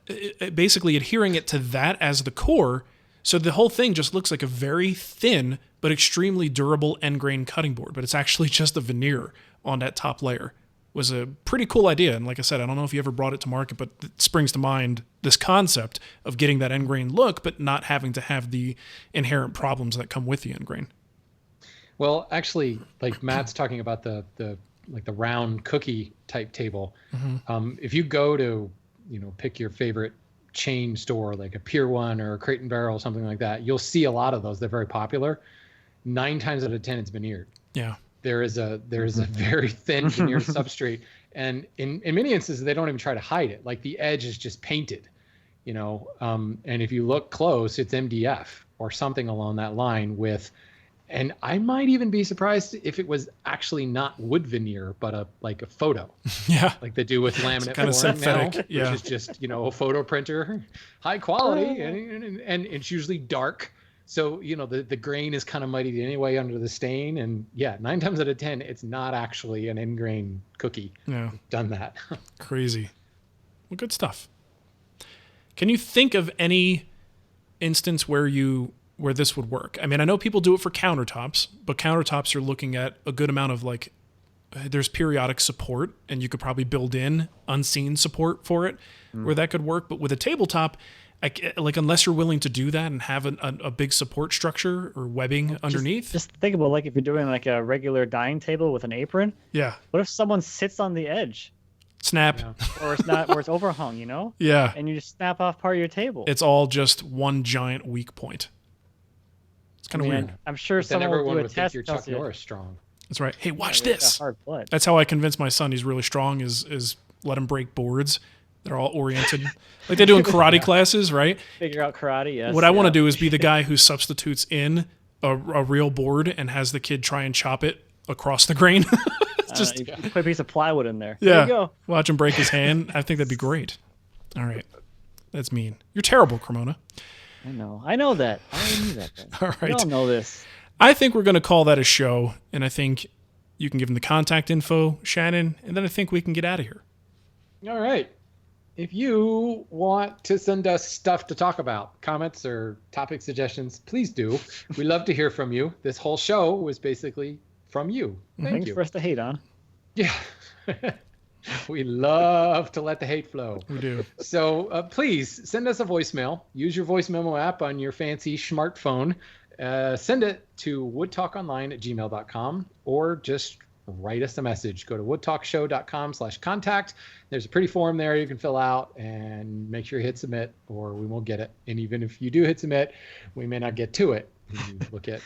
basically adhering it to that as the core, so the whole thing just looks like a very thin but extremely durable end grain cutting board, but it's actually just a veneer on that top layer. Was a pretty cool idea, and like I said, I don't know if you ever brought it to market, but it springs to mind this concept of getting that end grain look, but not having to have the inherent problems that come with the end grain. Well, actually, like Matt's talking about the round cookie type table. If you go to, pick your favorite chain store, like a Pier 1 or a Crate and Barrel, something like that, you'll see a lot of those. They're very popular. 9 times out of 10, it's veneered. Yeah. There is a very thin veneer substrate. And in many instances, they don't even try to hide it. Like the edge is just painted, and if you look close, it's MDF or something along that line with, and I might even be surprised if it was actually not wood veneer, but a photo. Yeah. Like they do with laminate kind of synthetic, now, which is just, a photo printer, high quality, and it's usually dark. So, the grain is kind of muddied anyway under the stain. And 9 times out of 10, it's not actually an end grain cookie. Yeah. Done that. Crazy. Well, good stuff. Can you think of any instance where this would work? I mean, I know people do it for countertops, but countertops you're looking at a good amount of there's periodic support, and you could probably build in unseen support for it where that could work. But with a tabletop, unless you're willing to do that and have a big support structure or webbing underneath. Just think about if you're doing like a regular dining table with an apron. Yeah. What if someone sits on the edge? Snap. Or it's not, or it's overhung, Yeah. And you just snap off part of your table. It's all just one giant weak point. It's kind of weird. I'm sure someone everyone will do a would think test. you're Chuck Norris strong. That's right. Hey, watch this. Hard blood. That's how I convince my son he's really strong is let him break boards. They're all oriented like they do in karate classes, right? Figure out karate, yes. What I want to do is be the guy who substitutes in a real board and has the kid try and chop it across the grain. It's just you put a piece of plywood in there. Yeah. There you go. Watch him break his hand. I think that'd be great. All right. That's mean. You're terrible, Cremona. I know that. I knew that. All right. We all know this. I think we're going to call that a show, and I think you can give him the contact info, Shannon, and then I think we can get out of here. All right. If you want to send us stuff to talk about, comments or topic suggestions, please do. We love to hear from you. This whole show was basically from you. Thank you. For us to hate on. Yeah. We love to let the hate flow. We do. So please send us a voicemail. Use your voice memo app on your fancy smartphone. Send it to woodtalkonline@gmail.com or just write us a message. Go to woodtalkshow.com/contact. There's a pretty form there you can fill out and make sure you hit submit or we won't get it. And even if you do hit submit, we may not get to it. You look at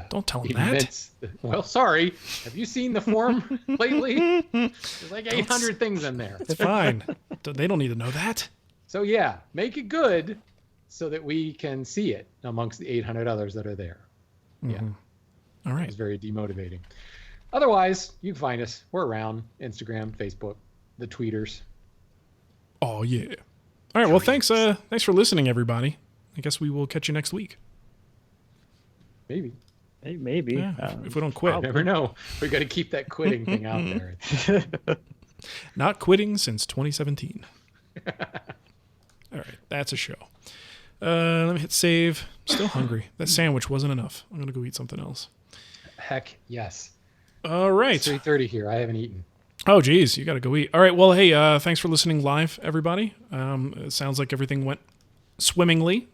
Don't tell him that. Well, sorry. Have you seen the form lately? There's like 800 things in there. It's fine. They don't need to know that. So yeah, make it good so that we can see it amongst the 800 others that are there. Yeah. All right. It's very demotivating. Otherwise, you can find us. We're around Instagram, Facebook, the tweeters. Oh yeah. All right. Well, thanks for listening, everybody. I guess we will catch you next week. Maybe. Maybe. Yeah, if we don't quit. You never know. We got to keep that quitting thing out there. Not quitting since 2017. All right. That's a show. Let me hit save. Still hungry. That sandwich wasn't enough. I'm going to go eat something else. Heck, yes. All right. It's 3:30 here. I haven't eaten. Oh, geez. You got to go eat. All right. Well, hey, thanks for listening live, everybody. It sounds like everything went swimmingly.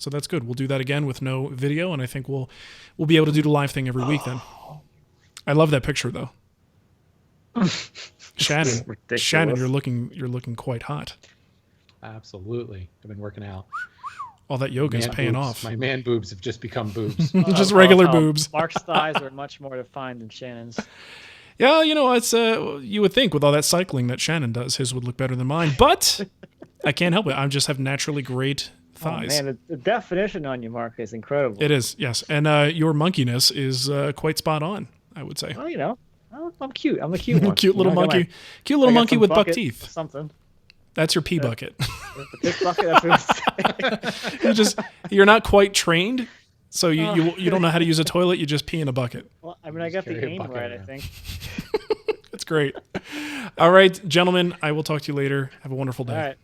So that's good. We'll do that again with no video, and I think we'll be able to do the live thing every week then. I love that picture though. Shannon, you're looking quite hot. Absolutely. I've been working out. All that yoga is paying off. My man boobs have just become boobs. Just regular boobs. Mark's thighs are much more defined than Shannon's. Yeah, it's you would think with all that cycling that Shannon does, his would look better than mine, but I can't help it. I just have naturally great thighs. Oh, man, the definition on you, Mark, is incredible. It is, yes. And your monkeyness is quite spot on, I would say. Well, I'm cute. I'm a cute one. Cute little monkey. Cute little monkey with buck teeth. Something. That's your pee bucket. The piss bucket, that's what it's You're not quite trained, so you don't know how to use a toilet. You just pee in a bucket. Well, I mean, I got the aim right, I think. That's great. All right, gentlemen, I will talk to you later. Have a wonderful day. All right.